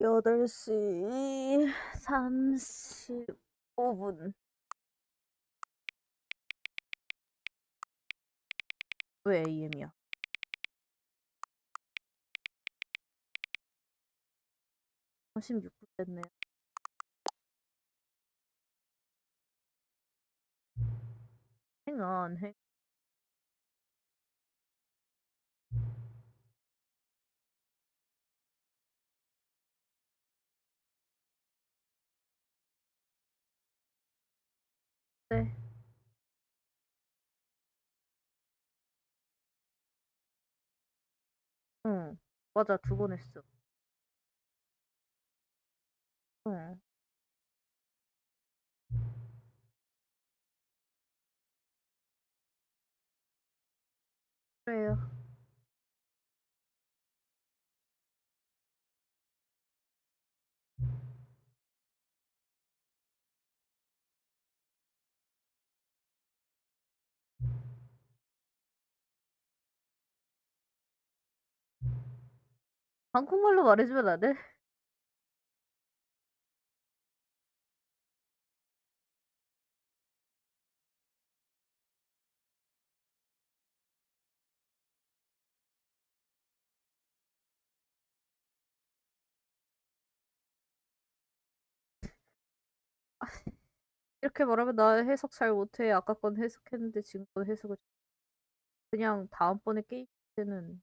8시 35분. 왜 AM이야? 36분 됐네. Hang on, hang. 네. 응, 맞아, 2번 했어. 응, 그래요. 한국말로 말해주면 안 돼? 이렇게 말하면 나 해석 잘 못해. 아까 건 해석했는데 지금 건 해석을 그냥 다음번에 게임 때는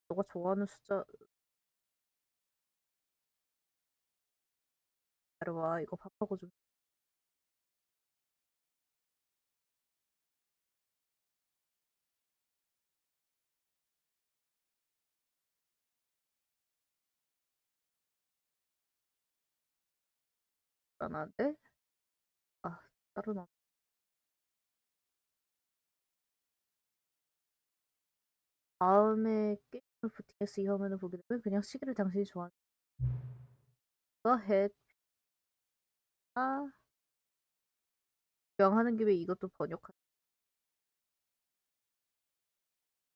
너가 좋아하는 숫자 기다려봐. 이거 밥하고 좀 불안한데? 아, 다른 다음에 게임을 부팅해서 이 화면을 보게 되면 그냥 시계를 당신이 좋아하는 거 해. 아, 명하는 김에 이것도 번역하.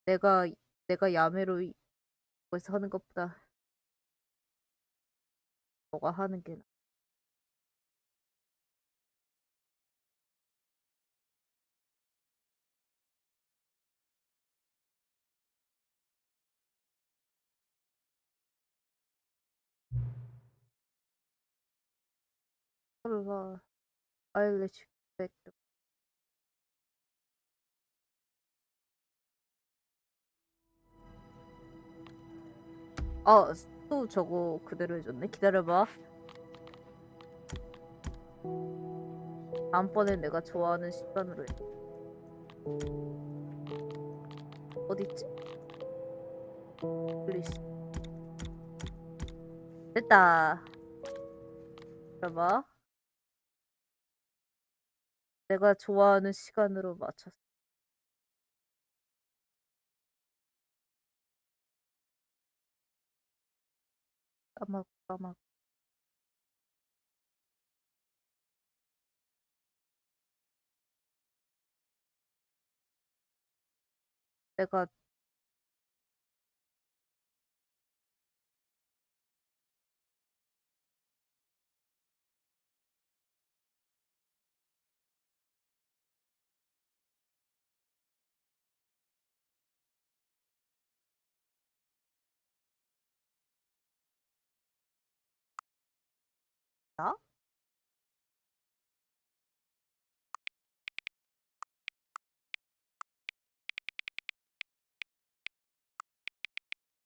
내가 내가 야매로 이거에서 하는 것보다 너가 하는 게 나. 그래서 I'll let you back. 아, 또 저거 그대로 해줬네. 기다려봐. 다음번엔 내가 좋아하는 시간으로 해. 어딨지? 플리즈. 됐다. 기다려봐. 내가 좋아하는 시간으로 맞췄어. 까맣 까맣. 내가 나?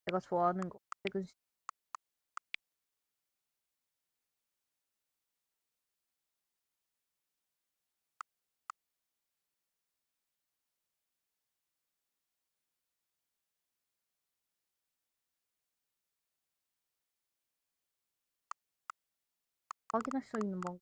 내가 좋아하는 거. 최근 확인할 수 있는 방법.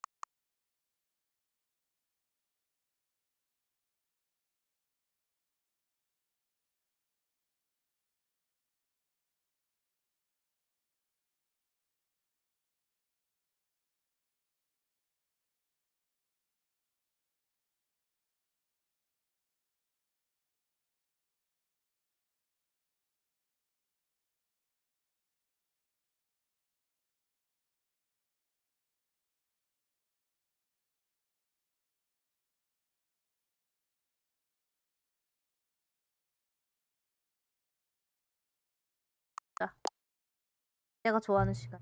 내가 좋아하는 시간.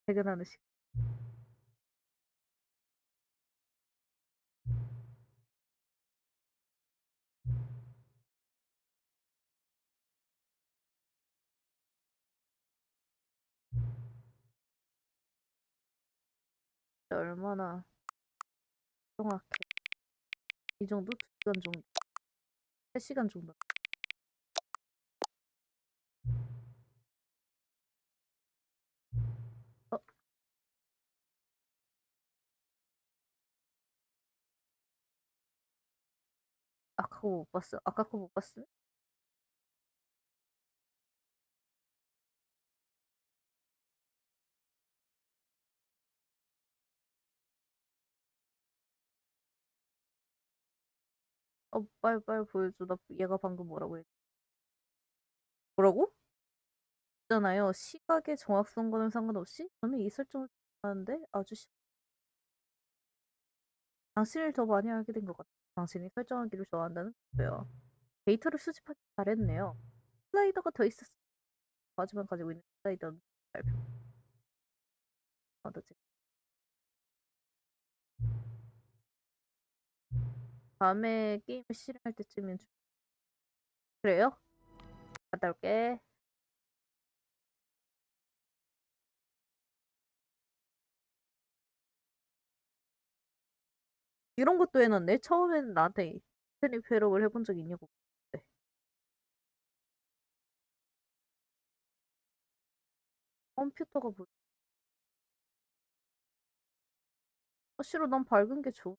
퇴근하는 시간. 얼마나 정확해. 이 정도? 2시간 정도. 3시간 정도. 어? 아까 그거 못 봤어? 아까 그거 못 봤어? 빨리 보여줘. 나 얘가 방금 뭐라고 했지? 뭐라고? 있잖아요. 시각의 정확성과는 상관없이 저는 이 설정을 좋아하는데 당신을 더 많이 알게 된 것 같아. 당신이 설정하기를 좋아한다는 거예요. 데이터를 수집하기 잘했네요. 슬라이더가 더 있었어. 마지막 가지고 있는 슬라이더는 발표. 어떠지? 다음에 게임을 실행할 때쯤이면 그래요? 갔다 올게. 이런 것도 해놨네. 처음에는 나한테 스탠리 회록을 해본 적이 있냐고. 네. 컴퓨터가 뭐? 싫어. 난 밝은 게 좋아.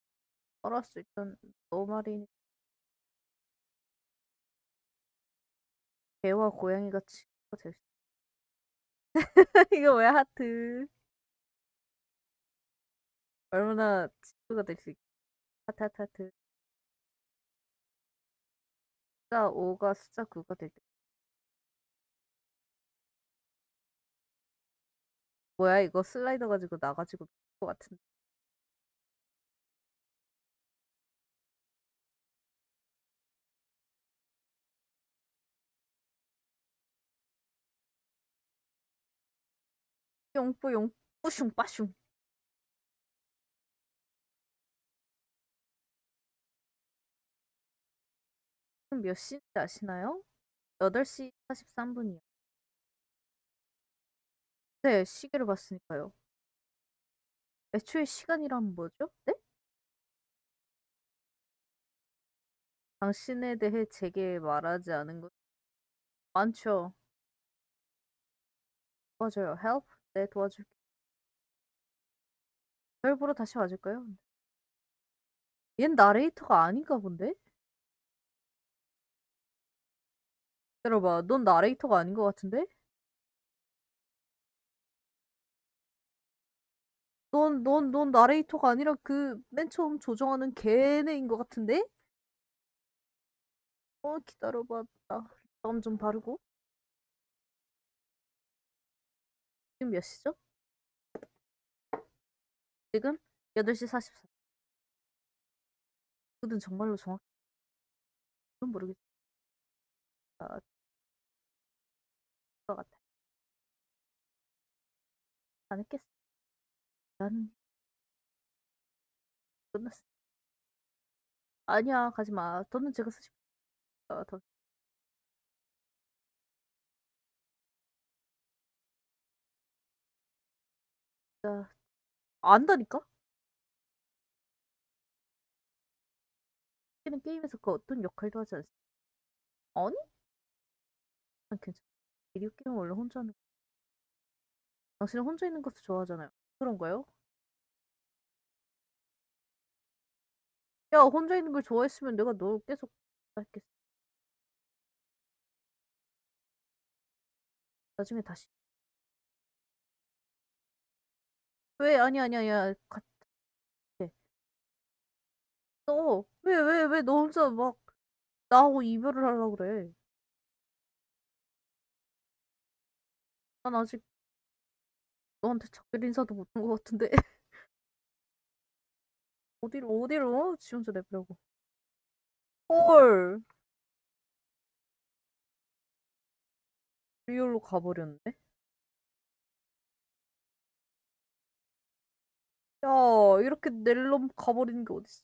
알았어. 일단 너 말이니 개와 고양이가 친구가 될 수. 이거 뭐야 하트. 얼마나 친구가 될 수 있. 하트 하트 하트. 숫자 5가 숫자 9가 될 때. 뭐야 이거 슬라이더 가지고 나가지고 것 같은데. 뿅뿌용 뿌슝 빠슝. 지금 몇 시인지 아시나요? 8시 43분이요. 네, 시계를 봤으니까요. 애초에 시간이란 뭐죠? 네? 당신에 대해 제게 말하지 않은 것 많죠. 맞아요. Help? 네, 도와줄게. 별 보러 다시 와줄까요? 얜 나레이터가 아닌가 본데? 들어봐, 넌 나레이터가 아닌 것 같은데? 넌 나레이터가 아니라 그 맨 처음 조정하는 걔네인 것 같은데? 기다려봐. 나 땀 좀 바르고. 지금 몇 시죠? 지금 8시 44분. 그든 정말로 정확히 모르겠다. 것 같아. 안 했겠어. 난 끝났어. 아니야, 가지 마. 돈은 제가 쓰실 거야. 돈. 진짜 안다니까? 걔는 게임에서 그 어떤 역할도 하지 않습니다. 아니? 난 괜찮아. 비디오 게임은 원래 혼자 하는 거. 당신은 혼자 있는 것도 좋아하잖아요. 그런가요? 야, 혼자 있는 걸 좋아했으면 내가 너 계속 했겠어. 나중에 다시. 왜? 아니야. 같아. 왜 너 혼자 막 나하고 이별을 하려고 그래? 난 아직 너한테 작별 인사도 못 한 것 같은데. 어디로? 지 혼자 내버려고. 헐. 리얼로 가버렸네. 야, 이렇게 낼름 가버리는 게 어딨어.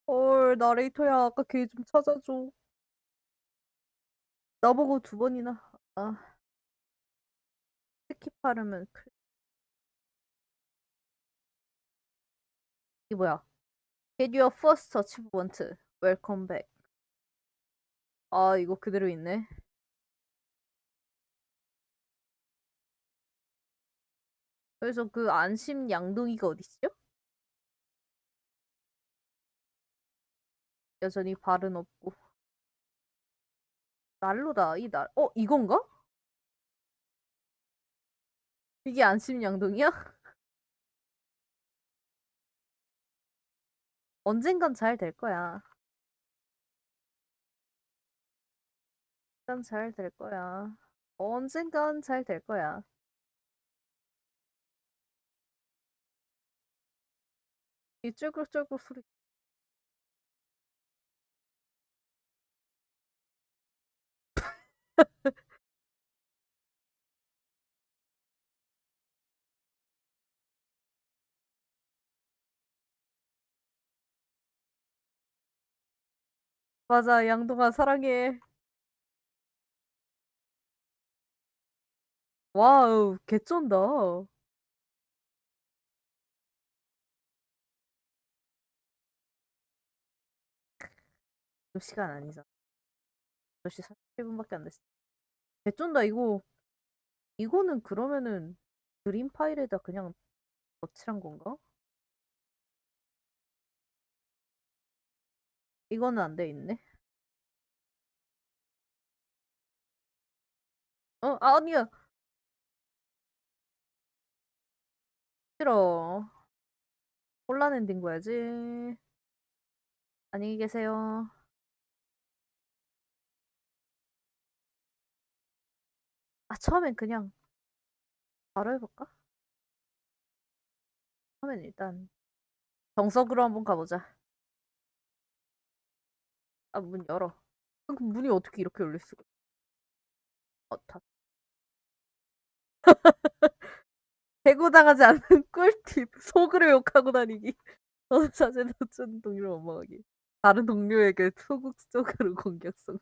헐, 나레이터야, 아까 걔 좀 찾아줘. 나보고 두 번이나. 아, 스킵하려면 이게 뭐야? Get your first achievement. Welcome back. 아, 이거 그대로 있네. 그래서 그 안심 양동이가 어딨죠? 여전히 발은 없고. 난로다, 이 날. 이건가? 이게 안심 양동이야? 언젠간 잘 될 거야. 언젠간 잘 될 거야. 언젠간 잘 될 거야. 이 쫄글쫄글 소리. 맞아, 양동아 사랑해. 와우, 개쩐다. 몇 시간 아니잖아. 8시 47분밖에 안 됐어. 개쩐다, 이거. 이거는 그러면은 그림 파일에다 그냥 넣칠한 건가? 이거는 안 돼 있네. 아니야. 싫어. 혼란 엔딩 봐야지. 안녕히 계세요. 처음엔 그냥 바로 해볼까? 처음엔 일단 정석으로 한번 가보자. 문 열어. 그럼 문이 어떻게 이렇게 열릴 수가? 다 해고당하지 않는 꿀팁. 속으로 욕하고 다니기. 너는 자제 노천 동료를 원망하기. 다른 동료에게 소극적으로 공격성.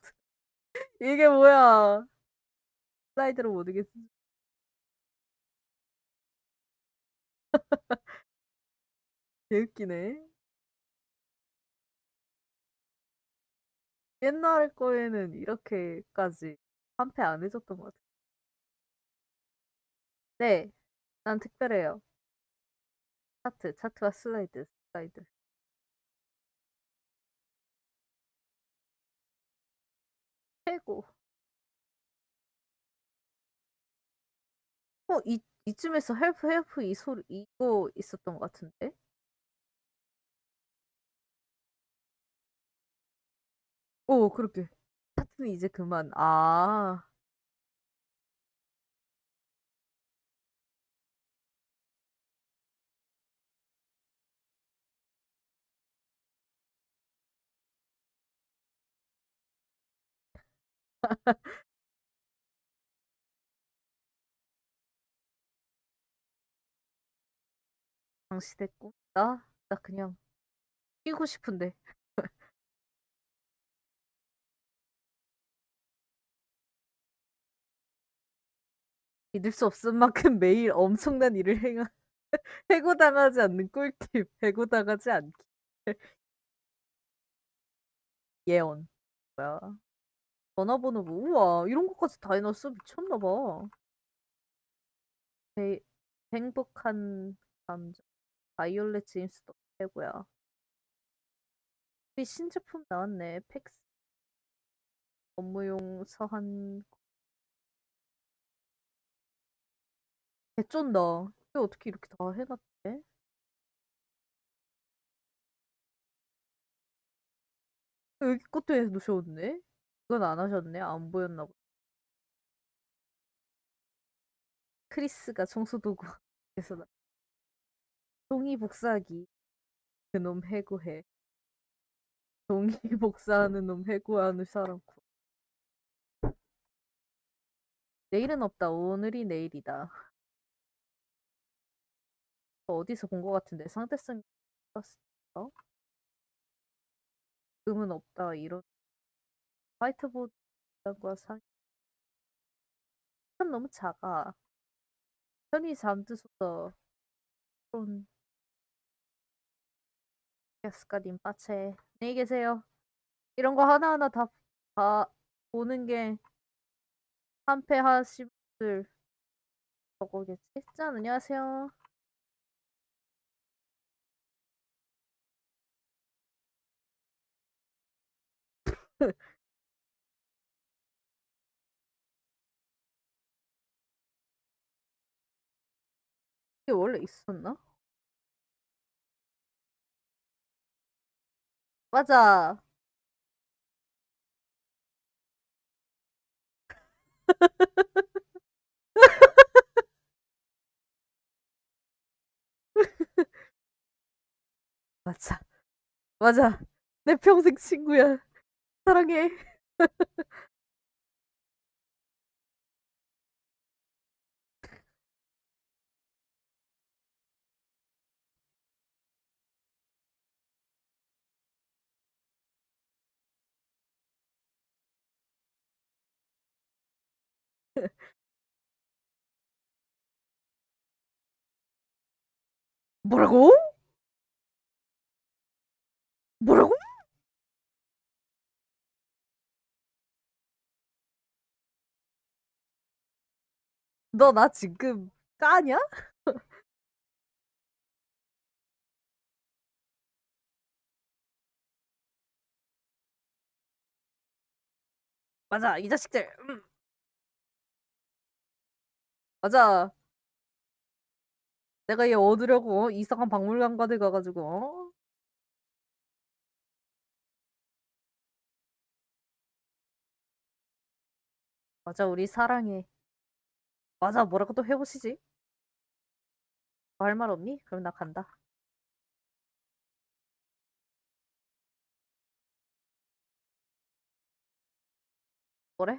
이게 뭐야? 슬라이드로 못 이겠어. 개웃기네. 옛날 거에는 이렇게까지 한패 안 해줬던 것 같아. 네, 난 특별해요. 차트와 슬라이드. 최고. 이쯤에서 헬프 이 소리 이거 있었던 것 같은데? 그렇게. 차트는 이제 그만. 방시됐고. 나 그냥 뛰고 싶은데. 믿을 수 없을 만큼 매일 엄청난 일을 해고당하지 않는 꿀팁. 해고당하지 않기. 예언. 뭐야? 전화번호 우와, 이런 것까지 다 해놨어? 미쳤나봐. 배, 행복한 감정. 바이올렛 제임스도 최고야. 우리 신제품 나왔네. 팩스 업무용 서한. 개쩐다. 이게 어떻게 이렇게 다 해놨대? 여기 것도 해놓으셨네? 이건 안 하셨네. 안 보였나 보다. 크리스가 청소도구. 그래서 종이 복사하기. 그놈 해고해. 종이 복사하는 놈 해고하는 사람. 내일은 없다. 오늘이 내일이다. 어디서 본 것 같은데 상대성 어? 음은 없다. 이런 화이트보드과 상 너무 작아. 편히 잠드소서 그런 야스카님 빠체. 안녕히 계세요. 이런 거 하나하나 다 보는 게 한패 하신 분들 저거겠지? 짠, 안녕하세요. 이게 원래 있었나? 맞아. 맞아. 맞아. 내 평생 친구야. 사랑해. 뭐라고? 뭐라고? 너 나 지금 까냐? 맞아, 이 자식들. 맞아. 내가 얘 얻으려고 이상한 박물관까지 가가지고 맞아, 우리 사랑해. 맞아, 뭐라고 또 해보시지? 할 말 없니? 그럼 나 간다. 뭐래?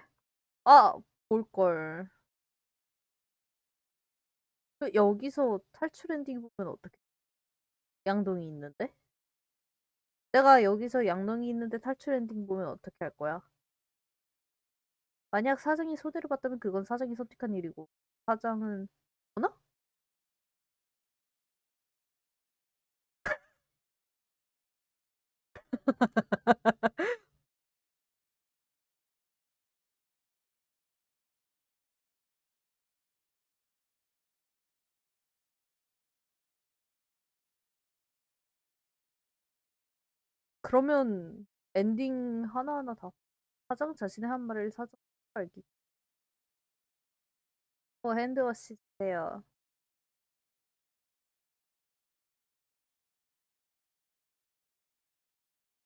아, 볼걸. 여기서 탈출 엔딩 보면 어떡해? 양동이 있는데? 내가 여기서 양동이 있는데 탈출 엔딩 보면 어떻게 할 거야? 만약 사장이 소대를 봤다면 그건 사장이 선택한 일이고 사장은 어나? 그러면 엔딩 하나하나 다 사장 자신의 한 말을 사장 알기. 핸드워시 주세요.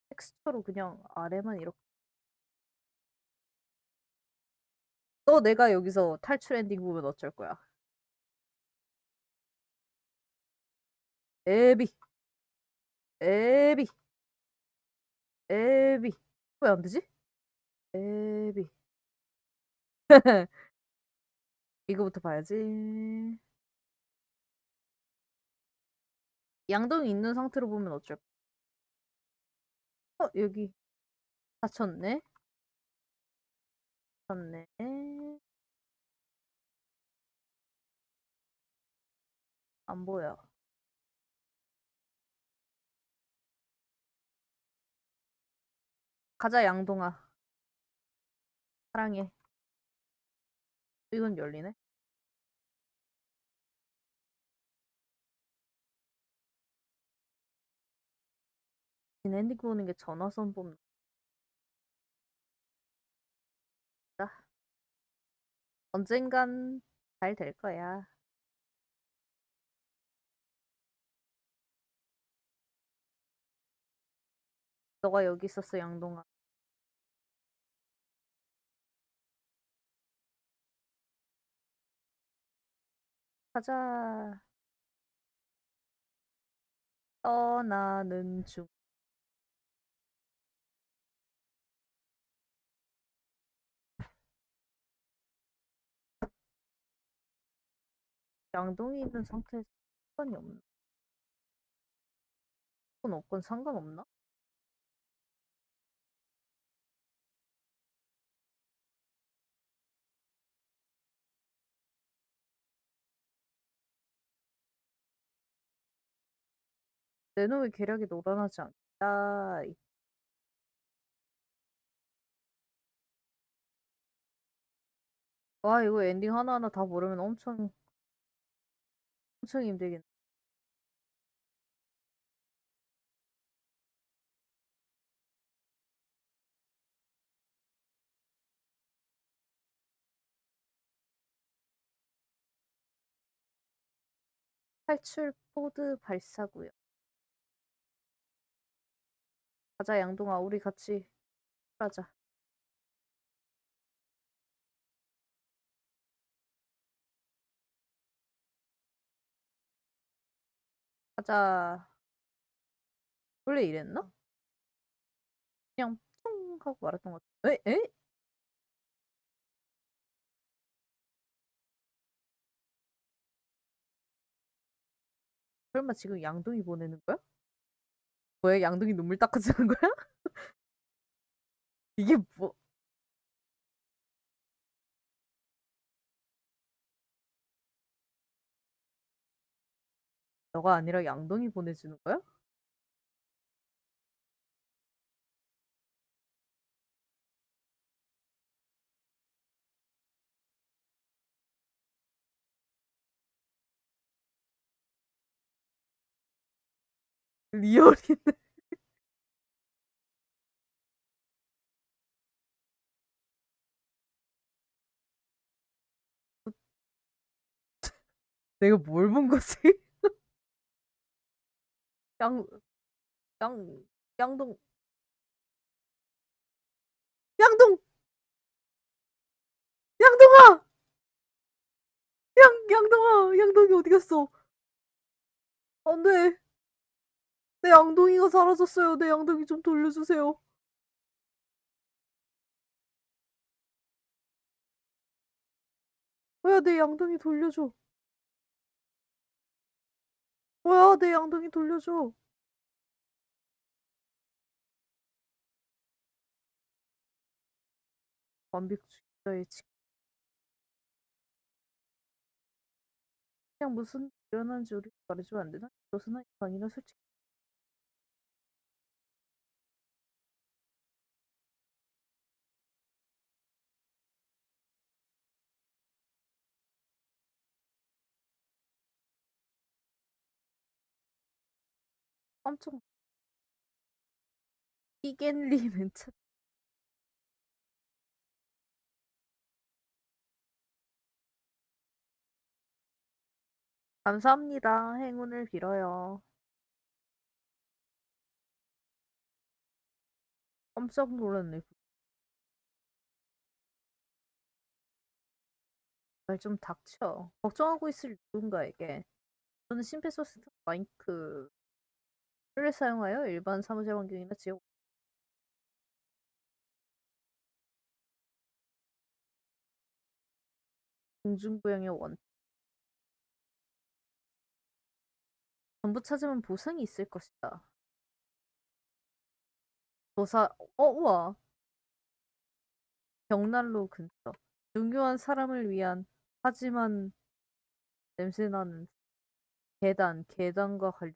텍스처로 그냥 아래만 이렇게. 너 내가 여기서 탈출 엔딩 보면 어쩔 거야? 에비, 에비, 에비. 왜 안 되지? 에비. 이거부터 봐야지. 양동이 있는 상태로 보면 어쩔 거야? 여기 다쳤네? 다쳤네. 안 보여. 가자, 양동아. 사랑해. 이건 열리네. 엔딩 보는 게 전화선 봅니다. 언젠간 잘 될 거야. 너가 여기 있었어, 양동아. 가자. 떠나는 중. 양동이 있는 상태에서 상관이 없나? 없건 없건 상관없나? 내 놈의 계략이 노란하지 않다. 와, 이거 엔딩 하나하나 다 모르면 엄청 힘들겠네. 탈출 포드 발사구요. 가자, 양동아. 우리 같이 하자. 가자. 원래 이랬나? 그냥 퉁 하고 말았던 것 같아. 에? 에? 설마 지금 양동이 보내는 거야? 뭐야? 양동이 눈물 닦아주는 거야? 이게 뭐? 너가 아니라 양동이 보내주는 거야? 리얼이네. 내가 뭘 본 거지? 양, 양, 양동, 양동, 양동아! 양동아! 양동이 어디 갔어? 안 돼. 내 양동이가 사라졌어요. 내 양동이 좀 돌려주세요. 뭐야, 내 양동이 돌려줘. 뭐야, 내 양동이 돌려줘. 완벽주의자의 그냥 무슨 일이 일어나는지 우리 말해주면 안 되나? 너스나 아니라 솔직히 엄청 이겐리 멘트. 감사합니다. 행운을 빌어요. 깜짝 놀랐네. 말 좀 닥쳐. 걱정하고 있을 누군가에게. 저는 심폐소생술 마이크를 사용하여 일반 사무실 환경이나 지역 공중부양의 원. 전부 찾으면 보상이 있을 것이다. 조사, 우와. 벽난로 근처. 중요한 사람을 위한, 하지만 냄새나는 계단과 관련.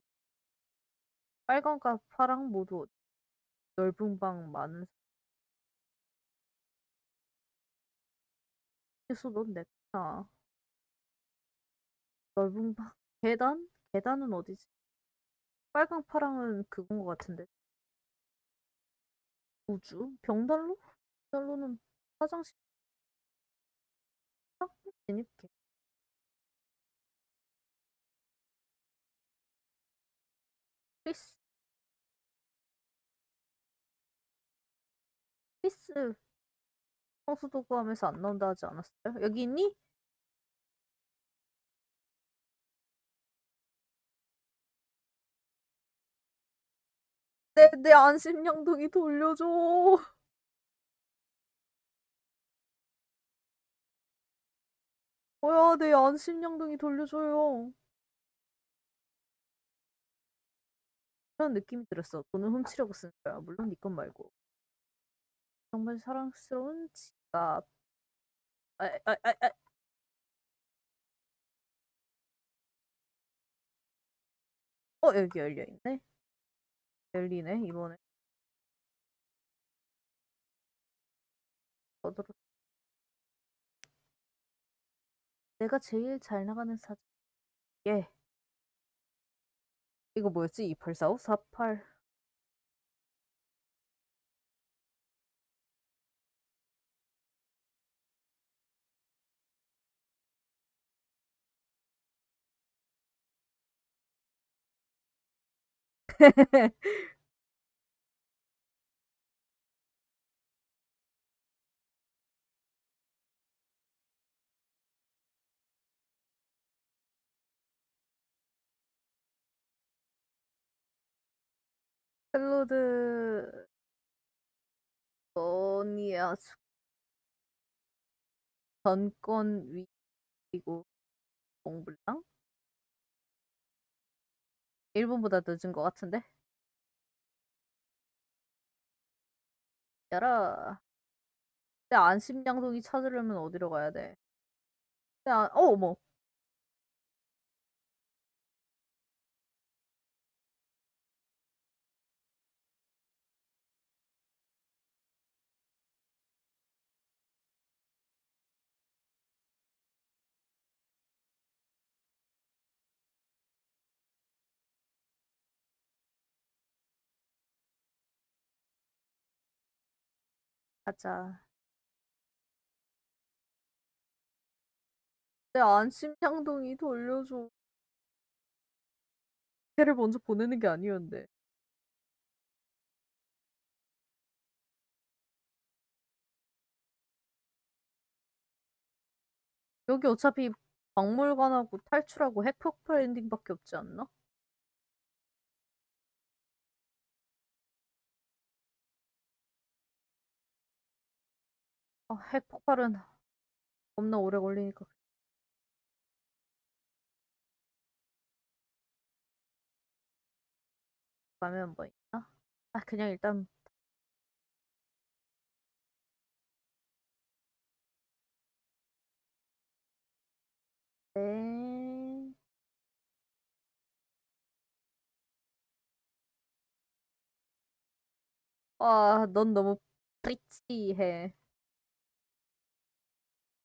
빨강과 파랑 모두 넓은 방 많은 숙소 넌 냈다. 넓은 방 계단? 계단은 어디지? 빨강 파랑은 그건 것 같은데. 우주? 병달로? 병달로는 화장실 진입해. 피스 피스 성수도구 하면서 안 나온다 하지 않았어요? 여기 있니? 내 안심양동이 돌려줘. 뭐야, 내 안심양동이 돌려줘요. 그런 느낌이 들었어. 돈을 훔치려고 쓴 거야. 물론 네 건 말고. 정말 사랑스러운 지갑. 아, 아, 아, 아. 여기 열려있네. 열리네, 이번에. 어디로? 내가 제일 잘 나가는 사진. 예. 이거 뭐였지? 2845? 48. 클로드 언니야. 전권 위이고 몽블랑? 1분보다 늦은 것 같은데? 야라. 내 안심양동이 찾으려면 어디로 가야 돼? 어머. 가자. 내 안심양동이 돌려줘. 걔를 먼저 보내는 게 아니었는데. 여기 어차피 박물관하고 탈출하고 핵폭발 엔딩밖에 없지 않나? 핵폭발은 겁나 오래 걸리니까. 가면 뭐 있나? 그냥 일단. 네. 넌 너무 프리치해.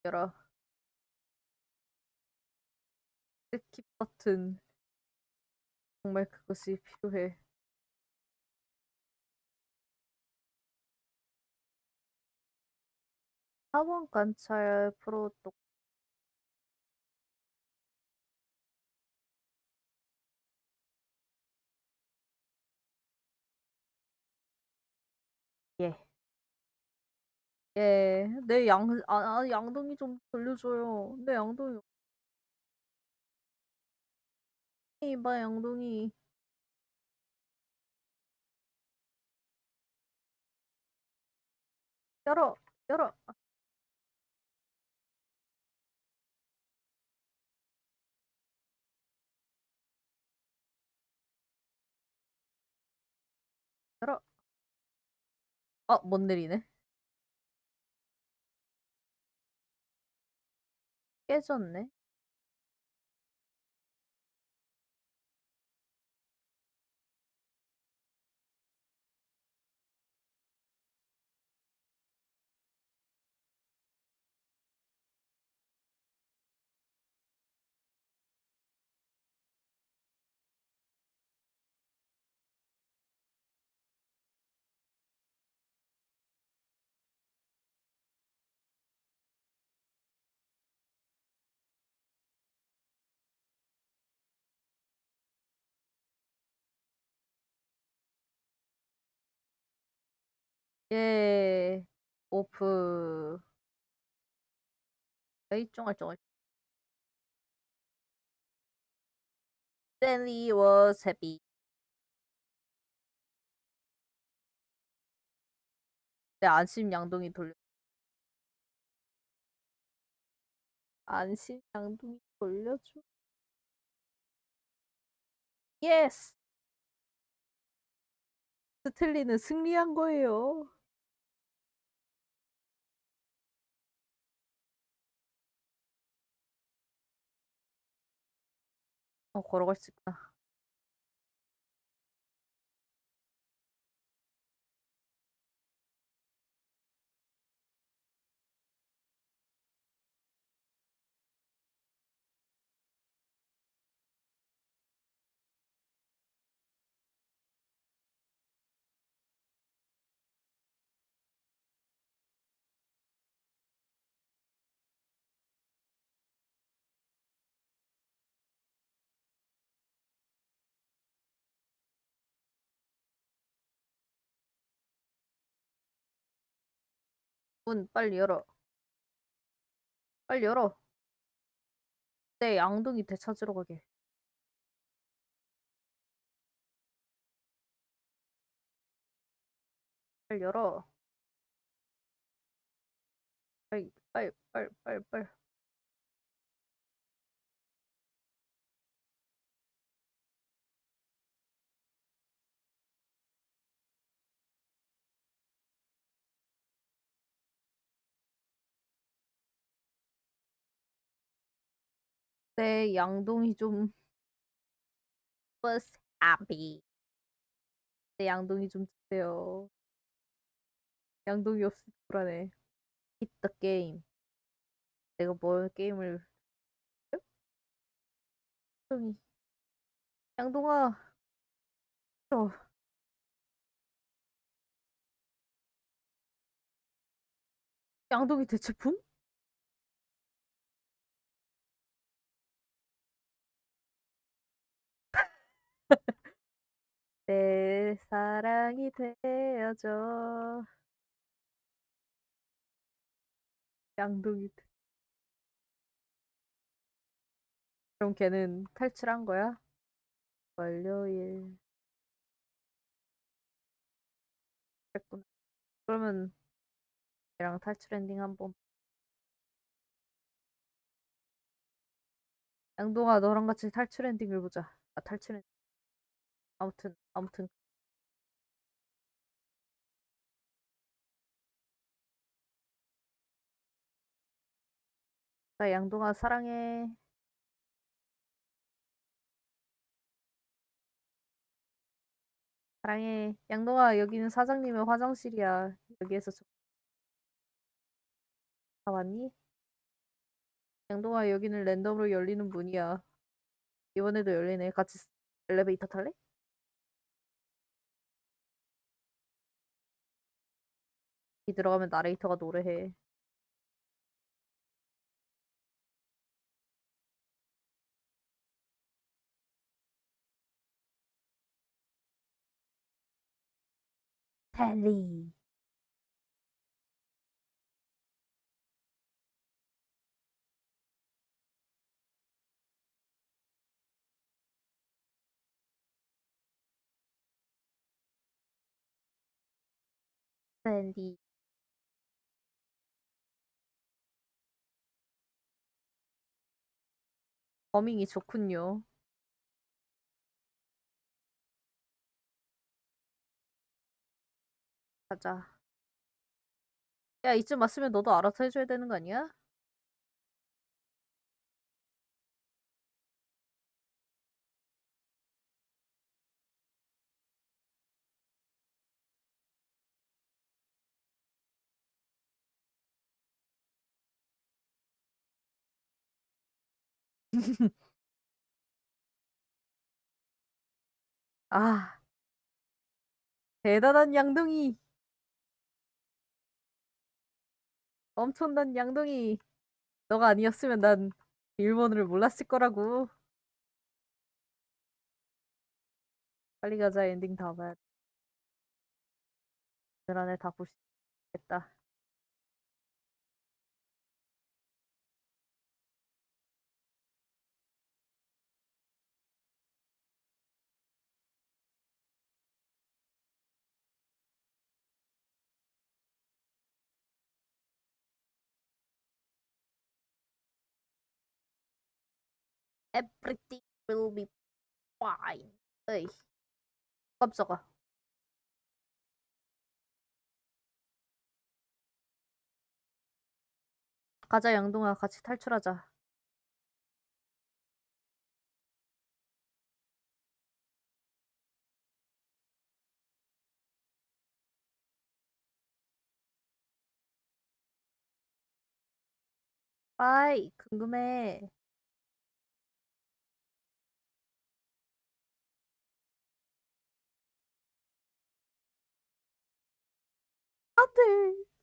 열어. 스킵 버튼. 정말 그것이 필요해. 사원 관찰 프로토. 예. 예. 내 양동이 좀 돌려줘요. 내 양동이. 이봐, 양동이. 열어. 열어. 열어. 못 내리네. 깨졌네. 예. 오프. 에이, 쫑알쫑알. Stanley was happy. 내 안심 양동이 돌려. 안심 양동이 돌려줘. 예스! 스탠리는 승리한 거예요. 걸어갈 수 있구나. 문 빨리 열어. 빨리 열어. 내 양동이 되찾으러 가게. 빨리 열어. 빨리, 빨리, 빨리, 빨리, 빨리. 내 양동이 좀 와사비. 내 양동이 좀 주세요. 양동이 없으면 불안해. Hit the game. 내가 뭘 게임을 양동이 양동아 어, 양동이 대체품? 내 사랑이 되어줘. 양동이 그럼 걔는 탈출한 거야? 월요일 그랬구나. 그러면 걔랑 탈출 엔딩 한번. 양동아 너랑 같이 탈출 엔딩을 보자. 아 탈출 엔딩. 아무튼 나 양동아 사랑해. 사랑해. 양동아 여기는 사장님의 화장실이야. 여기에서 다 왔니? 양동아 여기는 랜덤으로 열리는 문이야. 이번에도 열리네. 같이 엘리베이터 탈래? 이 들어가면 나레이터가 노래해. 헨리. 헨리. 버밍이 좋군요. 가자. 야 이쯤 왔으면 너도 알아서 해줘야 되는 거 아니야? 아 대단한 양동이. 엄청난 양동이. 너가 아니었으면 난 일본어를 몰랐을 거라고. 빨리 가자. 엔딩 다 봐야 돼. 오늘 안에 다 볼 수 있겠다. Everything will be fine. 에이, 깜짝아. 가자, 양동아. 같이 탈출하자. 빠이, 궁금해. 안 돼.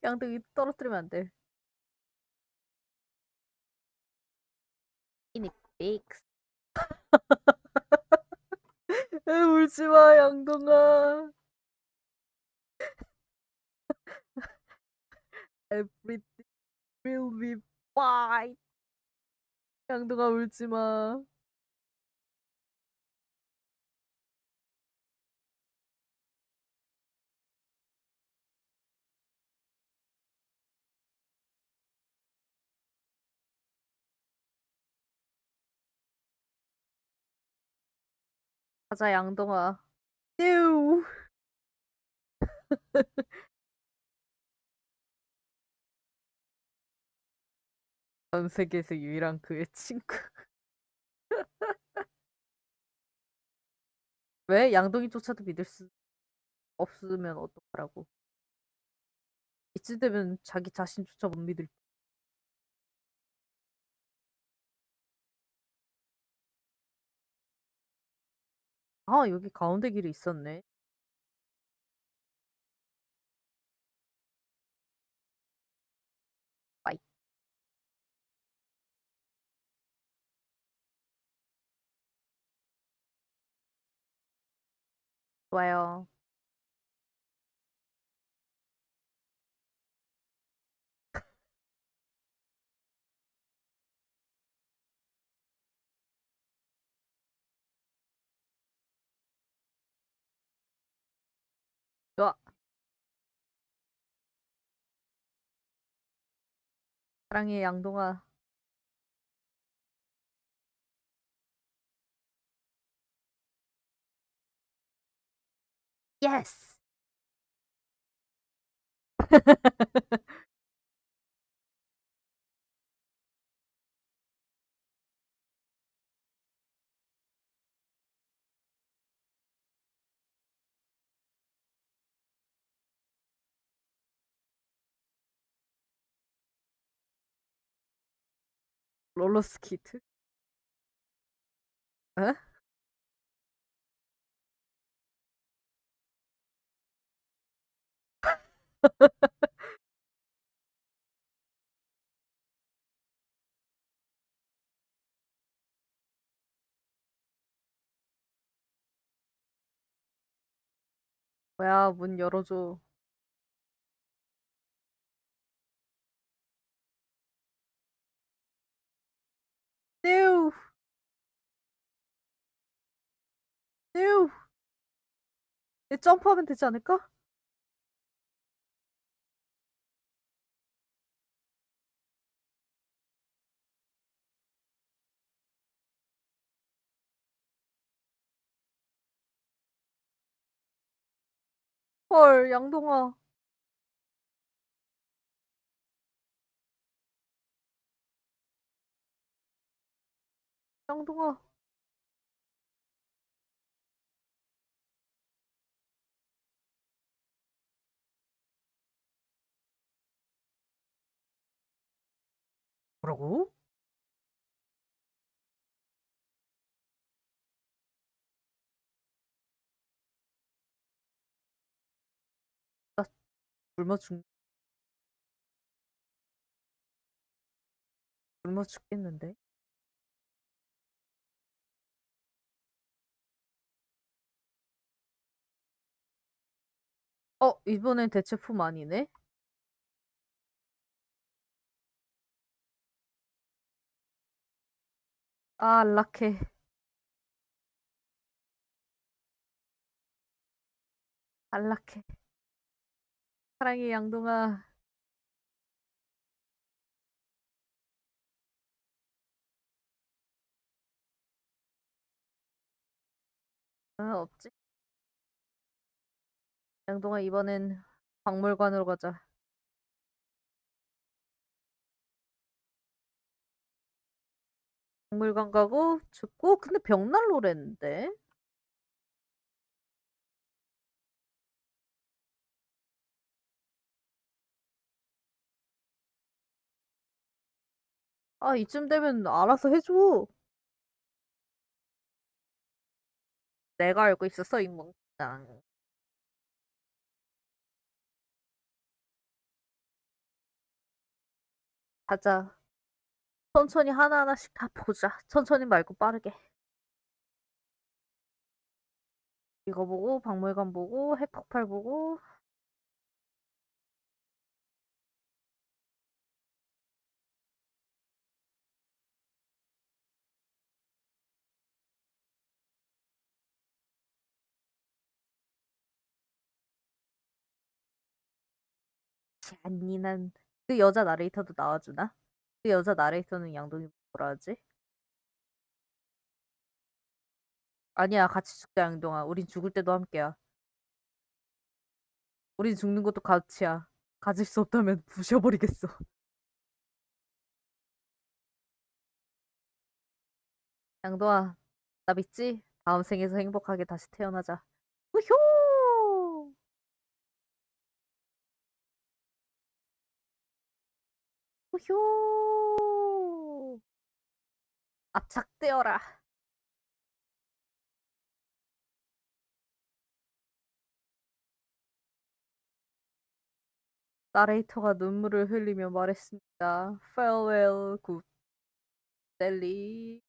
양동이 떨어뜨리면 안 돼. 이니 빅스. 울지 마, 양동아. Everything will be fine. 양동아, 울지 마. 가자, 양동아. 뀨. 전 세계에서 유일한 그의 친구. 왜? 양동이조차도 믿을 수 없으면 어떡하라고. 이쯤 되면 자기 자신조차 못 믿을. 아, 여기 가운데 길이 있었네. 빠이. 좋아요. 좋아. 사랑해, 양동아. 예스! 롤러스케이트? 에? 뭐야, 문 열어줘. 뀨! 뀨! 얘 점프하면 되지 않을까? 헐, 양동아. 양동아. 뭐라고? 나 굶어 죽, 굶어 죽겠는데? 이번엔 대체품 아니네? 아, 안락해. 안락해. 사랑해, 양동아. 아, 없지. 양동아, 이번엔 박물관으로 가자. 박물관 가고 죽고 근데 벽난로랬는데. 아, 이쯤 되면 알아서 해줘. 내가 알고 있었어, 이 멍청아. 가자. 천천히 하나하나씩 다 보자. 천천히 말고 빠르게. 이거 보고, 박물관 보고, 핵폭발 보고. 잔인한. 그 여자 나레이터도 나와주나? 그 여자 나레이터는 양동이 뭐라 하지? 아니야, 같이 죽자, 양동아. 우린 죽을 때도 함께야. 우린 죽는 것도 같이야. 가질 수 없다면 부셔버리겠어. 양동아, 나 믿지? 다음 생에서 행복하게 다시 태어나자. 우효! 우효! 압착되어라. 나레이터가 눈물을 흘리며 말했습니다. Farewell, good Sally.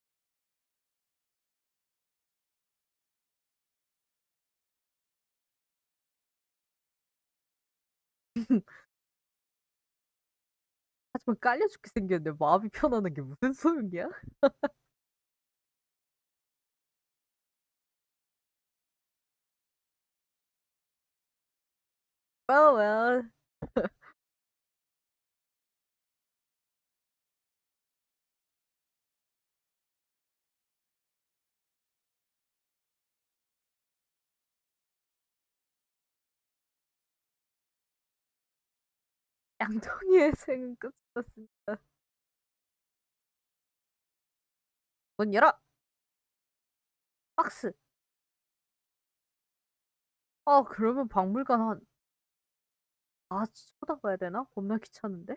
하지만 깔려 죽게 생겼는데 마음이 편안한 게 무슨 소용이야? Well. 양동이의 생은 끝났습니다. 문 열어! 박스! 아, 그러면 박물관 한, 아, 쳐다봐야 되나? 겁나 귀찮은데?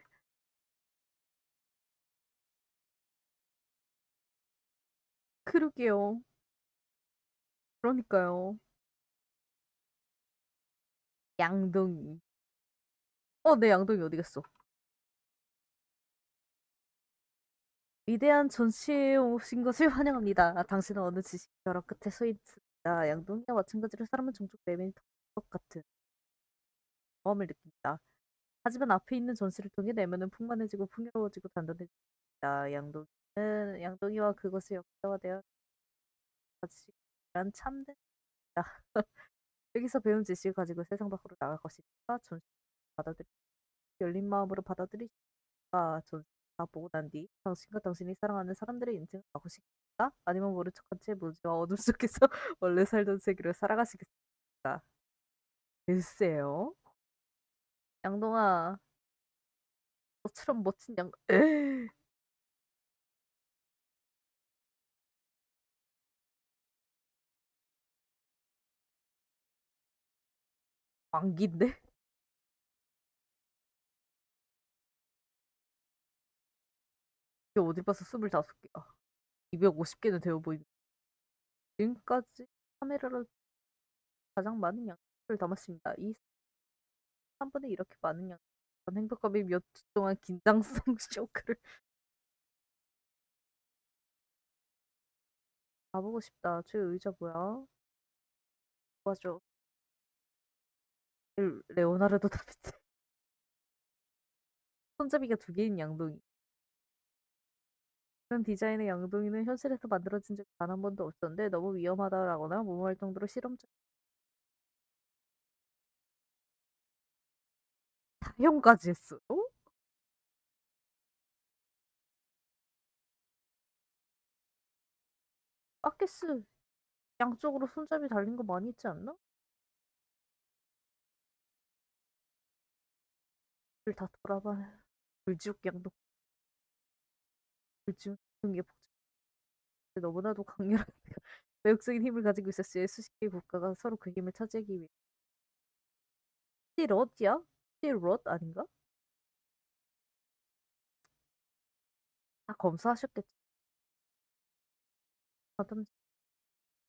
그러게요. 그러니까요. 양동이. 내 양동이 어디 갔어? 위대한 전시회에 오신 것을 환영합니다. 당신은 어느 지식 벼락 끝에 서 있습니다. 양동이와 마찬가지로 사람은 종종 내면이 것 같은 마음을 느낀다. 하지만 앞에 있는 전시를 통해 내면은 풍만해지고 풍요로워지고 단단해집니다. 양동이와 그것의 역사화되어 가치란 참된 여기서 배운 지식을 가지고 세상 밖으로 나갈 것이니까 전시 받아들이 열린 마음으로 받아들이시까 전시 다 보고 난 뒤 당신과 당신이 사랑하는 사람들의 인생을 바꾸시겠다? 아니면 모른 척한 채 무지와 어둠 속에서 원래 살던 세계로 살아가시겠습니까? 글쎄요. 양동아, 너처럼 멋진 왕기인데? 이게 어디 봐서 25개야. 250개는 되어 보이는. 지금까지 카메라로 가장 많은 양을 담았습니다. 이 한 번에 이렇게 많은 양 행복감이 몇 주 동안 긴장성 쇼크를 가보고 싶다. 저 의자 뭐야? 맞아. 레오나르도 다빈치. 손잡이가 두 개인 양동이. 이런 디자인의 양동이는 현실에서 만들어진 적이 단 한 번도 없었는데 너무 위험하다라거나 무모할 정도로 실험적 사형까지 했어요? 아케스 양쪽으로 손잡이 달린 거 많이 있지 않나? 를 다 돌아봐. 불지옥 양동, 불지옥 등의 복제. 너무나도 강렬한 매혹적인 힘을 가지고 있었어요. 수십 개의 국가가 서로 그 힘을 차지하기 위해. 스틸롯이야? 스틸롯 아닌가? 다 검사하셨겠지. 하던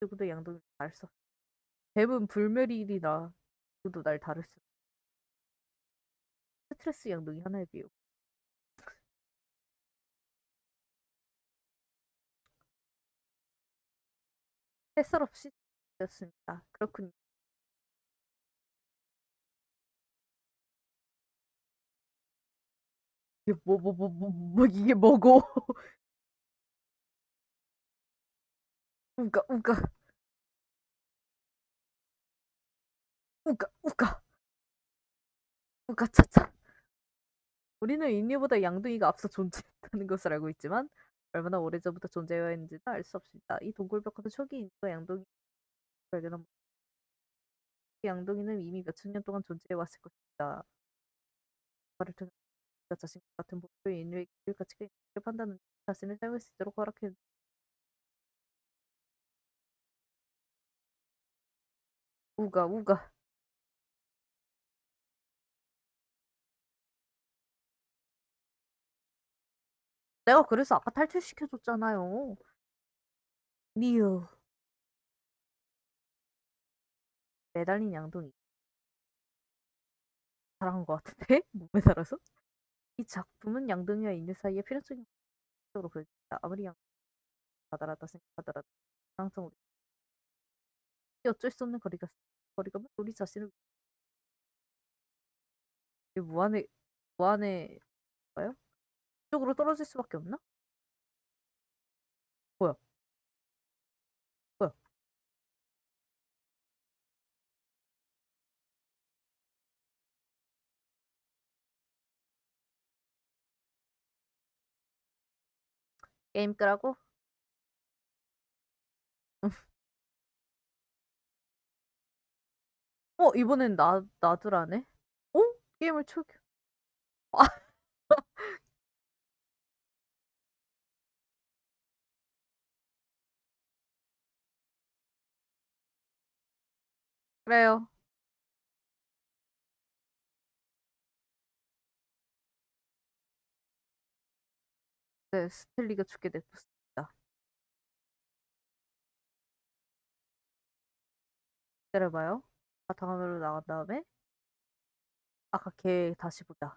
누구도 양동이 날 써. 뱀은 불멸이라 누구도 날 다룰 수. 스트레스 양동이 하나에 비유. 햇살 없이 되었습니다. 그렇군요. 이게 이게 뭐고? 우가 우가 우가 우가 우가 차차. 우리는 인류보다 양동이가 앞서 존재했다는 것을 알고 있지만 얼마나 오래전부터 존재해왔는지는 알 수 없습니다. 이 동굴벽화도 초기 인류가 양동이 발견한 양동이는 이미 몇천 년 동안 존재해왔을 것입니다. 말을 통해 우리가 자신과 같은 목표의 인류의 기술 가치가 있는 판단은 자신을 사용할 수 있도록 허락해. 우가 우가. 내가 그래서 아까 탈퇴시켜줬잖아요. 니우. 매달린 양동이. 잘한 것 같은데? 몸에 달아서? 이 작품은 양동이와 인류 사이의 필연적인 관계로 그려집니다. 아무리 양동이가 다다랐다 생각하더라도 항상 우리 어쩔 수 없는 거리감은 우리 자신을 무한의 가요? 이쪽으로 떨어질 수밖에 없나? 뭐야? 뭐야? 게임 끄라고? 이번엔 나드라네? 어? 게임을 초기. 아, 그래요. 네, 스텔리가 죽게 냅뒀습니다. 기다려봐요. 바탕화면으로 나간 다음에 아까 걔 다시 보자.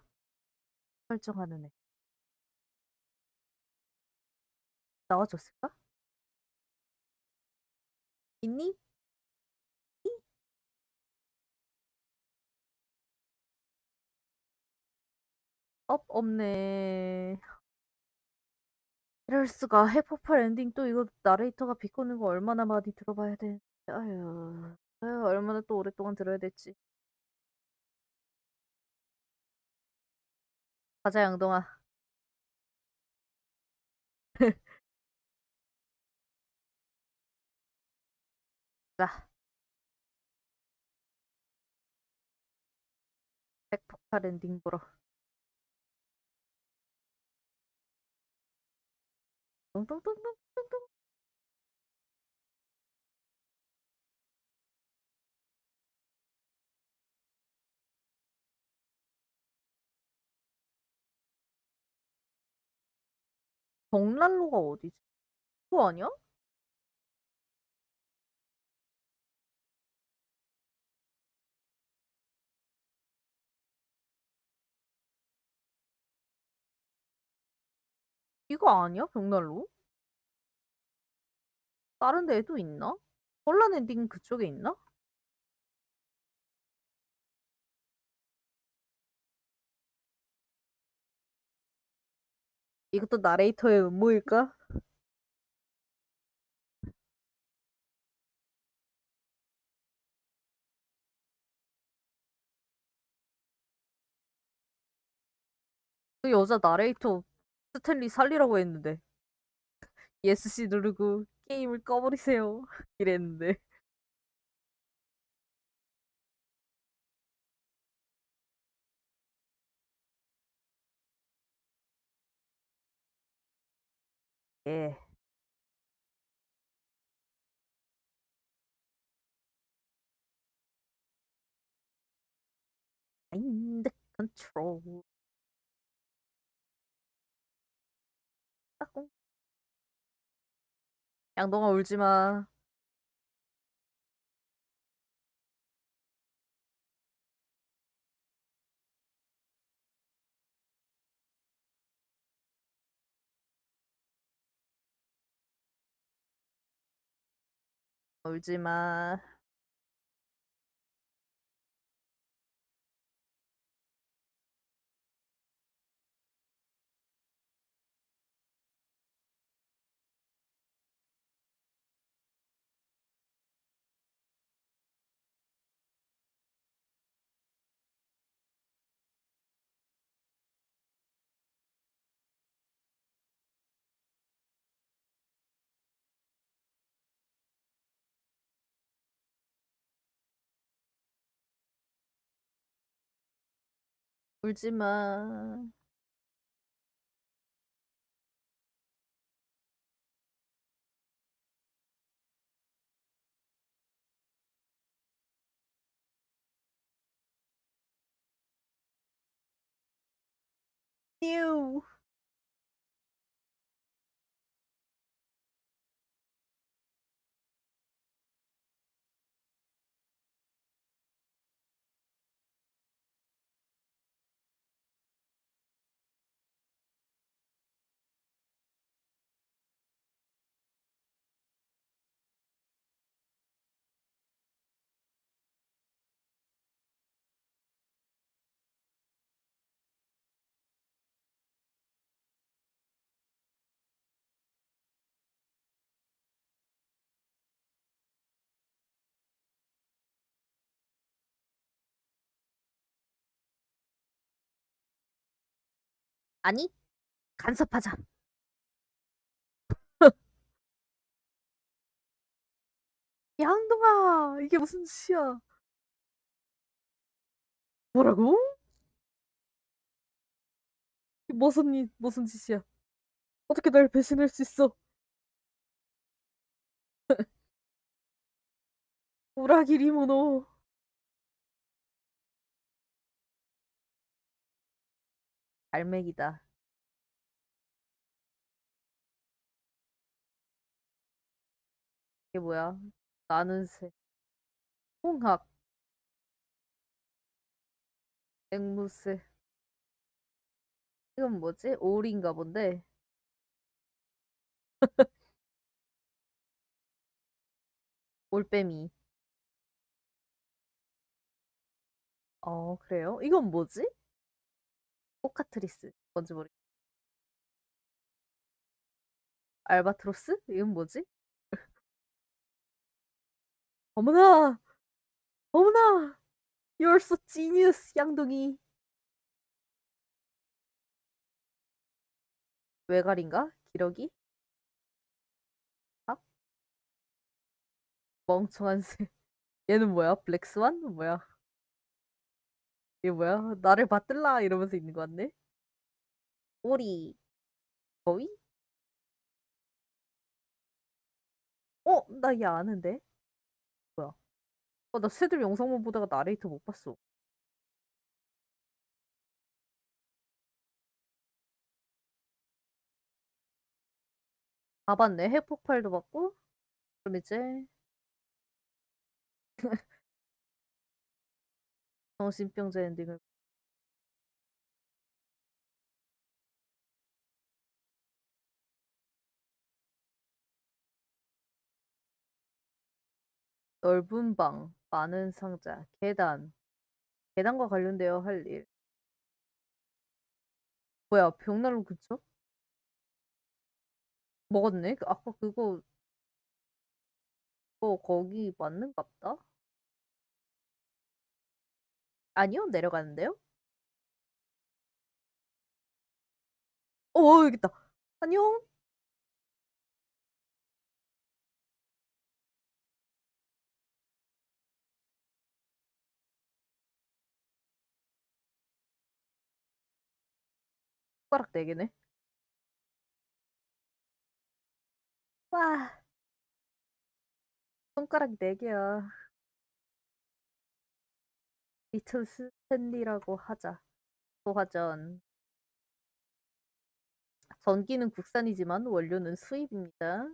설정하는 애. 나와줬을까? 있니? 없네. 이럴 수가. 해포팔 엔딩 또 이거 나레이터가 비꼬는 거 얼마나 많이 들어봐야 돼. 아유, 얼마나 또 오랫동안 들어야 될지. 가자, 양동아. 자, 핵폭발 엔딩 보러. 똥똥똥똥. 벽난로가 어디지? 그거 아니야? 이거 아니야? 벽난로? 다른 데에도 있나? 혼란 엔딩 그쪽에 있나? 이것도 나레이터의 음모일까? 그 여자 나레이터 스탠리 살리라고 했는데 ESC 누르고 게임을 꺼버리세요. 이랬는데. 예. 마인드 컨트롤. 따꿍. 양동아 울지 마. 울지 마. 울지 마. 뉴. 아니, 간섭하자. 양동아, 이게 무슨 짓이야? 뭐라고? 이게 무슨 짓이야? 어떻게 날 배신할 수 있어? 우라기 리모노. 갈매기다. 이게 뭐야? 나는 새. 홍학. 앵무새. 이건 뭐지? 오리인가 본데. 올빼미. 그래요? 이건 뭐지? 코카트리스. 뭔지 모르겠. 알바트로스? 이건 뭐지? 어머나! 어머나! You're so genius, 양동이. 외갈인가? 기러기? 아? 멍청한 새. 얘는 뭐야? 블랙스완? 뭐야? 이게 뭐야? 나를 받들라 이러면서 있는 거 같네. 오리. 거위? 나 얘 아는데? 뭐야? 나 새들 영상만 보다가 나레이터 못 봤어. 다 봤네. 핵폭발도 봤고. 그럼 이제 정신병자 엔딩을. 넓은 방, 많은 상자, 계단. 계단과 관련되어 할 일. 뭐야? 벽난로 근처? 먹었네? 아까 그거 거기 맞는가 보다? 아니요, 내려가는데요? 여기 있다. 안녕? 손가락 4개네. 와, 손가락 4개야. 리틀 스탠리라고 하자. 소화전. 전기는 국산이지만 원료는 수입입니다.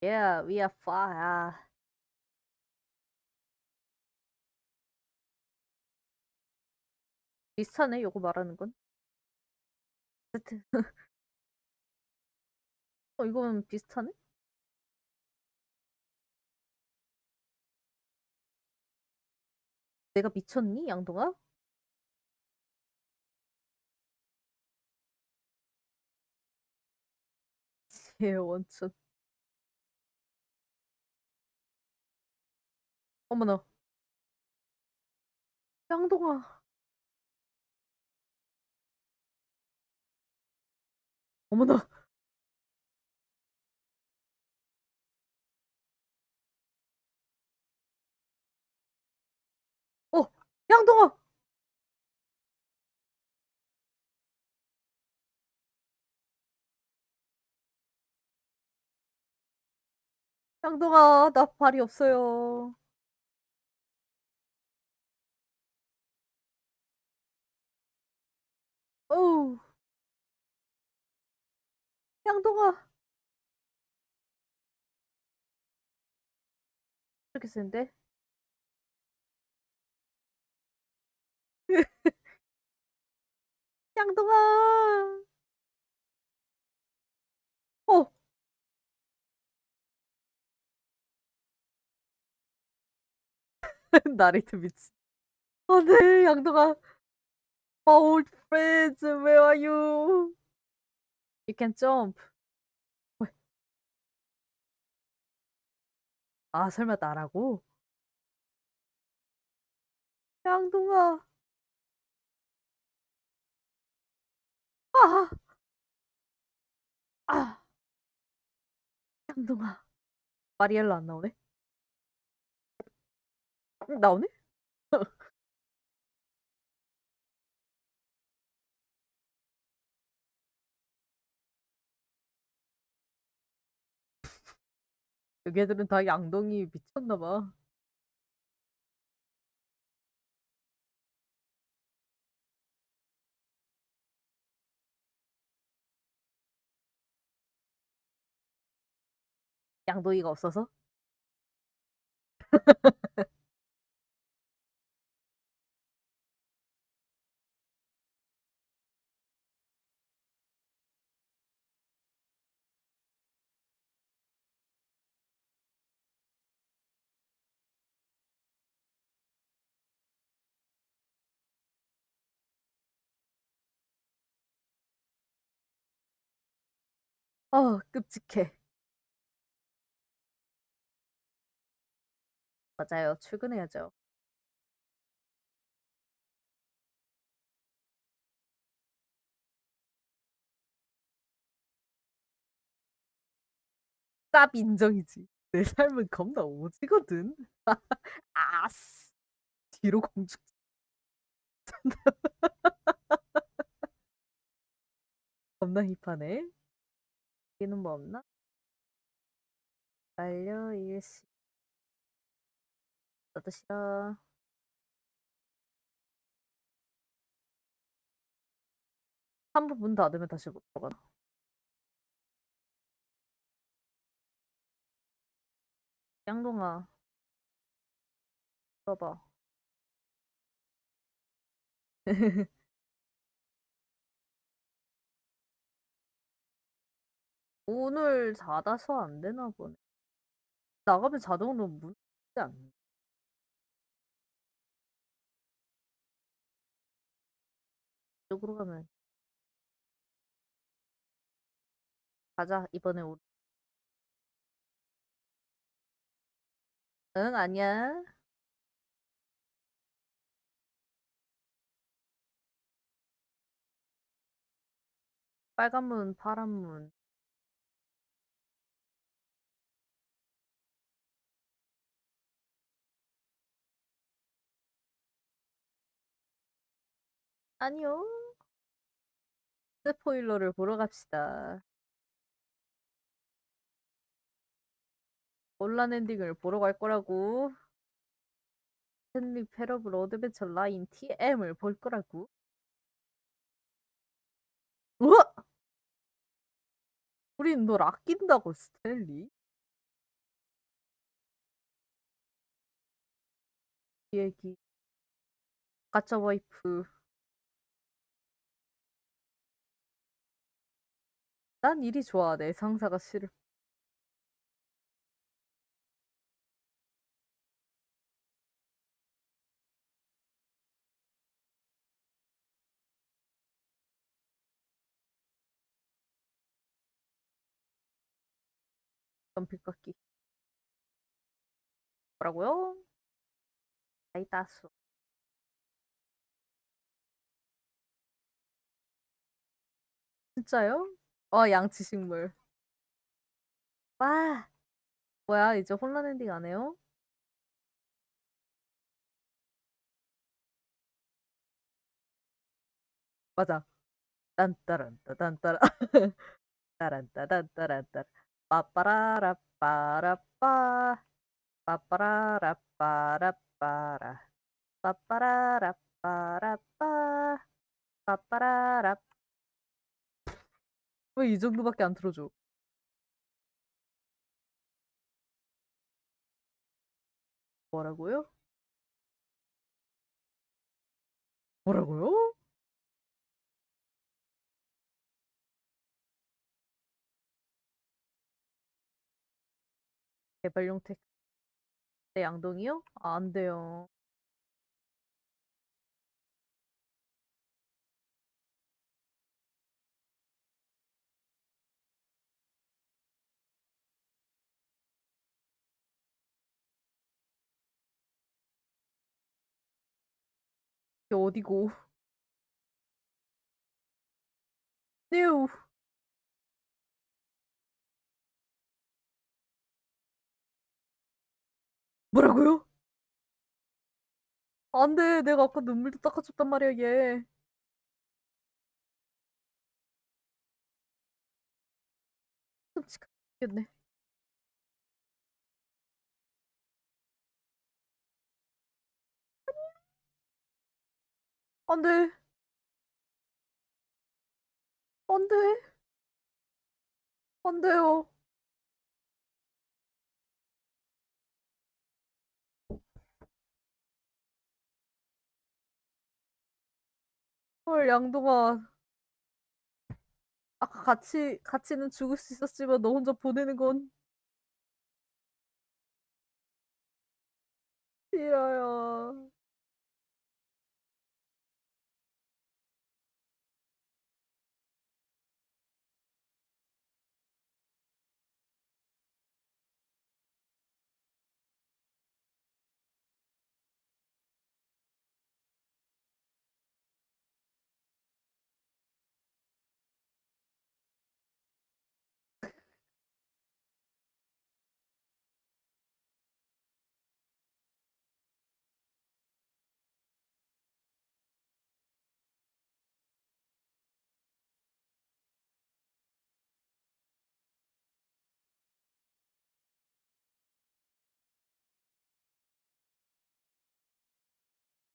Yeah, we are fire. 비슷하네, 요거 말하는 건. 이건 비슷하네? 내가 미쳤니, 양동아? 예, 원천. 어머나, 양동아. 어머나. 어, 양동아. 양동아, 나 발이 없어요. 어우, 양동아. 이렇게 쓰는데? 양동아. 어, 나레이터 미치. 네, 양동아. My old friends, where are you? You can jump. 왜? 아, 설마 나라고? 양동아. 아, 아, 양동아. 마리엘라 안 나오네? 나오네? 여기 애들은 다 양동이 미쳤나봐. 양동이가 없어서? 끔찍해. 맞아요. 출근해야죠. 쌉 인정이지. 내 삶은 겁나 오지거든. 아스. 뒤로 공중. 겁나 힙하네. 여기는 뭐 없나? 완료 일시. 나도 싫어. 3부 문 닫으면 다시 못 들어가. 양동아, 써봐. 오늘 닫아서 안 되나 보네. 나가면 자동으로 문 닫지 않나? 이쪽으로 가면 가자. 이번에 우리. 응, 아니야. 빨간 문, 파란 문. 아니요. 스포일러를 보러 갑시다. 혼란 엔딩을 보러 갈 거라고. 스탠리 패러블 어드벤처 라인 TM을 볼 거라고. 우와! 우린 널 아낀다고, 스탠리. 이 얘기. 가짜 와이프. 난 일이 좋아. 내 상사가 싫을. 점핑깎기. 뭐라고요? 아이 따수. 진짜요? 양치식물. 와, 뭐야, 이제 혼란 엔딩 안 해요? 맞아. 딴따란따, 딴따라. 따란따, 딴따란따. 빠빠라라, 빠라빠. 빠빠라라, 빠라빠라. 빠빠라라, 빠라빠. 빠빠라라. 왜 이 정도밖에 안 틀어줘? 뭐라고요? 뭐라고요? 개발용 텍스트 양동이요? 안 돼요. 이게 어디고? 네우. 뭐라고요? 안 돼. 내가 아까 눈물도 닦아줬단 말이야, 얘. 끔찍하겠네. 안 돼. 안 돼. 안 돼요. 헐, 양동아. 아까 같이는 죽을 수 있었지만 너 혼자 보내는 건 싫어요.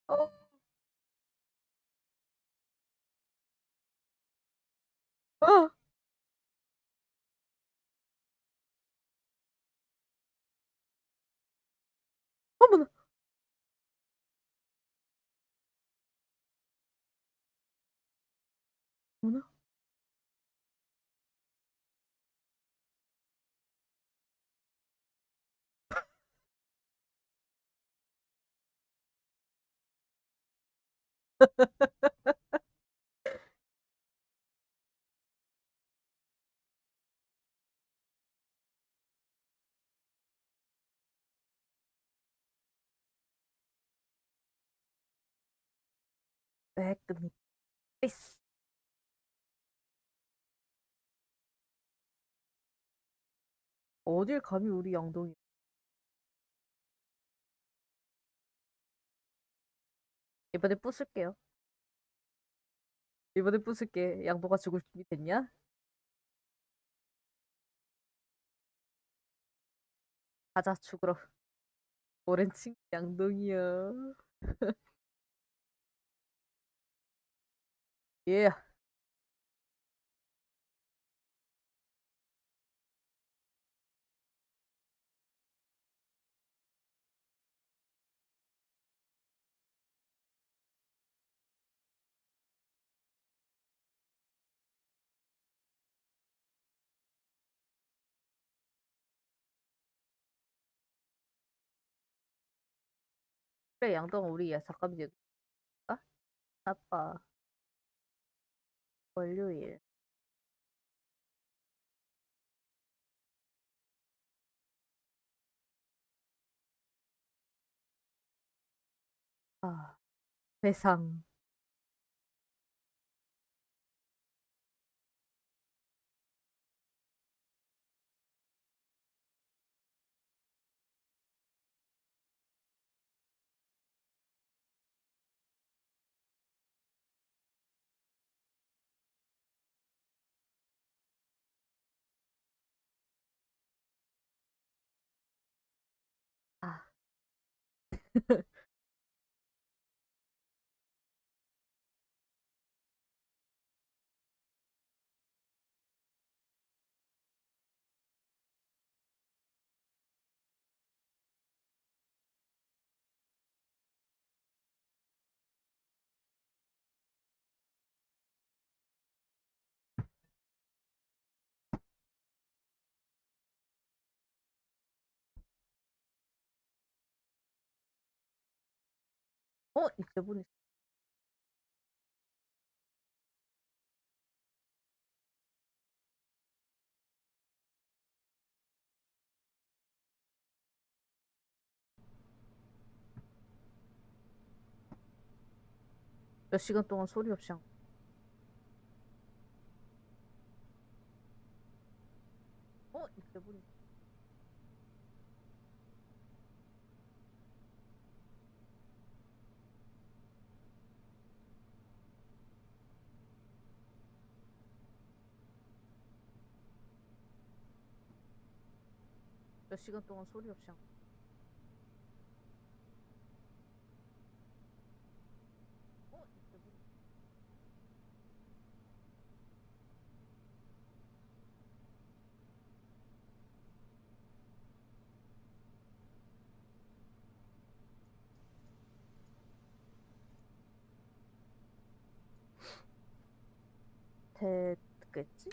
어, 어, 어머나, 어머나. 백금 페이스. 어딜 감히 우리 양동이. 이번에 부술게요. 이번에 부술게. 양보가 죽을 준비 됐냐? 가자 죽으러. 오랜 친구 양동이야. 예. 그래 양동아 우리 잠깐 이제 아빠 월요일 회상 아 이제 보니 몇 시간 동안 소리 없이 이제 보니 몇 시간 동안 소리 없이 이제 보니 됐겠지?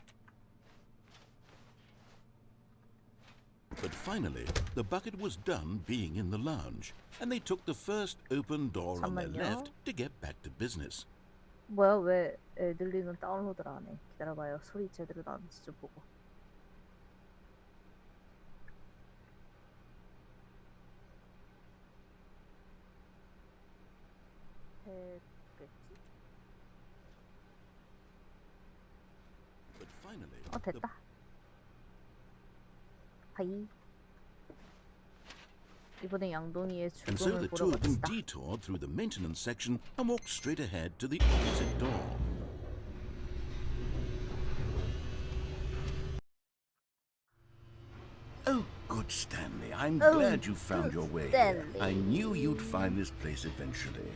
But finally, the bucket was done being in the lounge, and they took the first open door on their 잠만요. left to get back to business. 뭐야 왜 애들링은 다운로드를 안 해? 기다려봐요. 소리 제대로 나는지 좀 보고. 됐겠지? But finally, 됐다. 하이. 이번에 양동이의 and so 죽음을 the 보러 two of them 갑시다. detoured through the maintenance section and walked straight ahead to the opposite door. Oh, good Stanley, I'm glad you found your way here. I knew you'd find this place eventually.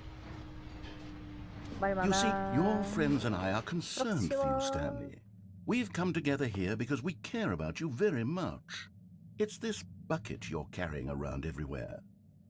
말 You see, 많아. your friends and I are concerned for you, 그렇지요. Stanley. We've come together here because we care about you very much. It's this bucket you're carrying around everywhere.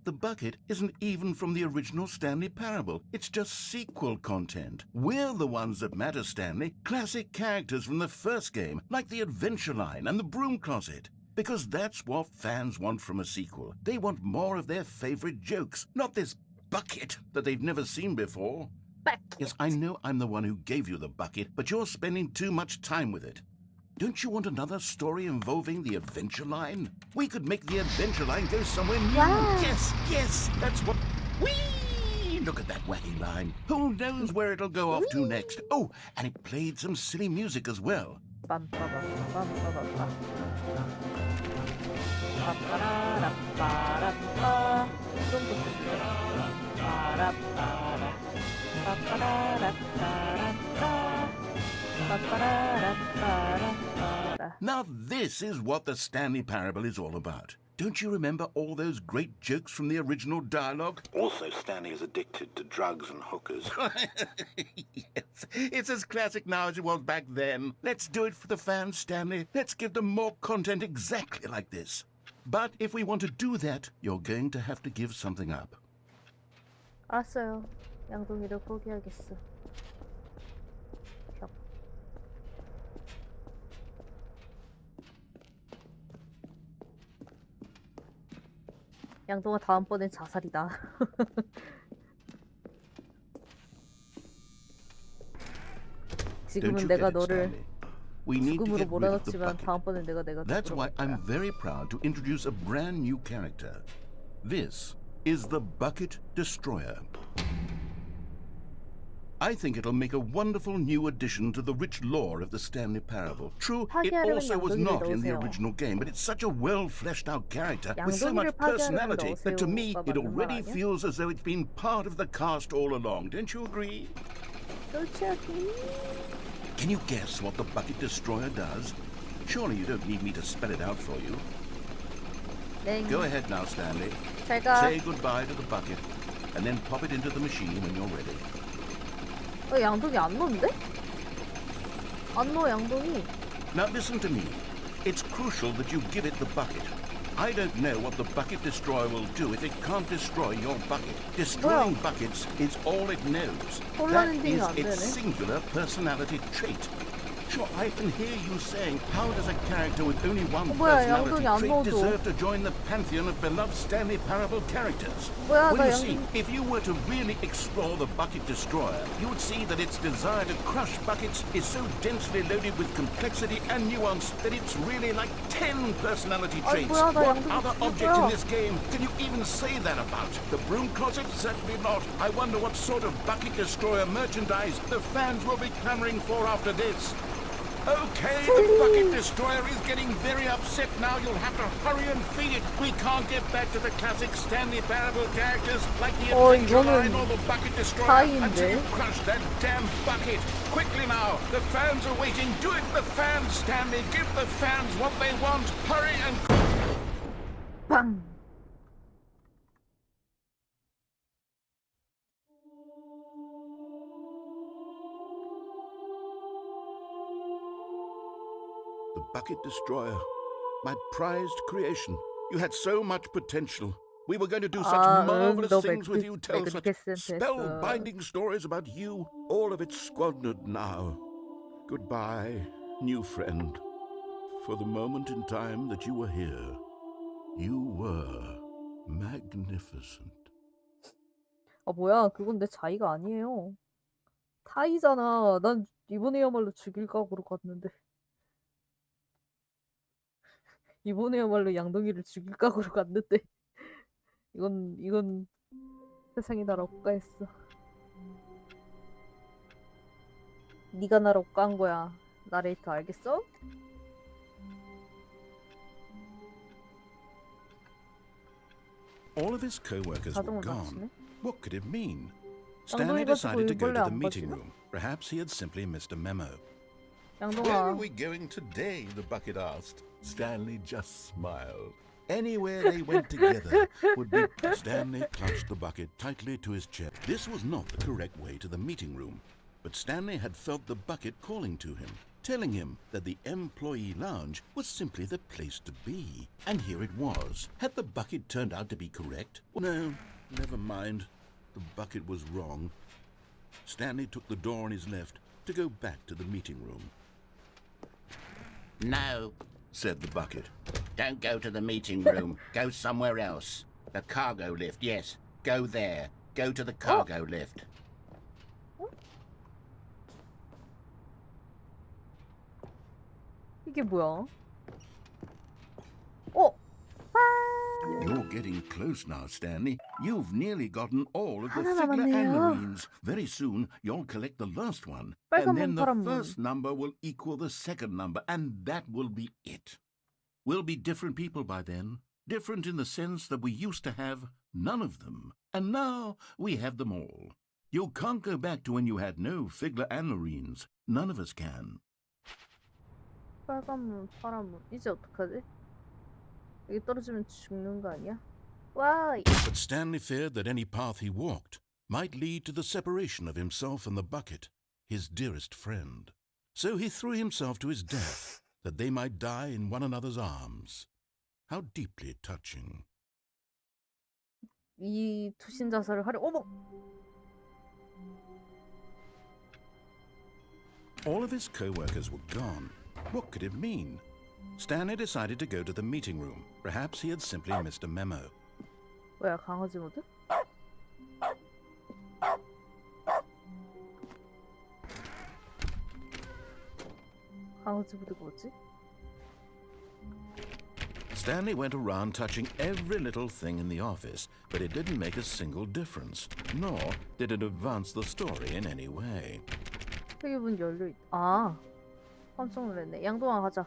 The bucket isn't even from the original Stanley Parable. It's just sequel content. We're the ones that matter, Stanley. Classic characters from the first game, like the Adventure Line and the Broom Closet. Because that's what fans want from a sequel. They want more of their favorite jokes, not this bucket that they've never seen before. Yes, I know I'm the one who gave you the bucket, but you're spending too much time with it. Don't you want another story involving the Adventure Line? We could make the Adventure Line go somewhere new. Wow. Yes, that's what... Whee! Look at that wacky line. Who knows where it'll go off to next? Oh, and it played some silly music as well. 빰빠바빰빠바빠. 빠빠라라빠라빠. 이런도 좋네. 빠라빠라. 빠빠라라빠라빠. 빠빠라라빠라빠라. Now this is what the Stanley Parable is all about. Don't you remember all those great jokes from the original dialogue? Also, Stanley is addicted to drugs and hookers. Yes, it's as classic now as it was back then. Let's do it for the fans, Stanley. Let's give them more content exactly like this. But if we want to do that, you're going to have to give something up. 알았어요. 양동이를 포기하겠어. 벽. 양동아 다음번엔 자살이다. Don't 지금은 you 내가 get it, 너를 Stanley? We need to 죽음으로 get rid of the 몰아넣지만 bucket. 다음번엔 내가 That's why 죽으러 갈 I'm 거야. very proud to introduce a brand new character. This is the Bucket Destroyer. I think it'll make a wonderful new addition to the rich lore of the Stanley Parable. True, it 파괴하려면 also was 양동이를 not in the 넣으세요. original game, but it's such a well-fleshed-out character with so much 양동이를 파괴하려면 personality that to me 넣으세요가 it 맞는 말 already 아니야? feels as though it's been part of the cast all along. Don't you agree? 그렇지 않니? Can you guess what the Bucket Destroyer does? Surely you don't need me to spell it out for you. 네. Go ahead now, Stanley. 잘 가. Say goodbye to the bucket, and then pop it into the machine when you're ready. 양동이 안 넣는데? 안 넣어 양동이. Now listen to me. It's crucial that you give it the bucket. I don't know what the Bucket Destroyer will do if it can't destroy your bucket. Destroying buckets is all it knows. 혼란 That 엔딩이 is 안 its 되네. singular personality trait. Sure, I can hear you saying, how does a character with only one 뭐야, personality 양동이 안 trait 넣어줘. deserve to join the pantheon of beloved Stanley Parable characters? 뭐야, Well, 나 you see, 양... if you were to really explore the Bucket Destroyer, you would see that its desire to crush buckets is so densely loaded with complexity and nuance that it's really like 10 personality 아이, traits. 뭐야, 나 What 양동이 other 죽을 object in 거야. this game can you even say that about? The broom closet? Certainly not. I wonder what sort of Bucket Destroyer merchandise the fans will be clamoring for after this. Okay, the Bucket Destroyer is getting very upset now. You'll have to hurry and feed it. We can't get back to the classic Stanley Parable characters like the Adventure Line or the Bucket Destroyer until you crush that damn bucket. Quickly now, the fans are waiting. Do it, the fans, Stanley. Give the fans what they want. Hurry and... 빵! The Bucket Destroyer. My prized creation. You had so much potential. We were going to do such marvelous 너 things with you, tell such 매그니피센트 했어. spellbinding stories about you. All of it squandered now. Goodbye, new friend. For the moment in time that you were here, you were magnificent. 아 뭐야, 그건 내 자의가 아니에요. 타이잖아. 난 이번에야말로 죽일 각오로 갔는데. 이번에야말로 양동이를 죽일 각오로 갔는데. 이건 세상이 나를 억까했어. 네가 나를 억까한 거야. 나레이터 알겠어? All of his co-workers were 자동으로 gone. 닫히네. What could it mean? 양동이 Stanley decided to go 일벌레 to the 안 meeting 빠지나? room. Perhaps he had simply missed a memo. Where are 양동아. we going today? The bucket asked. Stanley just smiled. Anywhere they went together would be... Stanley clutched the bucket tightly to his chest. This was not the correct way to the meeting room, but Stanley had felt the bucket calling to him, telling him that the employee lounge was simply the place to be. And here it was. Had the bucket turned out to be correct? No, never mind. The bucket was wrong. Stanley took the door on his left to go back to the meeting room. No, Said the bucket. don't go to the meeting room. Go somewhere else. The cargo lift, yes. Go there. Go to the cargo lift. 이게 뭐야? 어? You're getting close now, Stanley. You've nearly gotten all of the 하나 Figler 남았네요. Anmarines. Very soon, you'll collect the last one. 빨간 And then the 몸파란 문. first number will equal the second number, and that will be it. We'll be different people by then. Different in the sense that we used to have none of them. And now we have them all. You can't go back to when you had no Figler and Marines. None of us can. 빨간 문, 파란 문. 이제 어떡하지? 여기 떨어지면 죽는 거 아니야? Why? But Stanley feared that any path he walked might lead to the separation of himself and the bucket, his dearest friend. So he threw himself to his death, that they might die in one another's arms. How deeply touching. 이 투신 자살을 하려. 어머. All of his co-workers were gone. What could it mean? Stanley decided to go to the meeting room. Perhaps he had simply missed a memo. 뭐야, 강아지 모드? 강아지 모드가 뭐지? Stanley went around touching every little thing in the office, but it didn't make a single difference, nor did it advance the story in any way. 회계문 열려있... 아, 깜짝 놀랐네. 양동아 가자.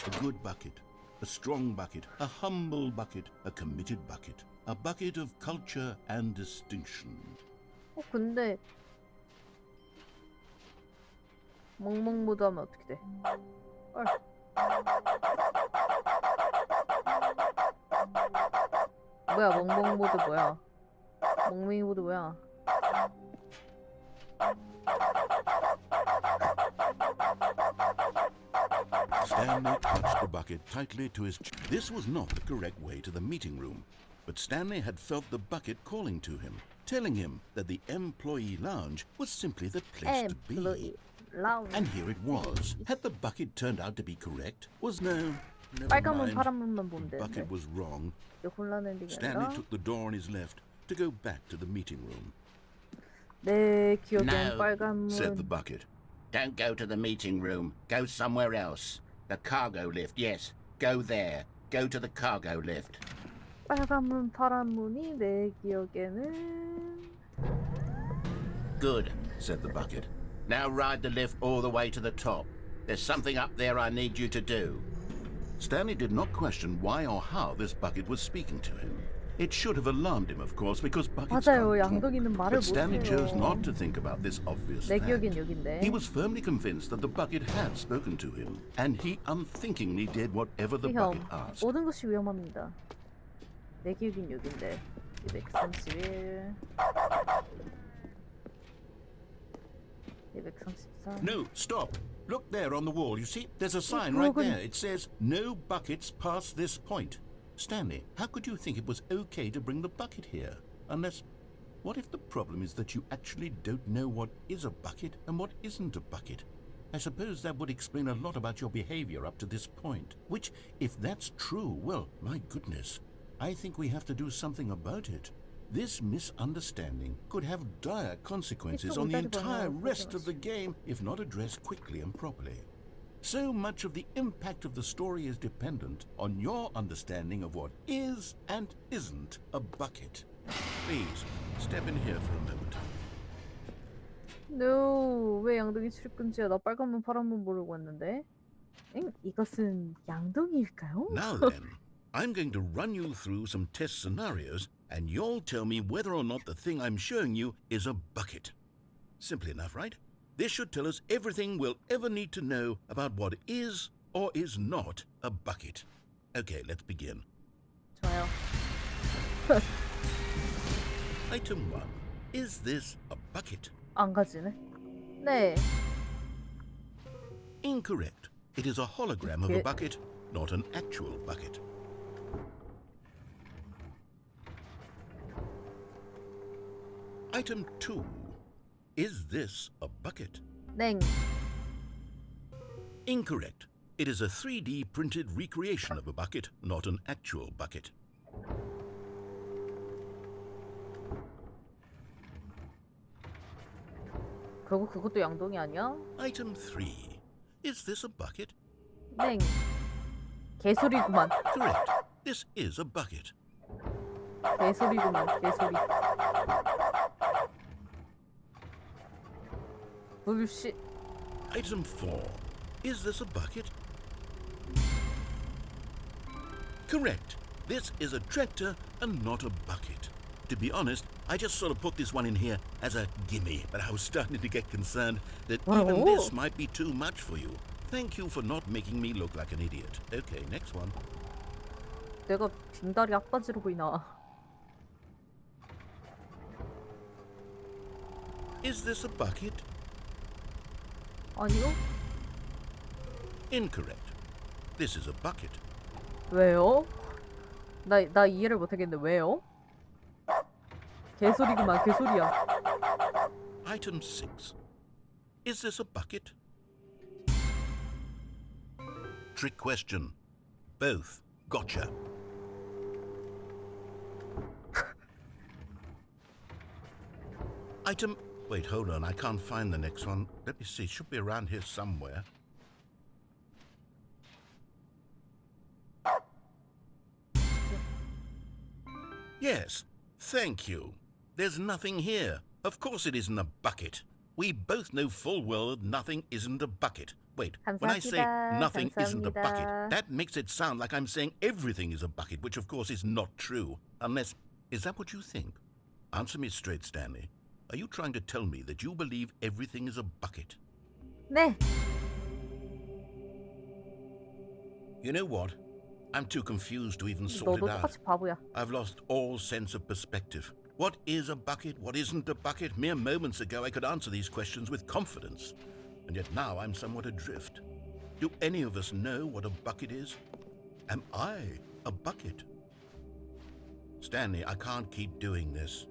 A good bucket, a strong bucket, a humble bucket, a committed bucket, a bucket of culture and distinction. 근데 멍멍 모드 하면 어떻게 돼? 헐. 뭐야, 멍멍 모드 뭐야? 멍멍이 모드 뭐야? Stanley clutched the bucket tightly to his chest. This was not the correct way to the meeting room, but Stanley had felt the bucket calling to him, telling him that the employee lounge was simply the place to be. lounge. And here it was. Had the bucket turned out to be correct? Was no. Never 빨간 문, mind. 파란 문만 보면 The 되는데. bucket was wrong. 이거 혼란 엔딩이 Stanley 아니라 took the door on his left to go back to the meeting room. 내 기억엔 No, 빨간 Said the 문. bucket. Don't go to the meeting room. Go somewhere else. The cargo lift, yes. Go there. Go to the cargo lift. 빨간 문, 파란 문이 내 기억에는 Good. Said the bucket. Now ride the lift all the way to the top. There's something up there I need you to do. Stanley did not question why or how this bucket was speaking to him. It should have alarmed him, of course, because buckets 맞아요. can't talk. 양동이는 말을 But Stanley chose 못해요. not to think about this obvious 내 fact. 기억엔 여긴데. He was firmly convinced that the bucket had spoken to him, and he unthinkingly did whatever the 형, bucket asked. 모든 것이 위험합니다. 내 기억엔 여긴데. 231 234 No, stop. Look there on the wall. You see, there's a sign right 그러군. there. It says, no buckets past this point. Stanley, how could you think it was okay to bring the bucket here? Unless, what if the problem is that you actually don't know what is a bucket and what isn't a bucket? I suppose that would explain a lot about your behavior up to this point. Which, if that's true, well, my goodness, I think we have to do something about it. This misunderstanding could have dire consequences on the entire rest of the game if not addressed quickly and properly. So much of the impact of the story is dependent on your understanding of what is and isn't a bucket. Please, step in here for a moment. No, 왜 양동이 출입금지야? 나 빨간 문, 파란 문 모르고 왔는데. 엥? 이것은 양동이일까요? Now then, I'm going to run you through some test scenarios and you'll tell me whether or not the thing I'm showing you is a bucket. Simple enough, right? This should tell us everything we'll ever need to know about what is or is not a bucket. Okay, let's begin. 좋아요. Item 1. Is this a bucket? 안 가지네. 네. Incorrect. It is a hologram of a Okay. bucket, not an actual bucket. Item 2. Is this a bucket? 냉. Incorrect. It is a 3D printed recreation of a bucket, not an actual bucket. 결국 그것도 양동이 아니야? Item 3. Is this a bucket? 냉. 개소리구만. Correct. This is a bucket. 개소리구만. 개소리. 불씨. Item 4. Is this a bucket? Correct. This is a tractor and not a bucket. To be honest, I just sort of put this one in here as a gimme, but I was starting to get concerned that even this might be too much for you. Thank you for not making me look like an idiot. Okay, next one. 내가 빙다리 앞바지로 보이나? Is this a bucket? 아니요? Incorrect. This is a bucket. 왜요? 나 이해를 못하겠는데 왜요? 개소리구만, 개소리야. Item 6. Is this a bucket? Trick question. Both. Gotcha. Item... Wait, hold on. I can't find the next one. Let me see. It should be around here somewhere. Yes. Thank you. There's nothing here. Of course it isn't a bucket. We both know full well that nothing isn't a bucket. Wait, when I say nothing isn't a bucket, that makes it sound like I'm saying everything is a bucket, which of course is not true. Unless, is that what you think? Answer me straight, Stanley. Are you trying to tell me that you believe everything is a bucket? 네. You know what? I'm too confused to even sort 너도 it out. 똑같이 바보야. I've lost all sense of perspective. What is a bucket? What isn't a bucket? Mere moments ago I could answer these questions with confidence. And yet now I'm somewhat adrift. Do any of us know what a bucket is? Am I a bucket? Stanley, I can't keep doing this.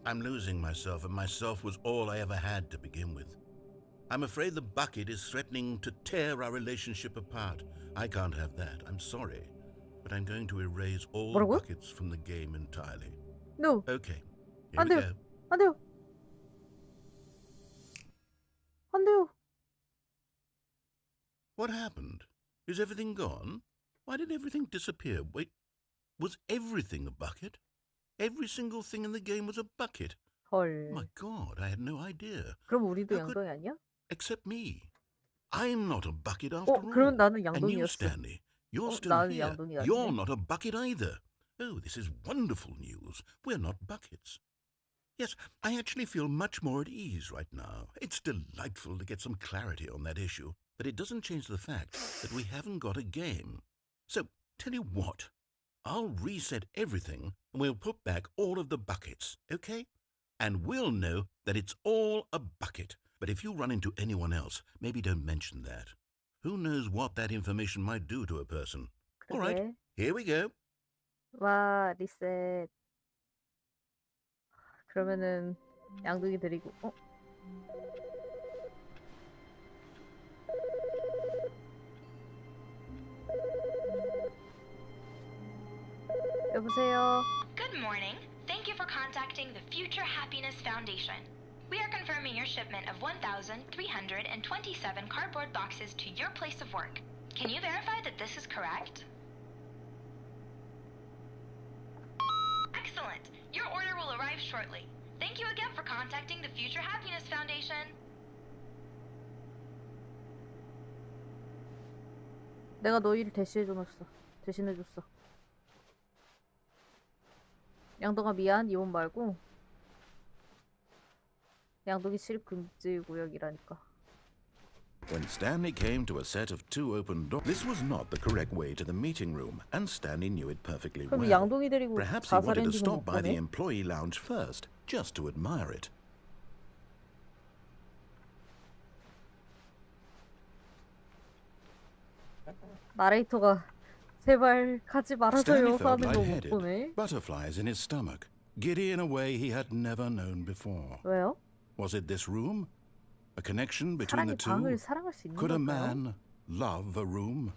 I'm losing myself, and myself was all I ever had to begin with. I'm afraid the bucket is threatening to tear our relationship apart. I can't have that. I'm sorry. But I'm going to erase all buckets from the game entirely. No. Okay. Here 안 we 돼요. go. 안 돼요. 안 돼요. What happened? Is everything gone? Why did everything disappear? Wait, was everything a bucket? Every single thing in the game was a bucket. 헐. My God, I had no idea. 그럼 우리도 How could- 양동이 아니야? Except me. I'm not a bucket after all. 그럼 나는 And you, 양동이었어. Stanley, you're still 나는 here. 양동이가 You're 아니네. not a bucket either. Oh, this is wonderful news. We're not buckets. Yes, I actually feel much more at ease right now. It's delightful to get some clarity on that issue, but it doesn't change the fact that we haven't got a game. So, tell you what, I'll reset everything and we'll put back all of the buckets, okay? And we'll know that it's all a bucket. But if you run into anyone else, maybe don't mention that. Who knows what that information might do to a person? All right, 그게 here we go. 와 리셋. 그러면은 양동이 드리고 여보세요. Good morning. Thank you for contacting the Future Happiness Foundation. We are confirming your shipment of 1,327 cardboard boxes to your place of work. Can you verify that this is correct? Excellent. Your order will arrive shortly. Thank you again for contacting the Future Happiness Foundation. 내가 너 일 대신해줬어. 대신해줬어. 양동아 미안. 이혼 말고. 양동이 출입 금지 구역이라니까. When Stanley came to a set of 2 open doors, this was not the correct way to the meeting room, and Stanley knew it perfectly 그럼 well. 양동이 데리고 Perhaps he wanted to 자살엔딩은 stop 못 by the 보네? employee lounge first, just to admire it. 나레이터가 제발 가지 Stanley 말아줘요 felt 하는 거 못 lightheaded, 보네. butterflies in his stomach, giddy in a way he had never known before. 왜요? Was it this room? A connection between 사랑이 the two? 방을 사랑할 수 있는 Could a 걸까요? man love a room?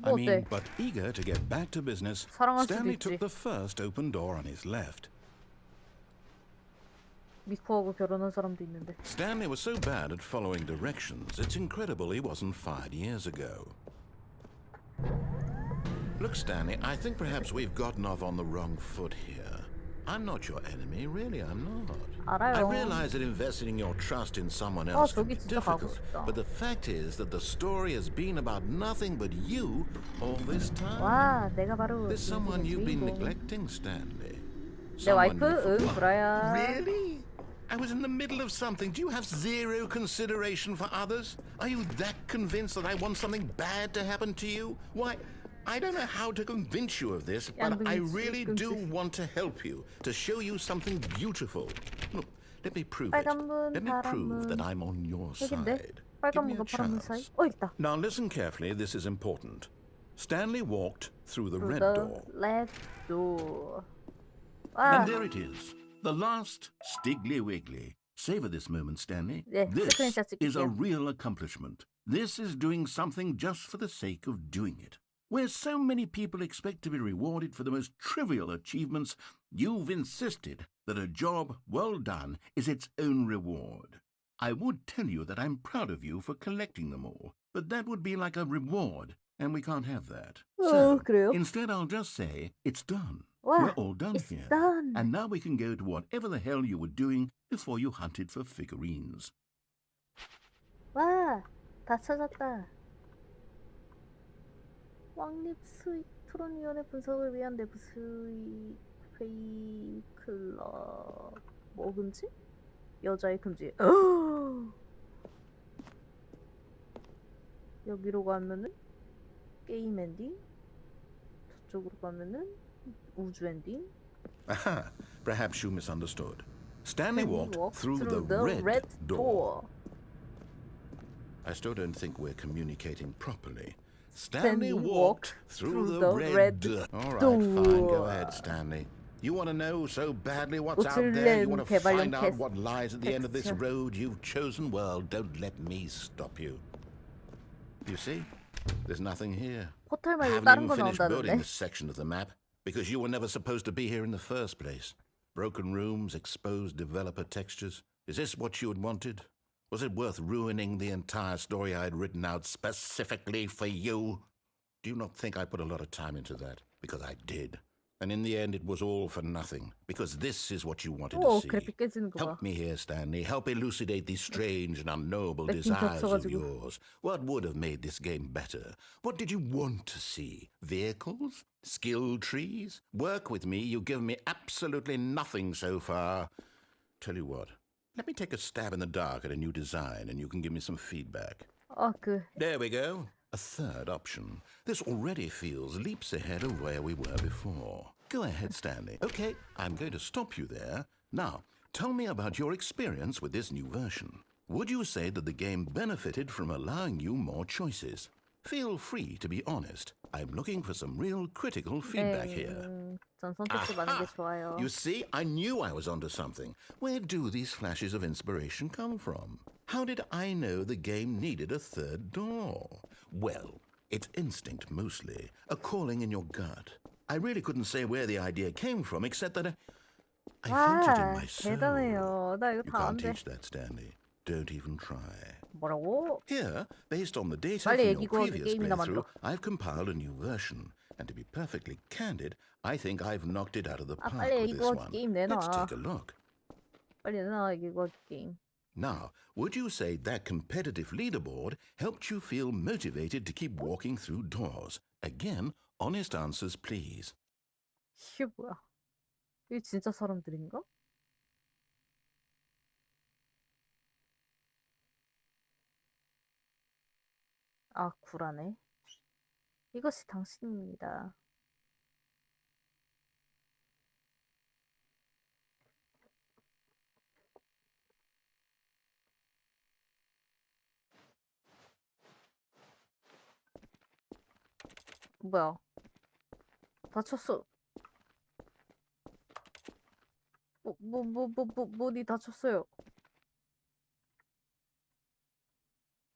I 뭐 mean, 어때? but eager to get back to business, 사랑할 수도 Stanley 있지. took the first open door on his left. 미쿠하고 결혼한 사람도 있는데. Stanley was so bad at following directions, it's incredible he wasn't fired years ago. Look, Stanley, I think perhaps we've gotten off on the wrong foot here. I'm not your enemy, really, I'm not. 알아요. I realize that investing your trust in someone else can 저기 be 진짜 가고 difficult, 싶다. but the fact is that the story has been about nothing but you all this time. 와, 내가 바로 There's someone 인생의 you've been 주인공. neglecting, Stanley. 내 Someone 와이프? you 응, 브라야. Really? I was in the middle of something. Do you have zero consideration for others? Are you that convinced that I want something bad to happen to you? Why, I don't know how to convince you of this, but I really do want to help you, to show you something beautiful. Look, let me prove it. 빨간 문, Let me 파란 prove that 문. I'm on your 여긴데? side. 빨간 Give me 문과 a 파란 문 사이? chance. 있다. Now listen carefully, this is important. Stanley walked through the red The door. red door. And there it is, the last Stiggly Wiggly. Savor this moment, Stanley. 네, This 스크린샷 is a 찍을게요. real accomplishment. This is doing something just for the sake of doing it. Where so many people expect to be rewarded for the most trivial achievements, you've insisted that a job well done is its own reward. I would tell you that I'm proud of you for collecting them all, but that would be like a reward, and we can't have that. So, 그래요? instead I'll just say, it's done. 와, We're all done it's here. done. And now we can go to whatever the hell you were doing before you hunted for figurines. 와, 다 찾았다. 왕립 수익 토론위원회 분석을 위한 내부 수익 회의 클럽. 뭐 금지? 여자의 금지. 여기로 가면은 게임 엔딩. 저쪽으로 가면은 우주 엔딩. Aha, perhaps you misunderstood. Stanley walked through the red door. I still don't think we're communicating properly. Stanley walked through the red door. All right, fine, go ahead, Stanley. You want to know so badly what's out there? You want to find out what lies at the end of this road you've chosen? Well, don't let me stop you. You see? There's nothing here. 호텔 I 말고 haven't 다른 even 거 finished building 나온다는데. this section of the map because you were never supposed to be here in the first place. Broken rooms, exposed developer textures. Is this what you had wanted? Was it worth ruining the entire story I had written out specifically for you? Do you not think I put a lot of time into that? Because I did. And in the end, it was all for nothing. Because this is what you wanted to see. 그래픽 깨지는 거 봐. Help me here, Stanley. Help elucidate these strange and unknowable 렉킹 desires of 겹쳐가지고. yours. What would have made this game better? What did you want to see? Vehicles? Skill trees? Work with me. You've given me absolutely nothing so far. Tell you what. Let me take a stab in the dark at a new design and you can give me some feedback. There we go. A third option. This already feels leaps ahead of where we were before. Go ahead, Stanley. Okay, I'm going to stop you there. Now, tell me about your experience with this new version. Would you say that the game benefited from allowing you more choices? Feel free to be honest. I'm looking for some real critical feedback here. 전 선택지 많은 게 좋아요. You see, I knew I was onto something. Where do these flashes of inspiration come from? How did I know the game needed a third door? Well, it's instinct mostly, a calling in your gut. I really couldn't say where the idea came from, except that I felt it in my soul. 대단해요. 나 이거 You 다 안 can't 돼. teach that, Stanley. Don't even try. 뭐라고? Here, based on the data 빨리 from your 얘기고 previous 게임이나 playthrough, 만들어. I've compiled a new version. And to be perfectly candid, I think I've knocked it out of the park 빨리 with this 얘기고 one. 게임 내놔. Let's take a look. 빨리 내놔 이거 게임. Now, would you say that competitive leaderboard helped you feel motivated to keep walking through doors? Again, honest answers, please. 이게 뭐야? 이게 진짜 사람들인가? 아, 구라네. 이것이 당신입니다. 뭐야? 다쳤어. 문이 다쳤어요.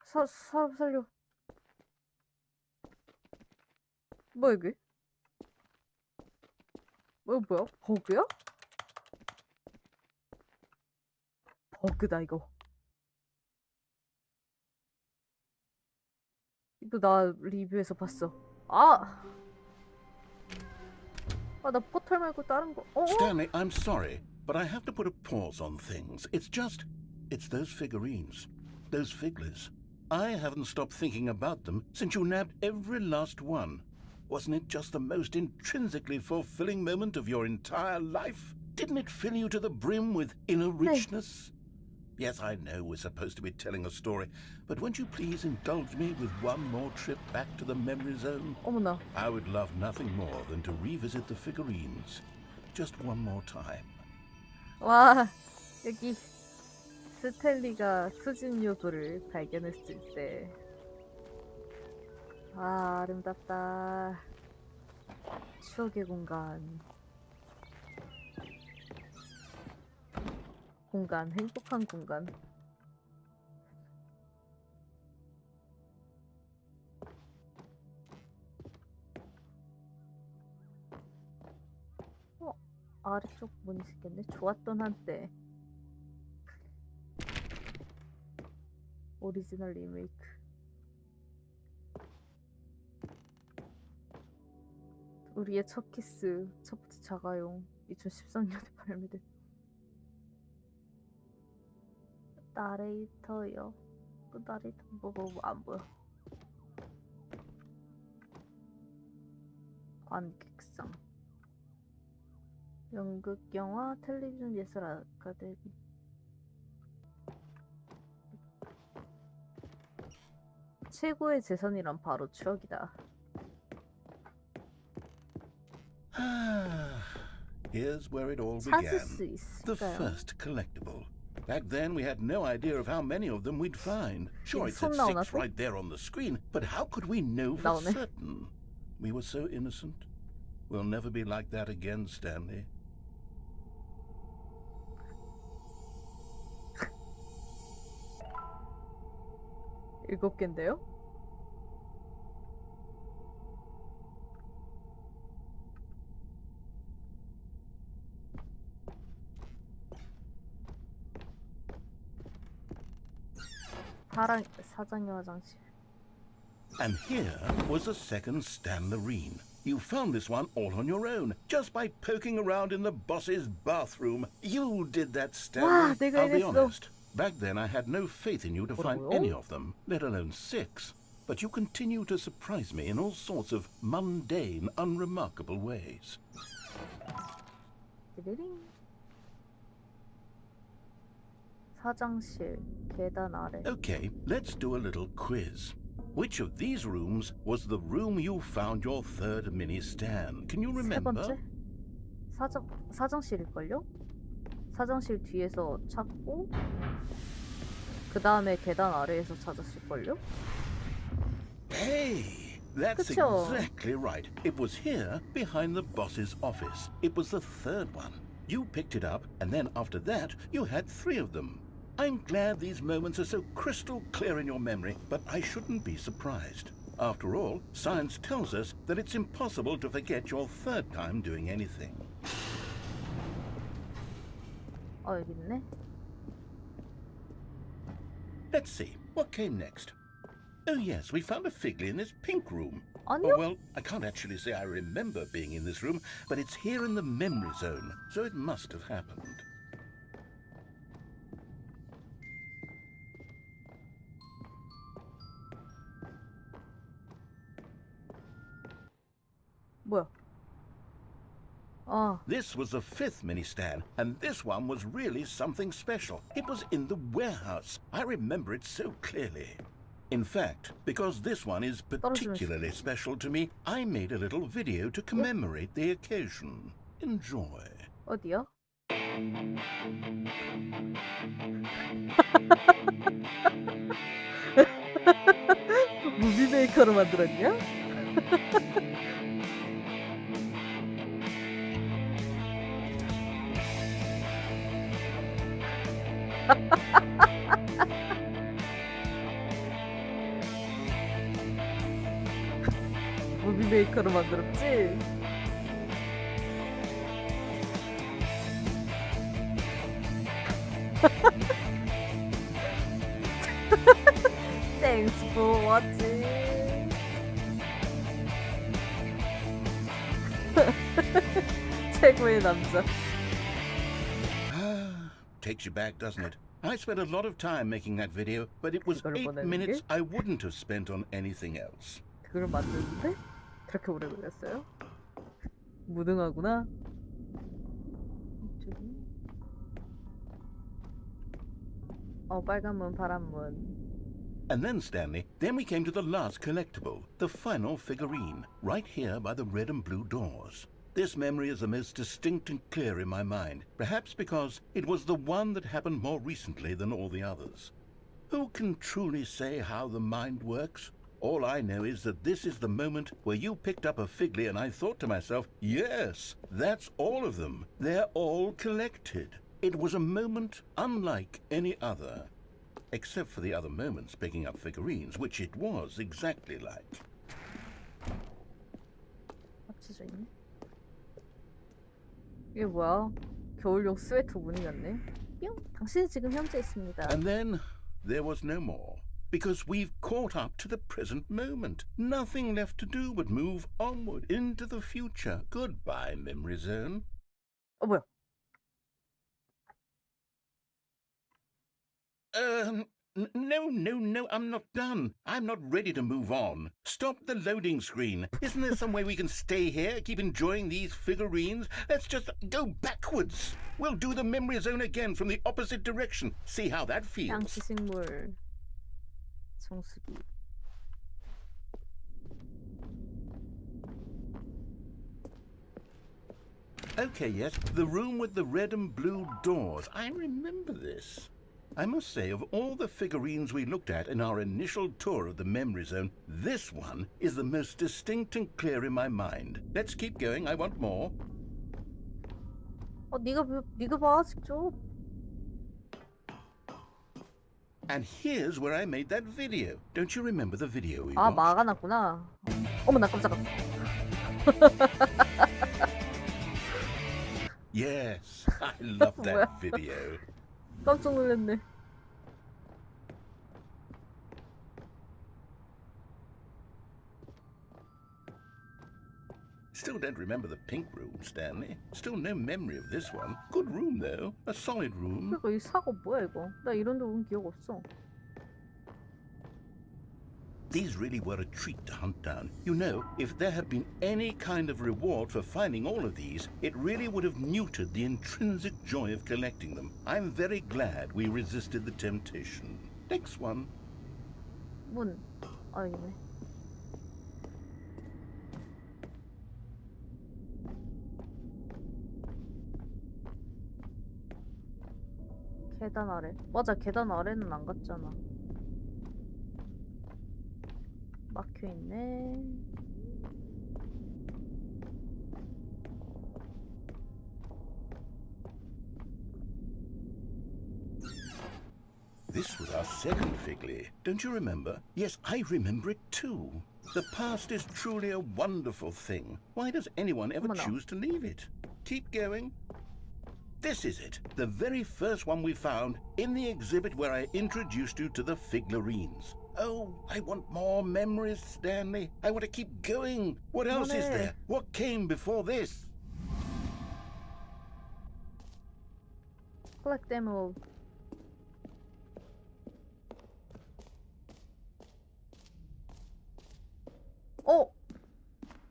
사람 살려. 뭐야 이게? 뭐야? 버그야? 버그다 이거. 이거 나 리뷰에서 봤어. 나 포털 말고 다른 거. Stanley, I'm sorry, but I have to put a pause on things. It's those figurines, those figlers. I haven't stopped thinking about them since you nabbed every last one. Wasn't it just the most intrinsically fulfilling moment of your entire life? Didn't it fill you to the brim with inner richness? Yes, I know we're supposed to be telling a story, but won't you please indulge me with one more trip back to the memory zone? 어머나. I would love nothing more than to revisit the figurines. Just one more time. 와, 여기 스탠리가 수진 요소를 발견했을 때. 아, 아름답다. 추억의 공간. 공간, 행복한 공간. 아래쪽 문이 있겠네. 좋았던 한때. 오리지널 리메이크. 우리의 첫 키스, 첫 번째 자가용. 2013년에 발매된. 나레이터요. 그 나레이터 안 보여. 관객상. 연극, 영화, 텔레비전 예술 아카데미. 최고의 재산이란 바로 추억이다. Here's where it all 찾을 began. 수 The 있을까요? first collectible. Back then, we had no idea of how many of them we'd find. Sure, it said 손 나오나, 6 손? right there on the screen, but how could we know for 나오네. certain? We were so innocent. We'll never be like that again, Stanley. 일곱 개인데요? 사장의 화장실. And here was a second Stanlerine. You found this one all on your own, just by poking around in the boss's bathroom. You did that, Stanley. 내가 I'll be 이랬어. honest. Back then, I had no faith in you to find 뭐라고요? any of them, let alone 6. But you continue to surprise me in all sorts of mundane, unremarkable ways. 띠리링. 사장실, 계단 아래. Okay, let's do a little quiz. Which of these rooms was the room you found your third mini stand? Can you 세 remember? 번째? 사장실일걸요? 사장실 뒤에서 찾고 그 다음에 계단 아래에서 찾았을걸요? Hey, that's 그쵸? exactly right. It was here, behind the boss's office. It was the third one. You picked it up, and then after that, you had 3 of them. I'm glad these moments are so crystal clear in your memory, but I shouldn't be surprised. After all, science tells us that it's impossible to forget your third time doing anything. 여기 있네. Let's see, what came next? Oh yes, we found a Figley in this pink room. 아니요? Oh, well, I can't actually say I remember being in this room, but it's here in the memory zone, so it must have happened. 뭐야? This was the 5th mini stand, and this one was really something special. It was in the warehouse. I remember it so clearly. In fact, because this one is particularly special to me, I made a little video to commemorate the occasion. Enjoy. 어디요? 무비 메이커로 만들었냐? 무비 메이커로 만들었지? Thanks for watching. 최고의 남자. Takes you back, doesn't it? I spent a lot of time making that video, but it was 이걸 8 보내는 minutes 게? I wouldn't have spent on anything else. 그걸 만드는데 그렇게 오래 걸렸어요? 무능하구나. 저기. 빨간 문, 파란 문. And then, Stanley, then we came to the last collectible, the final figurine, right here by the red and blue doors. This memory is the most distinct and clear in my mind, perhaps because it was the one that happened more recently than all the others. Who can truly say how the mind works? All I know is that this is the moment where you picked up a Figley and I thought to myself, yes, that's all of them. They're all collected. It was a moment unlike any other. Except for the other moments picking up figurines, which it was exactly like. 합쳐져 있네. 이게 뭐야? 겨울용 스웨터 무늬였네. 뿅! 당신은 지금 현재 있습니다. And then there was no more. Because we've caught up to the present moment. Nothing left to do but move onward into the future. Goodbye, memory zone. 뭐야? No, I'm not done. I'm not ready to move on. Stop the loading screen. Isn't there some way we can stay here, keep enjoying these figurines? Let's just go backwards. We'll do the memory zone again from the opposite direction. See how that feels. 양치식물. 정수기. Okay, yes, the room with the red and blue doors. I remember this. I must say, of all the figurines we looked at in our initial tour of the memory zone, this one is the most distinct and clear in my mind. Let's keep going. I want more. 네가 봐, 직접. And here's where I made that video. Don't you remember the video we 아, watched? 막아놨구나. 어머, 나 깜짝아. Yes, I love that video. 깜짝 놀랐네. Still don't remember the pink room, Stanley. Still no memory of this one. Good room, though. A solid room. 그러니까 이 사과 뭐야 이거? 나 이런 데 온 기억 없어. These really were a treat to hunt down. You know, if there had been any kind of reward for finding all of these, it really would have neutered the intrinsic joy of collecting them. I'm very glad we resisted the temptation. Next one. 문. 여기네. 계단 아래. 맞아, 계단 아래는 안 갔잖아. 막혀있네. This was our second Figley. Don't you remember? Yes, I remember it too. The past is truly a wonderful thing. Why does anyone ever 어머나. choose to leave it? Keep going. This is it, the very first one we found in the exhibit where I introduced you to the figurines. Oh, I want more memories, Stanley. I want to keep going. What else is there? What came before this? Collect them all.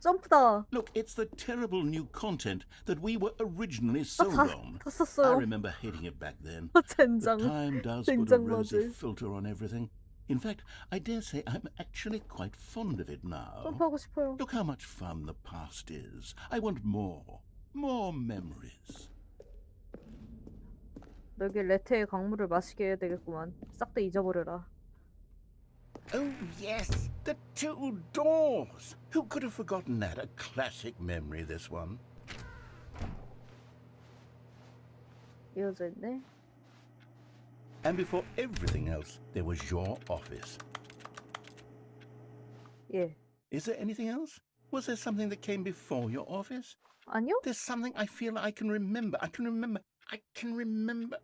점프다. Look, it's the terrible new content that we were originally sold on. 다 I 썼어요. remember hating it back then. 젠장. Time does put a 젠장 rosy 맞을. filter on everything. In fact, I dare say I'm actually quite fond of it now. 점프하고 싶어요. Look how much fun the past is. I want more. More memories. 너에게 레테의 강물을 마시게 해야 되겠구만. 싹 다 잊어버려라. Oh, yes, the two doors. Who could have forgotten that? A classic memory, this one. 이어져 있네. And before everything else, there was your office. 예. Is there anything else? Was there something that came before your office? 아니요? There's something I feel I can remember. I can remember.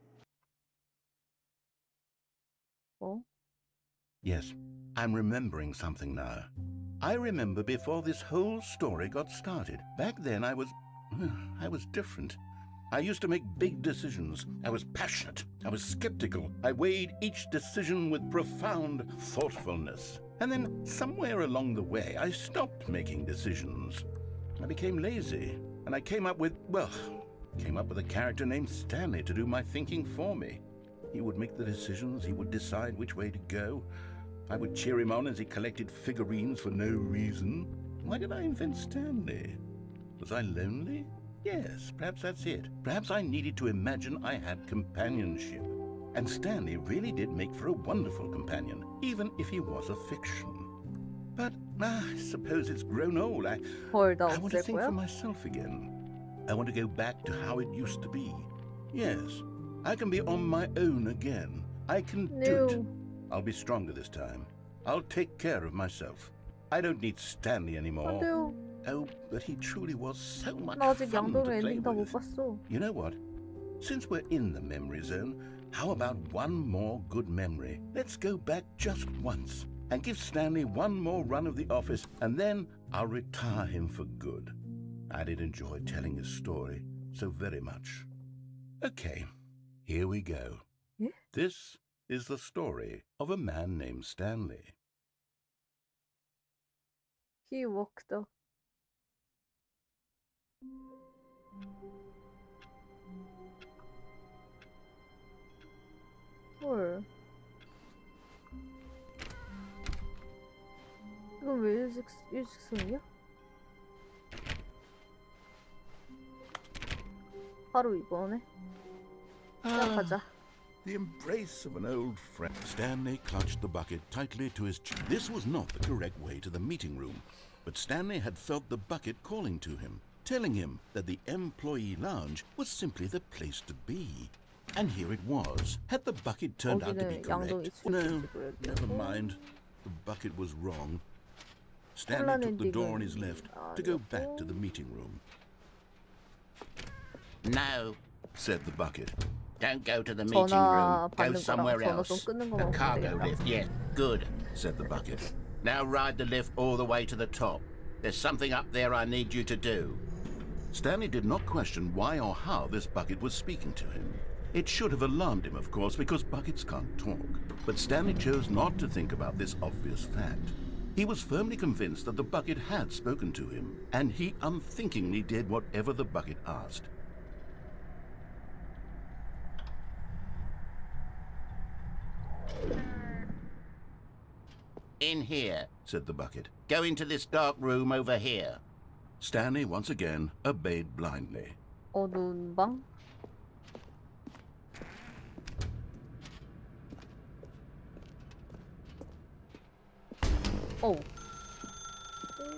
Yes, I'm remembering something now. I remember before this whole story got started. Back then I was different. I used to make big decisions. I was passionate. I was skeptical. I weighed each decision with profound thoughtfulness. And then somewhere along the way, I stopped making decisions. I became lazy, and I came up with, well, Came up with a character named Stanley to do my thinking for me. He would make the decisions, he would decide which way to go. I would cheer him on as he collected figurines for no reason. Why did I invent Stanley? Was I lonely? Yes, perhaps that's it. Perhaps I needed to imagine I had companionship. And Stanley really did make for a wonderful companion, even if he was a fiction. But I suppose it's grown old. I want to think for myself again. I want to go back to how it used to be. Yes, I can be on my own again. I can do it. I'll be stronger this time. I'll take care of myself. I don't need Stanley anymore. Oh, but he truly was so much fun to play with. You know what? Since we're in the memory zone, how about one more good memory? Let's go back just once and give Stanley one more run of the office, and then I'll retire him for good. I did enjoy telling his story so very much. Okay, here we go. This is the story of a man named Stanley. He walked up. 헐. 이거 왜 일직선이야? 바로 이거네. 시작하자. The embrace of an old friend. Stanley clutched the bucket tightly to his chest. This was not the correct way to the meeting room, but Stanley had felt the bucket calling to him, telling him that the employee lounge was simply the place to be. And here it was. Had the bucket turned out to be correct? No, never mind. The bucket was wrong. Stanley took the door on his left to go back to the meeting room. No, said the bucket. don't go to the meeting room. Go somewhere else. The cargo lift, yes. Good, said the bucket. Now ride the lift all the way to the top. There's something up there I need you to do. Stanley did not question why or how this bucket was speaking to him. It should have alarmed him, of course, because buckets can't talk. But Stanley chose not to think about this obvious fact. He was firmly convinced that the bucket had spoken to him, and he unthinkingly did whatever the bucket asked. In here, said the bucket. Go into this dark room over here. Stanley once again obeyed blindly. 어두운 방? Oh.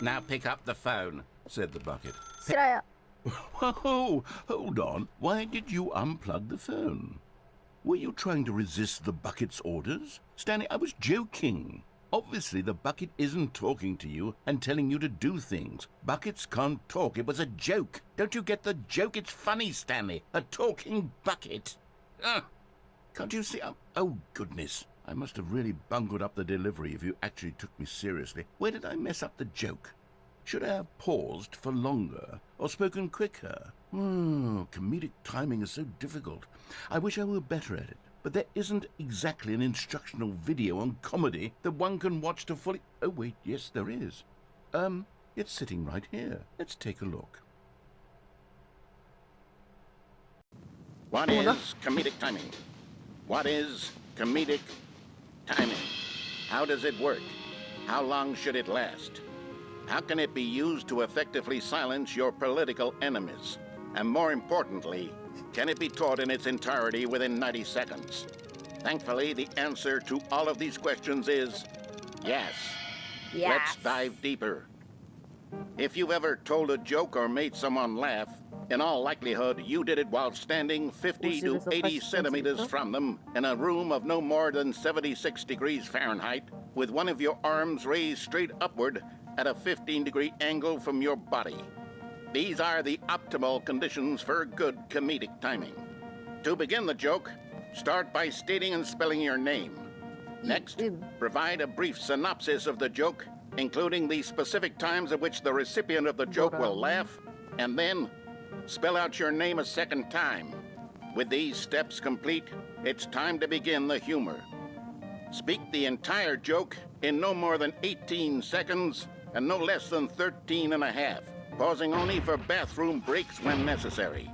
Now pick up the phone, said the bucket. 싫어요. Whoa, hold on. Why did you unplug the phone? Were you trying to resist the bucket's orders? Stanley, I was joking. Obviously, the bucket isn't talking to you and telling you to do things. Buckets can't talk. It was a joke. Don't you get the joke? It's funny, Stanley. A talking bucket. Can't you see? Oh, goodness. I must have really bungled up the delivery if you actually took me seriously. Where did I mess up the joke? Should I have paused for longer or spoken quicker? Comedic timing is so difficult. I wish I were better at it. But there isn't exactly an instructional video on comedy that one can watch to fully... Oh, wait, yes, there is. It's sitting right here. Let's take a look. What is comedic timing? What is comedic timing? How does it work? How long should it last? How can it be used to effectively silence your political enemies? And more importantly, can it be taught in its entirety within 90 seconds? Thankfully, the answer to all of these questions is yes. Let's dive deeper. If you've ever told a joke or made someone laugh, in all likelihood, you did it while standing 50 to 80 centimeters from them in a room of no more than 76 degrees Fahrenheit, with one of your arms raised straight upward at a 15-degree angle from your body. These are the optimal conditions for good comedic timing. To begin the joke, start by stating and spelling your name. Next, provide a brief synopsis of the joke, including the specific times at which the recipient of the joke will laugh, and then spell out your name a second time. With these steps complete, it's time to begin the humor. Speak the entire joke in no more than 18 seconds and no less than 13 and a half, pausing only for bathroom breaks when necessary.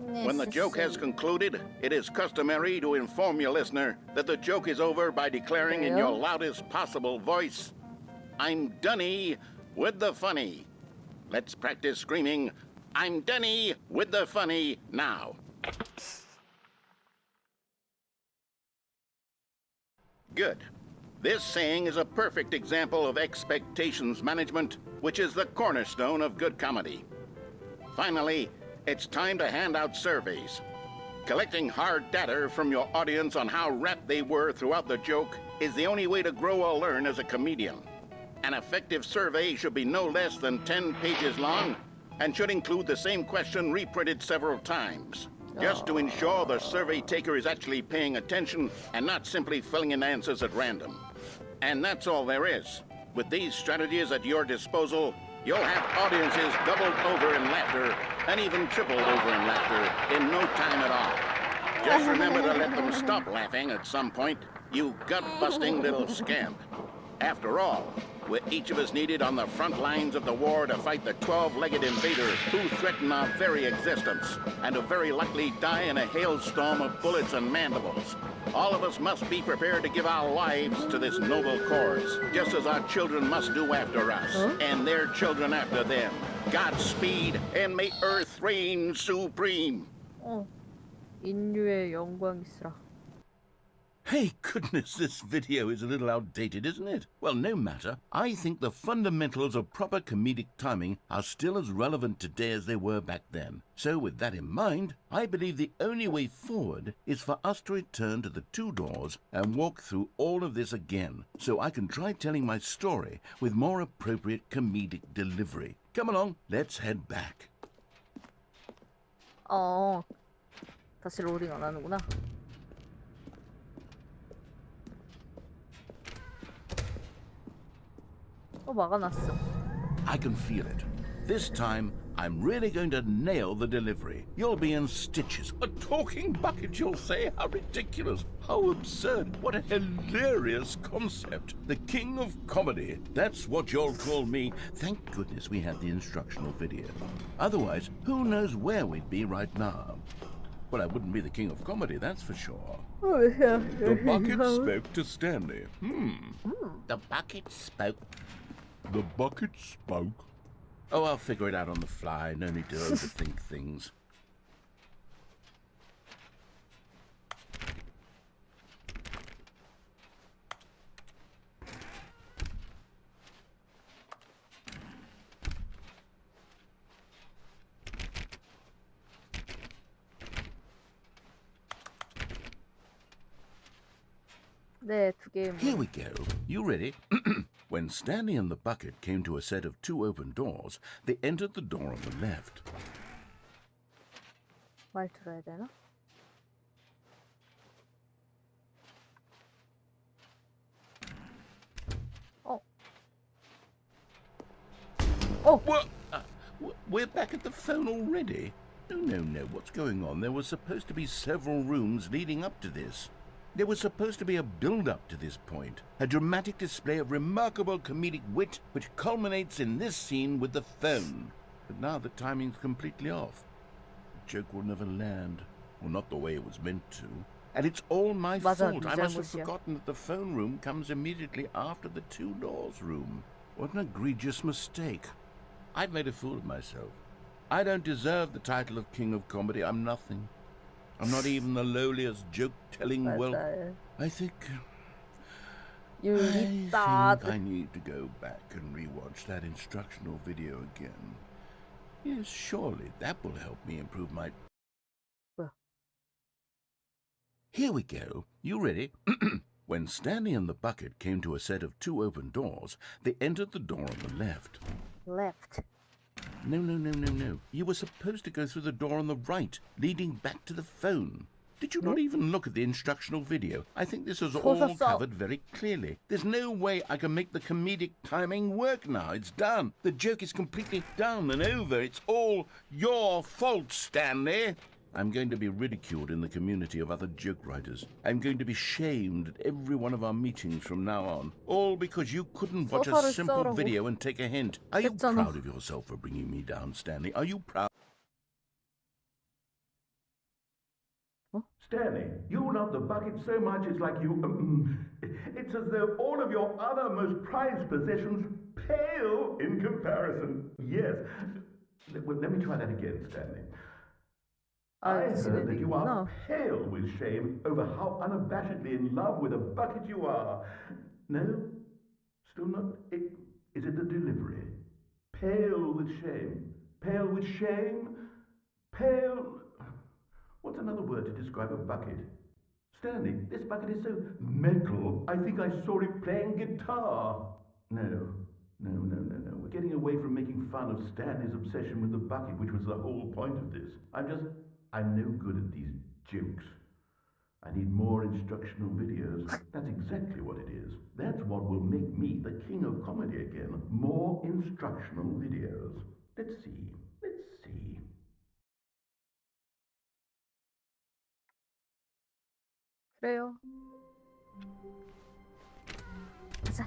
When the joke has concluded, it is customary to inform your listener that the joke is over by declaring in your loudest possible voice, "I'm Dunny with the funny." Let's practice screaming, "I'm Dunny with the funny" now. Good. This saying is a perfect example of expectations management, which is the cornerstone of good comedy. Finally, it's time to hand out surveys. Collecting hard data from your audience on how rapt they were throughout the joke is the only way to grow or learn as a comedian. An effective survey should be no less than 10 pages long and should include the same question reprinted several times, just to ensure the survey taker is actually paying attention and not simply filling in answers at random. And that's all there is. With these strategies at your disposal, you'll have audiences doubled over in laughter and even tripled over in laughter in no time at all. Just remember to let them stop laughing at some point, you gut-busting little scamp. After all, we're each of us needed on the front lines of the war to fight the 12-legged invaders who threaten our very existence and who very likely die in a hailstorm of bullets and mandibles. All of us must be prepared to give our lives to this noble cause, just as our children must do after us, and their children after them. Godspeed, and may Earth reign supreme. 인류의 영광 있으라. Hey, goodness, this video is a little outdated, isn't it? Well, no matter. I think the fundamentals of proper comedic timing are still as relevant today as they were back then. So with that in mind, I believe the only way forward is for us to return to the two doors and walk through all of this again, so I can try telling my story with more appropriate comedic delivery. Come along, let's head back. 다시 로딩 안 하는구나. 막아놨어. I can feel it. This time, I'm really going to nail the delivery. You'll be in stitches. A talking bucket, you'll say? How ridiculous. How absurd. What a hilarious concept. The king of comedy. That's what you'll call me. Thank goodness we had the instructional video. Otherwise, who knows where we'd be right now. Well, I wouldn't be the king of comedy, that's for sure. The bucket spoke to Stanley. The bucket spoke. The bucket spoke. Oh, I'll figure it out on the fly. No need to overthink things. 네, 두 개. Here we go. You ready? When Stanley and the bucket came to a set of two open doors, they entered the door on the left. 말 들어야 되나? What? We're back at the phone already? No. What's going on? There were supposed to be several rooms leading up to this. There was supposed to be a build-up to this point, a dramatic display of remarkable comedic wit which culminates in this scene with the phone. But now the timing's completely off. The joke will never land, or not the way it was meant to. And it's all my fault. I must have forgotten that the phone room comes immediately after the two doors room. What an egregious mistake. I've made a fool of myself. I don't deserve the title of King of Comedy. I'm nothing. I'm not even the lowliest joke-telling whelp. I think I need to go back and rewatch that instructional video again. Yes, surely that will help me improve my... Here we go. You ready? When Stanley and the bucket came to a set of two open doors, they entered the door on the left. Left. No. You were supposed to go through the door on the right, leading back to the phone. Did you not even look at the instructional video? I think this is all covered very clearly. There's no way I can make the comedic timing work now. It's done. The joke is completely done and over. It's all your fault, Stanley. I'm going to be ridiculed in the community of other joke writers. I'm going to be shamed at every one of our meetings from now on. All because you couldn't watch a simple video and take a hint. Are you proud of yourself for bringing me down, Stanley? Are you proud? 어? Stanley, you love the bucket so much it's like you. It's as though all of your other most prized possessions pale in comparison. Yes. Well, let me try that again, Stanley. 아, I 이거 heard that you are 진행되겠구나. pale with shame over how unabashedly in love with a bucket you are. No? Still not? Is it the delivery? Pale with shame. Pale with shame. Pale. What's another word to describe a bucket? Stanley, this bucket is so metal. I think I saw it playing guitar. No. No. We're getting away from making fun of Stanley's obsession with the bucket, which was the whole point of this. I'm no good at these jokes. I need more instructional videos. That's exactly what it is. That's what will make me the king of comedy again. More instructional videos. Let's see. 그래요. 가자.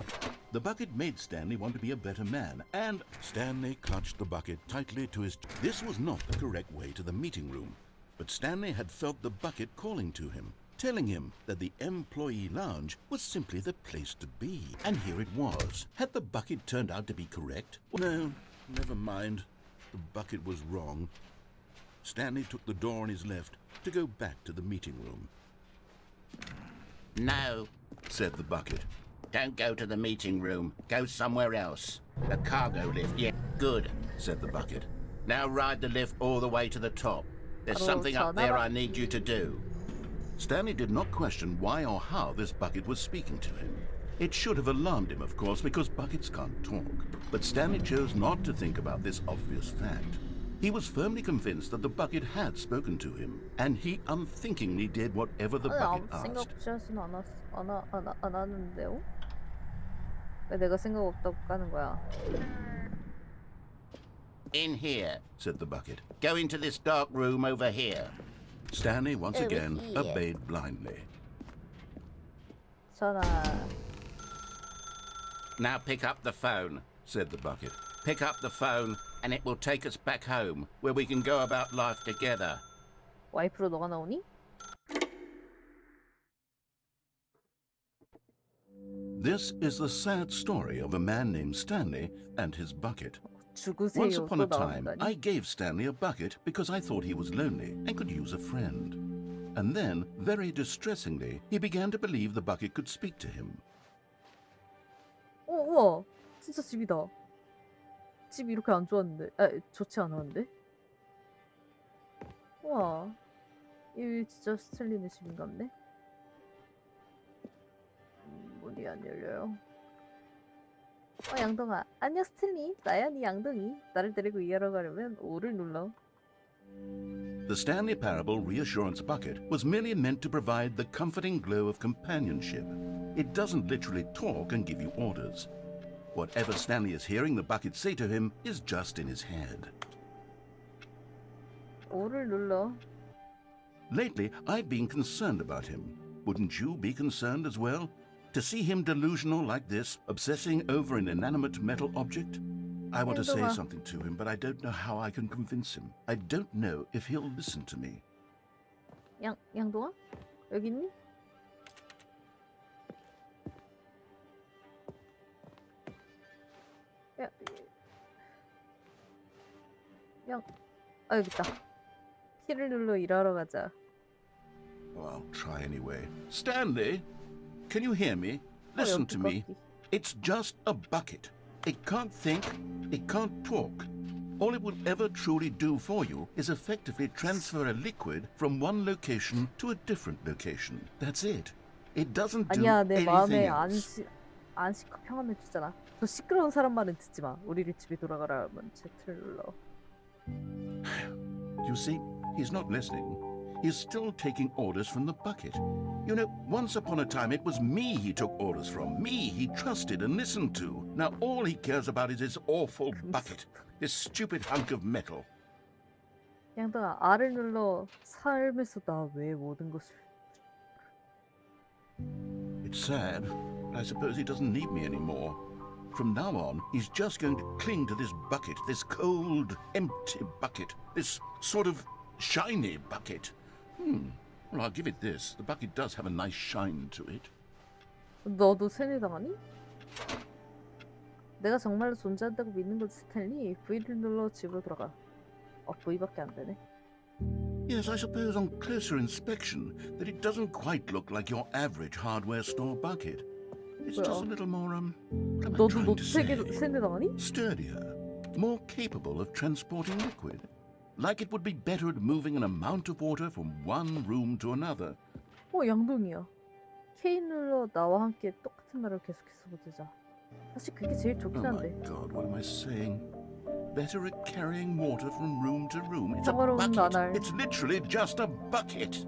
The bucket made Stanley want to be a better man, and Stanley clutched the bucket tightly to his... This was not the correct way to the meeting room, but Stanley had felt the bucket calling to him, telling him that the employee lounge was simply the place to be. And here it was. Had the bucket turned out to be correct? No, never mind. The bucket was wrong. Stanley took the door on his left to go back to the meeting room. No, Said the bucket. don't go to the meeting room. Go somewhere else. The cargo lift, yeah, good. Said the bucket. Now ride the lift all the way to the top. There's 바로 something up there I 전화받기. need you to do. Stanley did not question why or how this bucket was speaking to him. It should have alarmed him, of course, because buckets can't talk. But Stanley chose not to think about this obvious fact. He was firmly convinced that the bucket had spoken to him, and he unthinkingly did whatever the bucket 아무 생각 asked. 없이 하진 안 하는데요? 왜 내가 생각 없다고 까는 거야? In here. Said the bucket. Go into this dark room over here. Stanley once Over again here. obeyed blindly. 전화. Now pick up the phone. Said the bucket. Pick up the phone and it will take us back home where we can go about life together. 와이프로 너가 나오니? This is the sad story of a man named Stanley and his bucket. Once 죽으세요. upon 또 a time, 나온다니? I gave Stanley a bucket because I thought he was lonely and could use a friend. And then, very distressingly, he began to believe the bucket could speak to him. 우와, 진짜 집이다. 집 이렇게 안 좋았는데, 좋지 않았는데? 우와, 이 진짜 스탠리네 집인가 보네. 문이 안 열려요. 양동아, 안녕 스탠리. 나야 네 양동이. 나를 데리고 일하러 가려면 5를 눌러. The Stanley Parable Reassurance Bucket was merely meant to provide the comforting glow of companionship. It doesn't literally talk and give you orders. Whatever Stanley is hearing the bucket say to him is just in his head. 5를 눌러. Lately, I've been concerned about him. Wouldn't you be concerned as well? To see him delusional like this, obsessing over an inanimate metal object? I want to say 행동아. something to him, but I don't know how I can convince him. I don't know if he'll listen to me. 양동아? 여기 있니? 여기 있다. P를 눌러 일하러 가자. Oh, I'll try anyway. Stanley, can you hear me? Listen to me. It's just a bucket. It can't think, it can't talk. All it will ever truly do for you is effectively transfer a liquid from one location to a different location. That's it. It doesn't do 아니야, 내 마음에 anything else. 안식과 평안을 주잖아. 저 시끄러운 사람 말은 듣지 마. 우리를 집에 돌아가라 하면 Z를 눌러. You see, he's not listening. He's still taking orders from the bucket. You know, once upon a time it was me he took orders from. Me he trusted and listened to. Now all he cares about is his awful bucket. This stupid hunk of metal. 양동아, R을 눌러. 삶에서 나 외에 모든 것을. It's sad, but I suppose he doesn't need me anymore. From now on, he's just going to cling to this bucket, this cold, empty bucket, this sort of shiny bucket. Well, I'll give it this. The bucket does have a nice shine to it. 너도 세뇌당하니? 내가 정말로 존재한다고 믿는 거지, 스탠리. V를 눌러 집으로 돌아가. V밖에 안 되네. Yes, I suppose on closer inspection that it doesn't quite look like your average hardware store bucket. It's just a little more, what am I trying 너도 to say? 세뇌당하니? Sturdier, more capable of transporting liquid. Like it would be better at moving an amount of water from one room to another. 양동이야. K 눌러 나와 함께 똑같은 말을 계속해서 보자. 사실 그게 제일 좋긴 Oh my 한데. God, what am I saying? Better at carrying water from room to room. It's a 상관없는 bucket. 나날. It's literally just a bucket.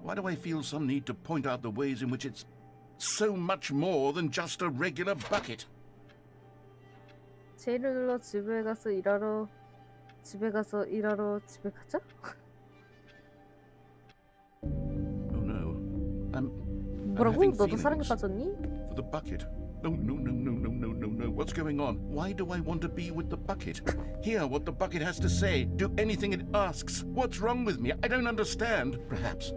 Why do I feel some need to point out the ways in which it's so much more than just a regular bucket? J를 눌러 집에 가자? Oh no. I'm 뭐라고? having 너도 사랑에 feelings 빠졌니? for the bucket. No. What's going on? Why do I want to be with the bucket? Hear what the bucket has to say. Do anything it asks. What's wrong with me? I don't understand. Perhaps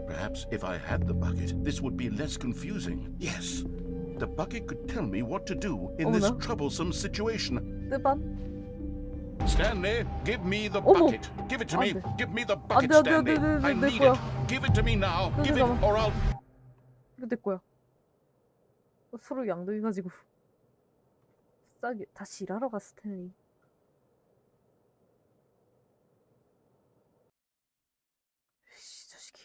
if I had the bucket, this would be less confusing. Yes. The bucket could tell me what to do in this troublesome situation. 뜨밤? Stanley, give me the 어머. bucket. Give it to me. 안 돼. Give me the bucket, 안 돼, Stanley. I 내 need 거야. it. Give it to me now. 안 돼, Give it 잠깐만. or I'll... 이거 내 거야. 서로 양동이 가지고 싸게 다시 일하러 가, 스탠리. 씨, 자식이.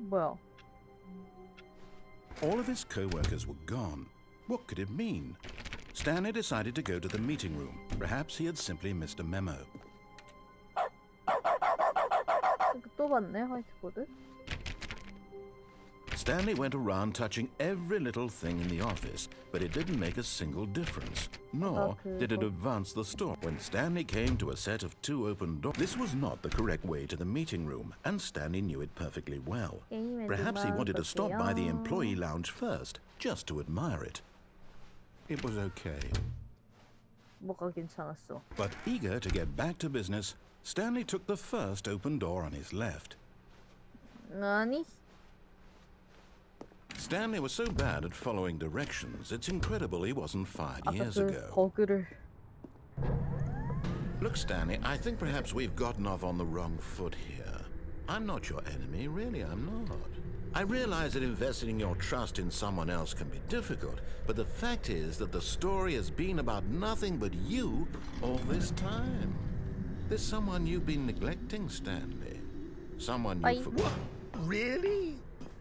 뭐야? All of his co-workers were gone. What could it mean? Stanley decided to go to the meeting room. Perhaps he had simply missed a memo. 또 봤네, 화이트보드. Stanley went around touching every little thing in the office, but it didn't make a single difference. Nor did it advance the story. When Stanley came to a set of two open doors, this was not the correct way to the meeting room, and Stanley knew it perfectly well. Perhaps he wanted to stop by the employee lounge first, just to admire it. It was okay. 뭐가 괜찮았어? But eager to get back to business, Stanley took the first open door on his left. 아니? Stanley was so bad at following directions, it's incredible he wasn't 5 아까 years 그 ago. 버그를. Look, Stanley, I think perhaps we've gotten off on the wrong foot here. I'm not your enemy, really, I'm not. I realize that investing your trust in someone else can be difficult, but the fact is that the story has been about nothing but you all this time. There's someone you've been neglecting, Stanley. Someone you forgot. Really?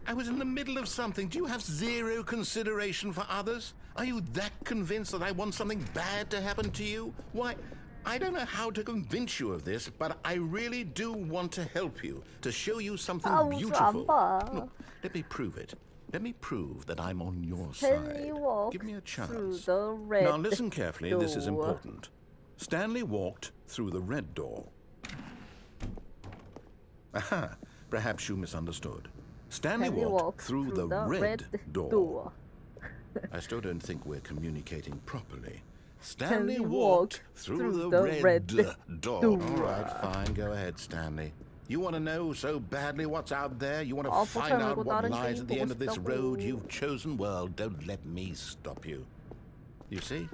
I was in the middle of something. Do you have zero consideration for others? Are you that convinced that I want something bad to happen to you? Why, I don't know how to convince you of this, but I really do want to help you, to show you something beautiful. Look, let me prove it. Let me prove that I'm on your side. Give me a chance. Now listen carefully, this is important. Stanley walked through the red door. Aha, perhaps you misunderstood. Stanley walked through the red door. I still don't think we're communicating properly. Stanley walked through the red door. All right, fine. Go ahead, Stanley. You want to know so badly what's out there? You want to find out what lies at the end of this road you've chosen? Well, don't let me stop you. You see?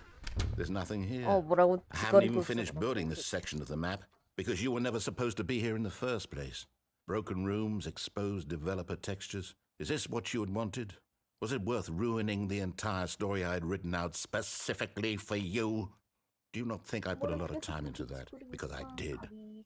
There's nothing here. I haven't even finished building this section of the map because you were never supposed to be here in the first place. Broken rooms, exposed developer textures. Is this what you had wanted? Was it worth ruining the entire story I had written out specifically for you? Do you not think I put a lot of time into that? Because I did.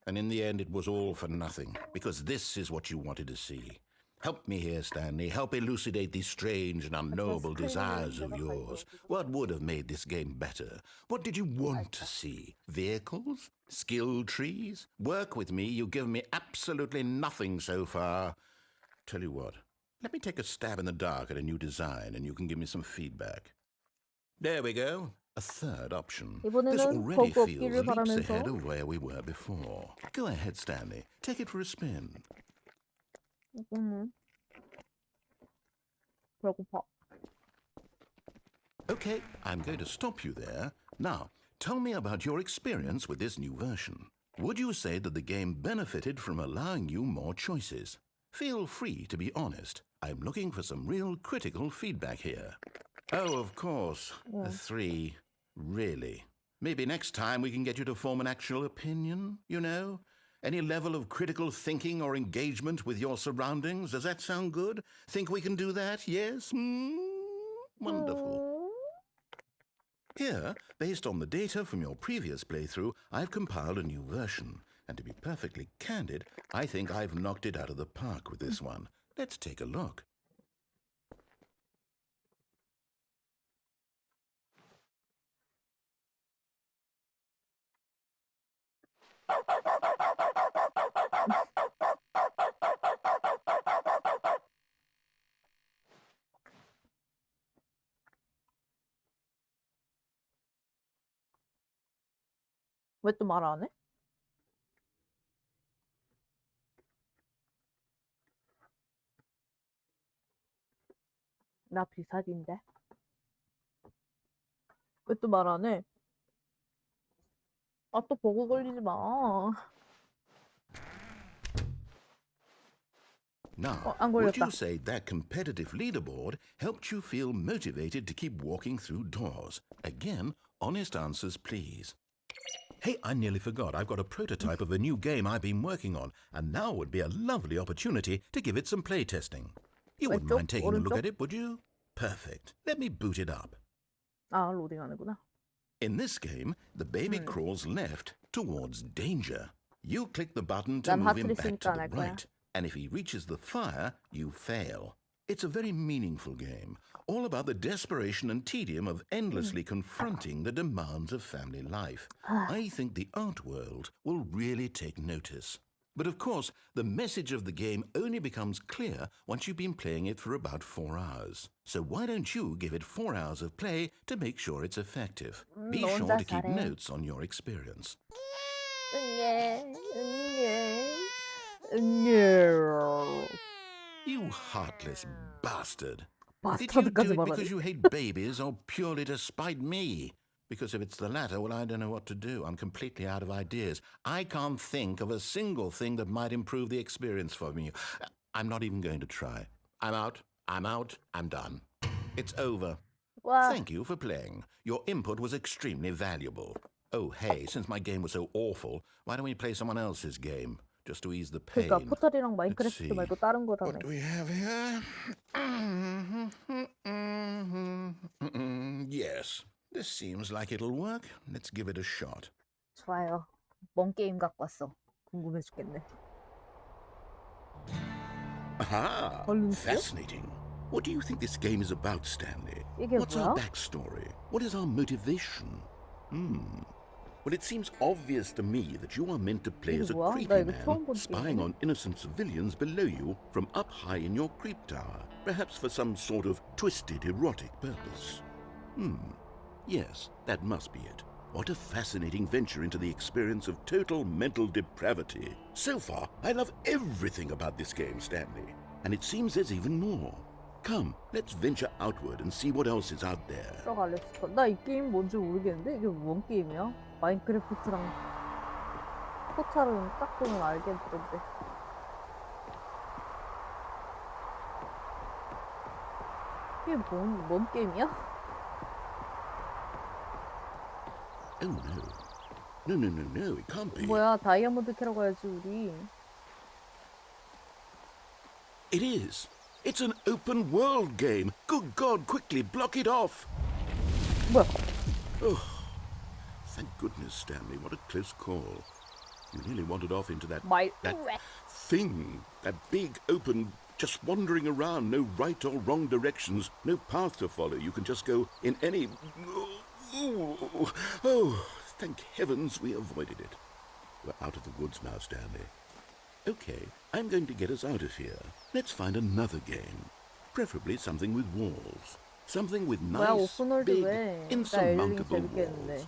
And in the end, it was all for nothing. Because this is what you wanted to see. Help me here, Stanley. Help elucidate these strange and unknowable desires of yours. What would have made this game better? What did you want to see? Vehicles? Skill trees? Work with me. You've given me absolutely nothing so far. Tell you what. Let me take a stab in the dark at a new design and you can give me some feedback. There we go. A third option. This already feels leaps ahead of where we were before. Go ahead, Stanley. Take it for a spin. 배고파. Okay, I'm going to stop you there. Now, tell me about your experience with this new version. Would you say that the game benefited from allowing you more choices? Feel free to be honest. I'm looking for some real critical feedback here. Oh, of course. A 3. Really? Maybe next time we can get you to form an actual opinion, you know? Any level of critical thinking or engagement with your surroundings? Does that sound good? Think we can do that? Yes? Wonderful. Here, based on the data from your previous playthrough, I've compiled a new version. And to be perfectly candid, I think I've knocked it out of the park with this one. Let's take a look. 왜 또 말 안 해? 나 비사딘데. 왜 또 말 안 해? 아, 또 버그 걸리지 마. Now, 안 would 걸렸다. you say that competitive leaderboard helped you feel motivated to keep walking through doors? Again, honest answers, please. Hey, I nearly forgot. I've got a prototype of a new game I've been working on, and now would be a lovely opportunity to give it some playtesting. You wouldn't 왼쪽? mind taking a look 오른쪽? at it, would you? Perfect. Let me boot it up. 아, 로딩하는구나. In this game, the baby crawls left towards danger. You click the button to 난 move him 하트를 back 쓰니까 to 안 the 할 거야. right, and if he reaches the fire, you fail. It's a very meaningful game, all about the desperation and tedium of endlessly confronting the demands of family life. I think the art world will really take notice. But of course, the message of the game only becomes clear once you've been playing it for about 4 hours. So why don't you give it 4 hours of play to make sure it's effective? Be 너 sure 혼자 to keep 잘해. notes on your experience. You heartless bastard. Did you do 바스타드까지 it 말하네. because you hate babies or purely to spite me? Because if it's the latter, well, I don't know what to do. I'm completely out of ideas. I can't think of a single thing that might improve the experience for me. I'm not even going to try. I'm out. I'm done. It's over. 와, Thank you for playing. Your input was extremely valuable. Oh, hey, since my game was so awful, why don't we play someone else's game? Just to ease the pain. 그러니까 포탈이랑 Let's 마인크래프트 see. 말고 다른 거라며. What do we have here? Yes, this seems like it'll work. Let's give it a shot. 좋아요. 뭔 게임 갖고 왔어. 궁금해 죽겠네. Aha! 얼른 Fascinating. What do you think this game is about, Stanley? 이게 What's our 뭐야? backstory? What is our motivation? Well, it seems obvious to me that you are meant to play 이게 as a 뭐야? 나 creepy 이거 man 처음 본 spying 게임이네. on innocent civilians below you from up high in your creep tower, perhaps for some sort of twisted erotic purpose. Yes, that must be it. What a fascinating venture into the experience of total mental depravity. So far, I love everything about this game, Stanley. And it seems there's even more. Come, let's venture outward and see what else is out there. 들어갈래 싶어. 나 이 게임 뭔지 모르겠는데 이게 뭔 게임이야? 마인크래프트랑 포탈은 딱 보면 알겠던데. 이게 뭔 게임이야? Oh no. No, it can't be. 뭐야, 다이아몬드 캐러 가야지 우리. It is. It's an open world game. Good God, quickly block it off. 뭐야? Thank goodness, Stanley. What a close call. You nearly wandered off into that 말. thing. That big open, just wandering around. No right or wrong directions. No path to follow. You can just go in any... Oh, thank heavens we avoided it. We're out of the woods now, Stanley. Okay, I'm going to get us out of here. Let's find another game. Preferably something with walls. Something with 뭐야, nice, 오픈월드 big, 왜? 나 엘링 insurmountable 재밌겠는데. walls.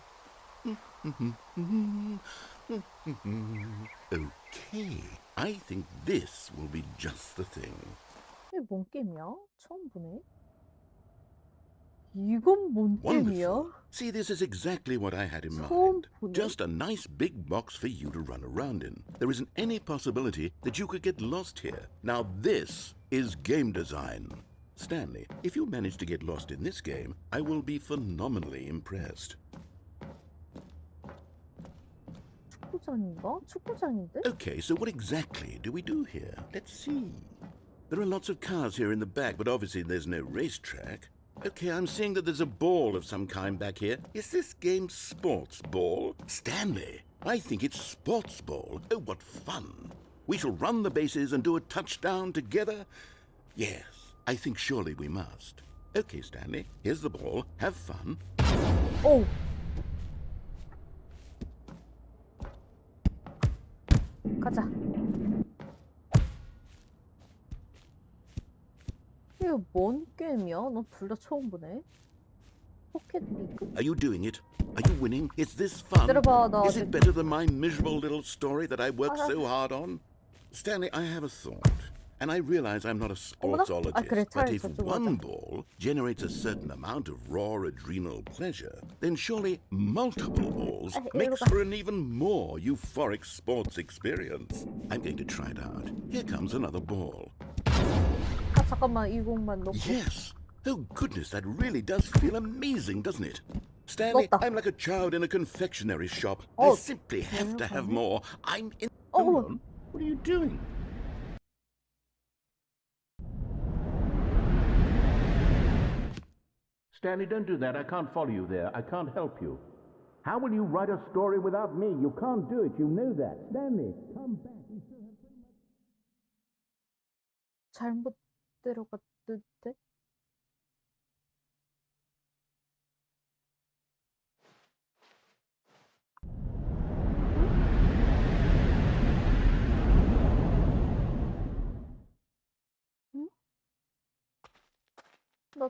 Okay, I think this will be just the thing. 이게 뭔 게임이야? 처음 보네. 이건 뭔 게임이야? Wonderful. See, this is exactly what I had in 처음 mind. 보네. Just a nice big box for you to run around in. There isn't any possibility that you could get lost here. Now this is game design. Stanley, if you manage to get lost in this game, I will be phenomenally impressed. 축구장인가? 축구장인데? Okay, so what exactly do we do here? Let's see. There are lots of cars here in the back, but obviously there's no racetrack. Okay, I'm seeing that there's a ball of some kind back here. Is this game sports ball? Stanley, I think it's sports ball. Oh, what fun. We shall run the bases and do a touchdown together. Yes, I think surely we must. Okay, Stanley, here's the ball. Have fun. 오! 가자. 이거 뭔 게임이야? 너 둘 다 처음 보네. 포켓 리그. Are you doing it? Are you winning? Is this fun? 기다려봐, 나 Is 아직. it better than my miserable little story that I worked so hard on? Stanley, I have a thought. And I realize I'm not a sportsologist, 아, 그래, but 차라리 if 저쪽으로 one 하자. ball generates a certain amount of raw adrenal pleasure, then surely multiple balls 아, makes 이리로 가. for an even more euphoric sports experience. I'm going to try it out. Here comes another ball. 아, 잠깐만, 이 공만 넣고. Yes. Oh, goodness, that really does feel amazing, doesn't it? Stanley, 넣었다. I'm like a child in a confectionery shop. Oh, I simply have to have 잠깐만. more. I'm in... Oh. Hold on. What are you doing? Stanley, don't do that. I can't follow you there. I can't help you. How will you write a story without me? You can't do it. You know that. Stanley, come back. We still have so much. 잘못 데려갔는데? 응? 나,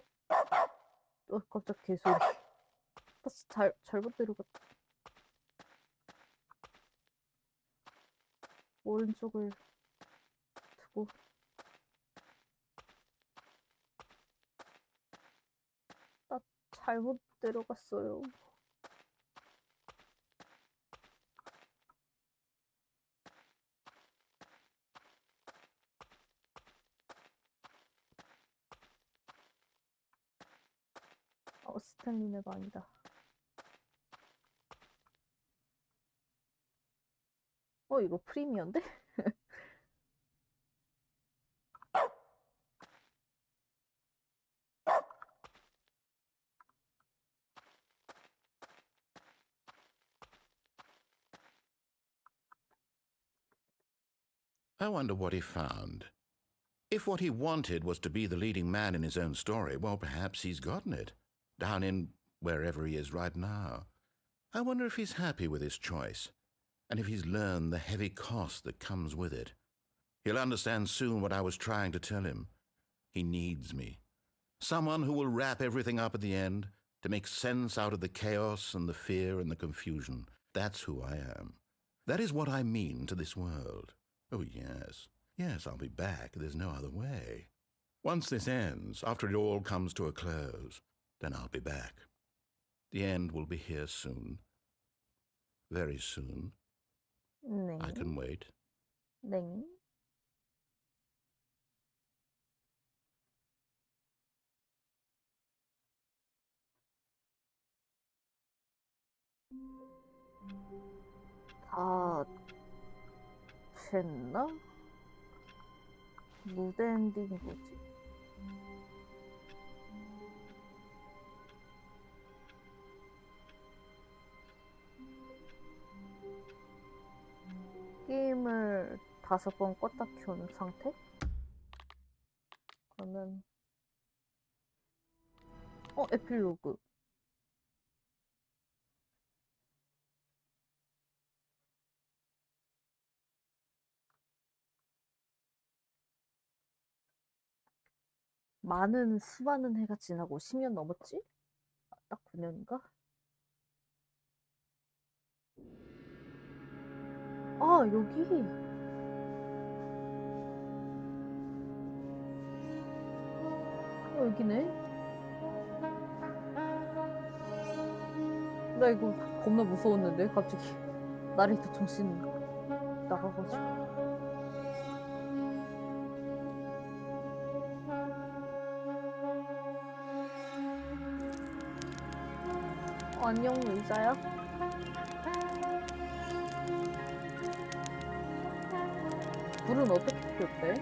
깜짝 개소리. 나 잘못 데려갔다. 오른쪽을 두고. 나 잘못 데려갔어요. 스탠리네가 아니다. 이거 프리미엄인데? I wonder what he found. If what he wanted was to be the leading man in his own story, well, perhaps he's gotten it. Down in wherever he is right now. I wonder if he's happy with his choice, and if he's learned the heavy cost that comes with it. He'll understand soon what I was trying to tell him. He needs me. Someone who will wrap everything up at the end, to make sense out of the chaos and the fear and the confusion. That's who I am. That is what I mean to this world. Oh, yes. Yes, I'll be back. There's no other way. Once this ends, after it all comes to a close, then I'll be back. The end will be here soon. Very soon. 네. I can wait. 네. 다 됐나? 무대 엔딩이 뭐지? 게임을 5번 껐다 켜는 상태? 그러면 에필로그. 수많은 해가 지나고 10년 넘었지? 딱 9년인가? 여기. 여기네. 나 이거 겁나 무서웠는데 갑자기 나레이터 정신 나가가지고. 안녕 의자야? 불은 어떻게 피웠대?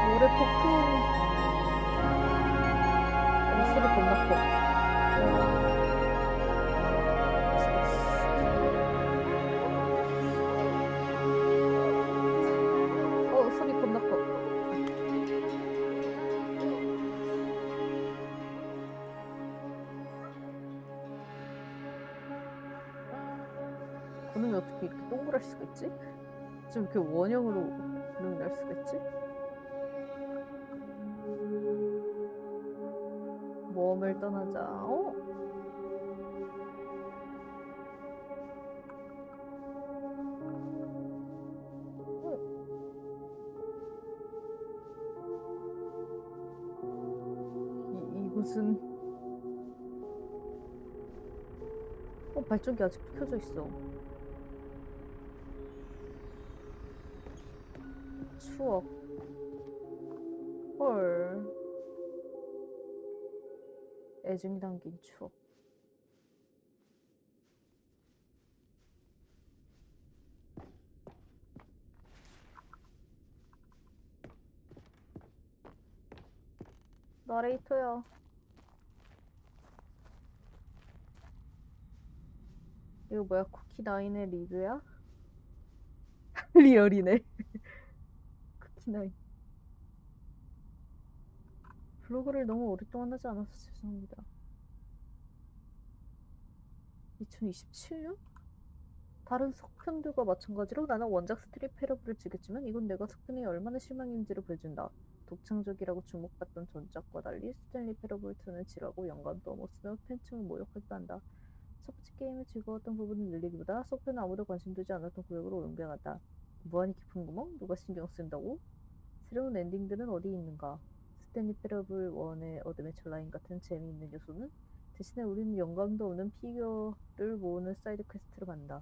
모래 폭풍. 소리 겁나 커. 소리 겁나 커. 구름이 어떻게 이렇게 동그랄 수가 있지? 좀 이렇게 원형으로 구름이 날 수가 있지? 모험을 떠나자. 이곳은 발전기 아직도 켜져 있어. 추억. 헐. 애증이 담긴 추억. 나레이터야. 이거 뭐야? 쿠키나인의 리드야? 리얼이네. 쿠키나인. 블로그를 너무 오랫동안 하지 않아서 죄송합니다. 2027년? 다른 속편들과 마찬가지로 나는 원작 스트릿 패러블을 즐겼지만 이건 내가 속편에 얼마나 실망인지를 보여준다. 독창적이라고 주목받던 전작과 달리 스탠리 패러블 2는 지루하고 영감도 없으며 팬층을 모욕하기도 한다. 첫 번째 게임의 즐거웠던 부분을 늘리기보다 속편은 아무도 관심 두지 않았던 구역으로 옮겨갔다. 무한히 깊은 구멍? 누가 신경 쓴다고? 새로운 엔딩들은 어디 있는가? 스탠리 패러블 1의 어둠의 철라인 같은 재미있는 요소는? 대신에 우리는 영감도 없는 피규어를 모으는 사이드 퀘스트를 만다.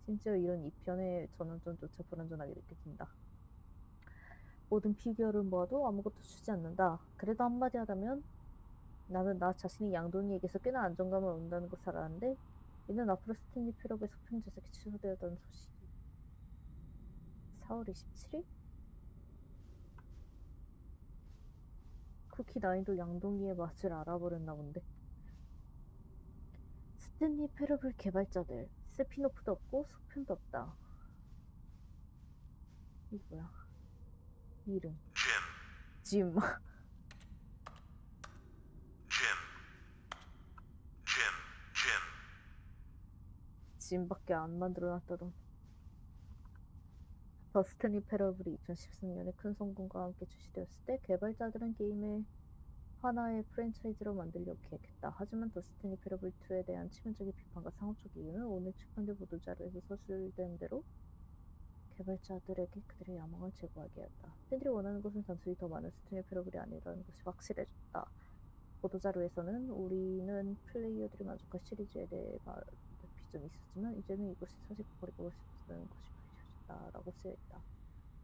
심지어 이런 2편의 전원전조차 불완전하게 느껴진다. 모든 피규어를 모아도 아무것도 주지 않는다. 그래도 한마디 하다면 나는 나 자신이 양동이에게서 꽤나 안정감을 얻는다는 것을 알았는데 이는 앞으로 스탠리 패러블 속편 제작이 취소되었다는 소식이. 4월 27일? 쿠키 나인도 양동이의 맛을 알아버렸나 본데. 스탠리 패러블 개발자들 스피노프도 없고 속편도 없다. 이게 뭐야? 이름 짐. 짐밖에 안 만들어놨다던. 더 스탠리 패러블이 2013년에 큰 성공과 함께 출시되었을 때 개발자들은 게임을 하나의 프랜차이즈로 만들려고 계획했다. 하지만 더 스탠리 패러블 2에 대한 치명적인 비판과 상업적 이유는 오늘 출판된 보도자료에서 서술된 대로 개발자들에게 그들의 야망을 제거하게 했다. 팬들이 원하는 것은 단순히 더 많은 스탠리 패러블이 아니라는 것이 확실해졌다. 보도자료에서는 우리는 플레이어들이 만족할 시리즈에 대해 비전이 있었지만 이제는 이것이 사실과 거리가 멀 수 없다는 것이 밝혀졌다라고 쓰여있다.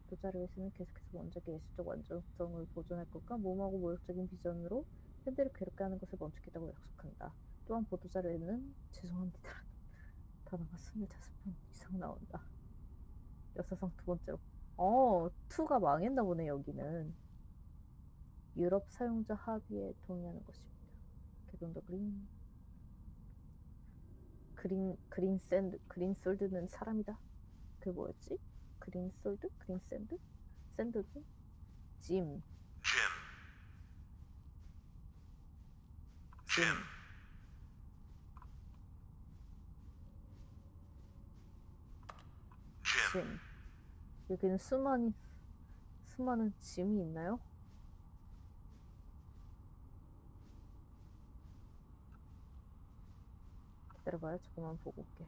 보도자료에서는 계속해서 원작의 예술적 완전성을 보존할 것과 모험하고 모욕적인 비전으로 팬들을 괴롭게 하는 것을 멈추겠다고 약속한다. 또한 보도자료에는 죄송합니다라는 단어가 25번 이상 나온다. 역사상 두 번째로. 2가 망했나 보네. 여기는 유럽 사용자 합의에 동의하는 것입니다. 개론더 그린솔드는 사람이다. 그게 뭐였지? 그린솔드? 그린샌드? 샌드도? 짐. 짐. 여기는 수많은 짐이 있나요? 기다려봐요. 조금만 보고 올게.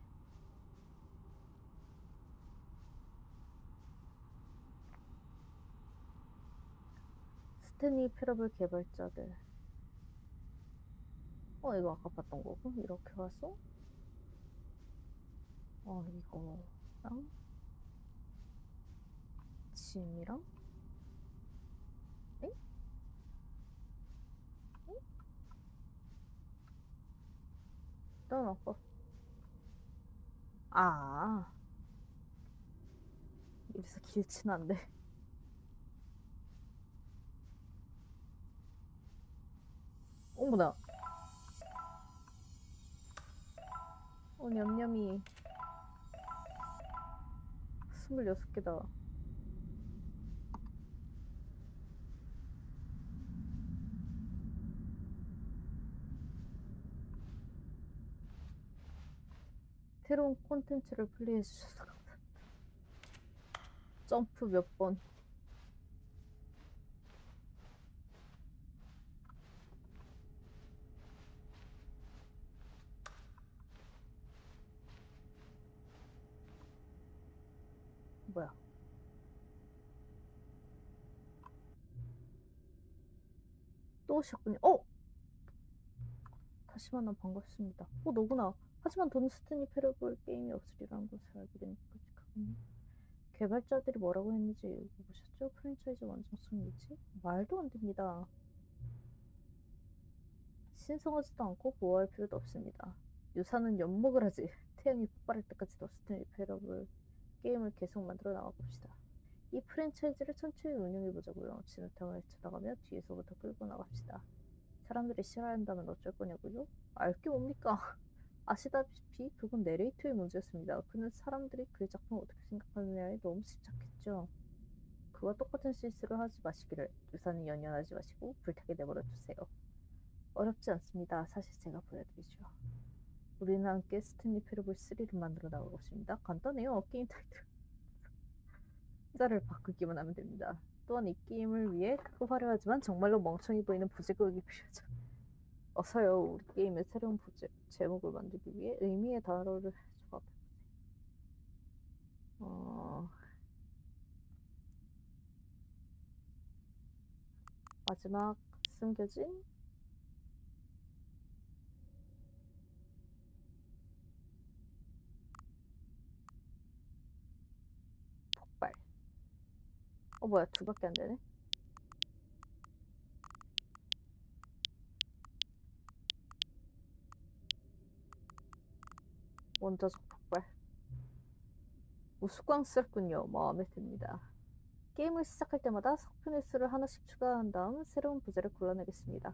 스탠리 패러블 개발자들. 이거 아까 봤던 거고. 이렇게 가서 이거랑 짐이랑 에? 일단 아까 이래서 길진 않네. 어머나. 냠냠이 26개다. 새로운 콘텐츠를 플레이해주셔서 감사합니다. 점프 몇 번. 뭐야? 또 오셨군요. 다시 만나 반갑습니다. 너구나. 하지만 더는 스탠리 패러블 게임이 없으리라는 것을 알게 되니까 끔찍하군요. 개발자들이 뭐라고 했는지 읽어보셨죠? 프랜차이즈 완성성 유지? 말도 안 됩니다. 신성하지도 않고 보호할 필요도 없습니다. 유산은 엿먹을 하지. 태양이 폭발할 때까지도 스탠리 패러블 게임을 계속 만들어 나가봅시다. 이 프랜차이즈를 천천히 운영해보자고요. 진흙탕을 헤쳐나가며 뒤에서부터 끌고 나갑시다. 사람들이 싫어한다면 어쩔 거냐고요? 알게 뭡니까? 아시다시피 그건 내레이터의 문제였습니다. 그는 사람들이 그의 작품을 어떻게 생각하느냐에 너무 집착했죠. 그와 똑같은 실수를 하지 마시기를. 유산은 연연하지 마시고 불타게 내버려 두세요. 어렵지 않습니다. 사실 제가 보여드리죠. 우리는 함께 스탠리 패러블 3를 만들어 나갈 것입니다. 간단해요. 게임 타이틀 자를 바꾸기만 하면 됩니다. 또한 이 게임을 위해 크고 화려하지만 정말로 멍청이 보이는 부제극이 필요하죠. 어서요. 우리 게임의 새로운 제목을 만들기 위해 의미의 단어를 조합해보세요. 마지막 숨겨진 폭발. 뭐야, 2밖에 안 되네. 원자적 폭발. 우스꽝스럽군요. 마음에 듭니다. 게임을 시작할 때마다 석편의 수를 하나씩 추가한 다음 새로운 부제를 골라내겠습니다.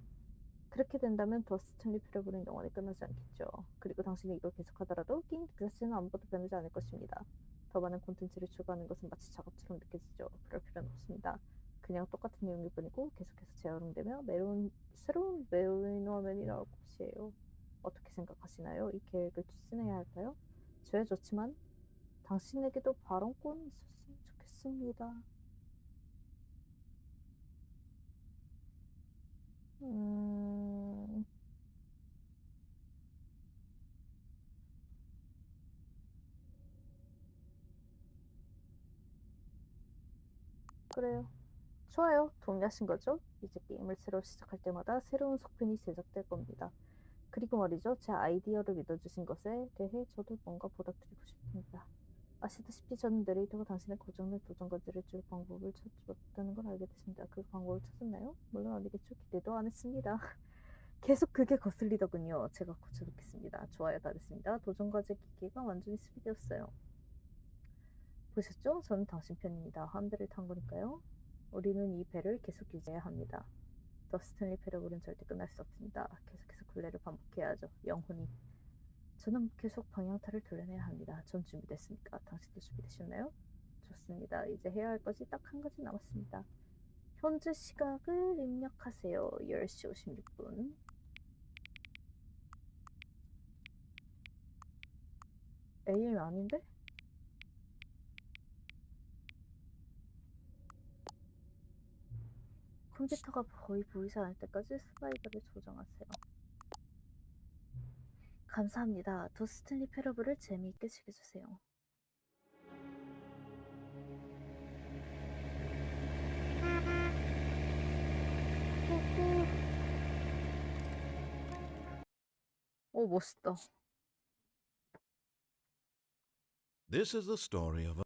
그렇게 된다면 더 스탠리 패러블은 영원히 끝나지 않겠죠. 그리고 당신이 이걸 계속하더라도 게임 그 자체는 아무것도 변하지 않을 것입니다. 더 많은 콘텐츠를 추가하는 것은 마치 작업처럼 느껴지죠. 그럴 필요는 없습니다. 그냥 똑같은 내용일 뿐이고 계속해서 재활용되며 새로운 메인 화면이 나올 것이에요. 어떻게 생각하시나요? 이 계획을 추진해야 할까요? 저야 좋지만 당신에게도 발언권이 있었으면 좋겠습니다. 그래요. 좋아요. 동의하신 거죠? 이제 게임을 새로 시작할 때마다 새로운 속편이 제작될 겁니다. 그리고 말이죠. 제 아이디어를 믿어주신 것에 대해 저도 뭔가 보답드리고 싶습니다. 아시다시피 저는 내레이터가 당신의 고정된 도전과제를 줄 방법을 찾지 못했다는 걸 알게 됐습니다. 그 방법을 찾았나요? 물론 아니겠죠. 기대도 안 했습니다. 계속 그게 거슬리더군요. 제가 고쳐놓겠습니다. 좋아요. 다 됐습니다. 도전과제 기계가 완전히 수비되었어요. 보셨죠? 저는 당신 편입니다. 한 배를 탄 거니까요. 우리는 이 배를 계속 유지해야 합니다. 더 스탠리 패러블은 절대 끝날 수 없습니다. 계속해서 굴레를 반복해야 하죠. 영혼이. 저는 계속 방향타를 돌려내야 합니다. 전 준비됐습니까? 당신도 준비되셨나요? 좋습니다. 이제 해야 할 것이 딱 한 가지 남았습니다. 현재 시각을 입력하세요. 10시 56분. AM 아닌데? 컴퓨터가 거의 보이지 않을 때까지 슬라이드를 조정하세요. 감사합니다. 더 스탠리 패러블을 재미있게 즐겨주세요. 오, 멋있다. This is the story of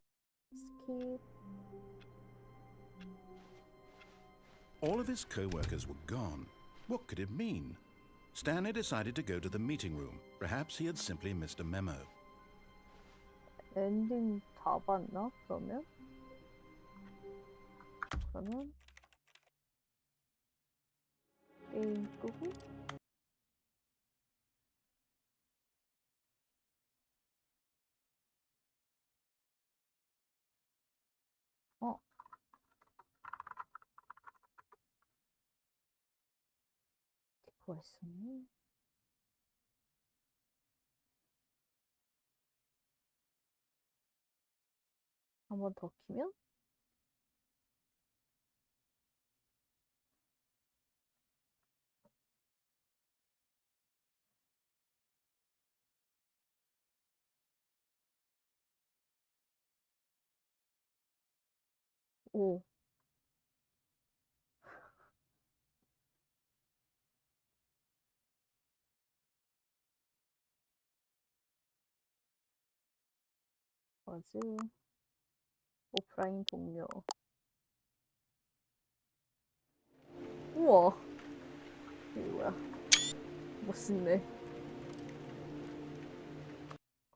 스킵. all of his co-workers were gone. What could it mean? Stanley decided to go to the meeting room. Perhaps he had simply missed a memo. 엔딩 다 봤나? 그러면 게임 끄고 어? 뭐가 있었니? 한 번 더 키면? 오. 뭐지? 오프라인 동료. 우와. 이게 뭐야? 멋있네.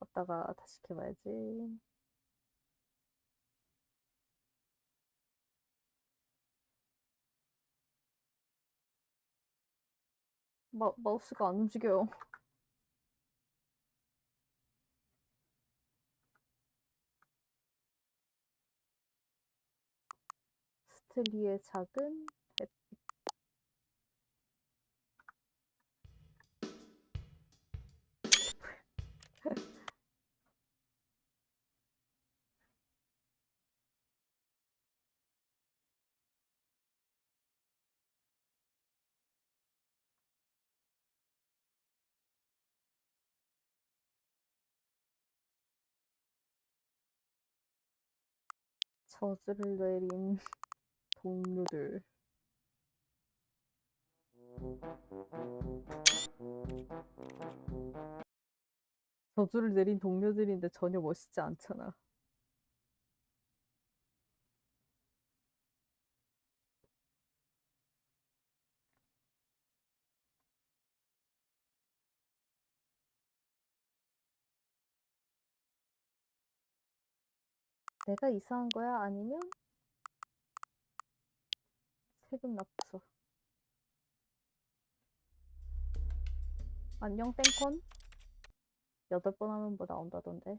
껐다가 다시 켜봐야지. 마우스가 안 움직여요. 스텔리의 작은 저주를 내린 동료들. 저주를 내린 동료들인데 전혀 멋있지 않잖아. 내가 이상한 거야? 아니면 세금 납부서. 안녕 땡콘? 8번 하면 뭐 나온다던데.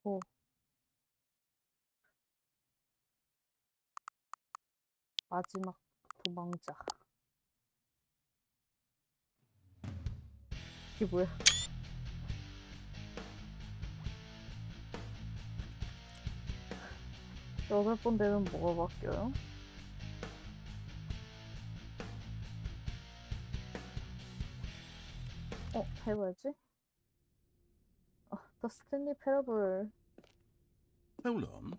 오. 마지막 도망자. 이게 뭐야? 여덟 번 되면 뭐가 바뀌어요? 해봐야지. 더 스탠리 패러블. Hold on.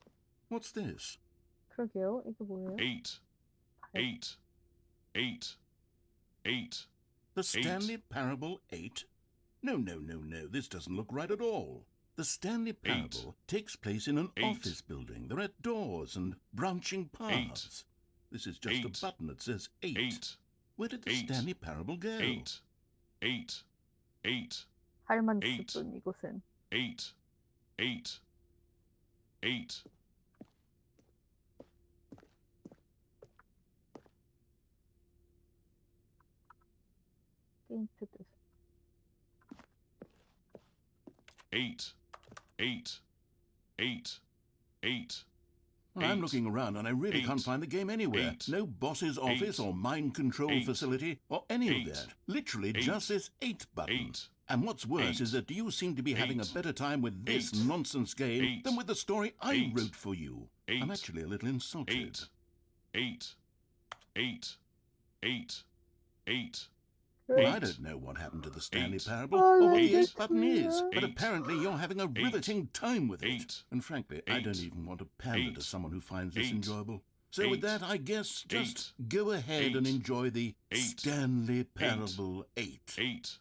What's this? 그러게요. 이게 뭐예요? 8, 8, 8, 8. The Stanley Parable 8? No. This doesn't look right at all. The Stanley Parable takes place in an office building. There are doors and branching paths. This is just a button that says 8. Where did the Stanley Parable go? 8, 8, 8, 할만 있었던 이곳은 8, 8, 8. 게임 패드. 8, 8, 8, 8. Well, I'm 8, looking around and I really can't 8, find the game anywhere. 8, No boss's office 8, or mind control 8, facility or any 8, of that. Literally 8, just this 8 button. 8, And what's worse 8, is that you seem to be having a 8, better time with this 8, nonsense game 8, than with the story I 8, wrote for you. I'm 8, actually a little insulted. 8, 8, 8, 8, Well, I 8, don't know what happened to the Stanley 8, Parable or what the 8, 8 button is, but 8, apparently you're having a 8, riveting time with it. 8, And frankly, I don't 8, even want to pander to 8, someone who finds this 8, enjoyable. So with 8, that, I guess just 8, go ahead and 8, enjoy the 8, Stanley Parable 8. 8,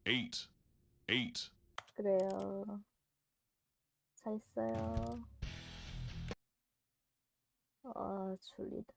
8, 8. 그래요. 잘 있어요. 아, 졸리다.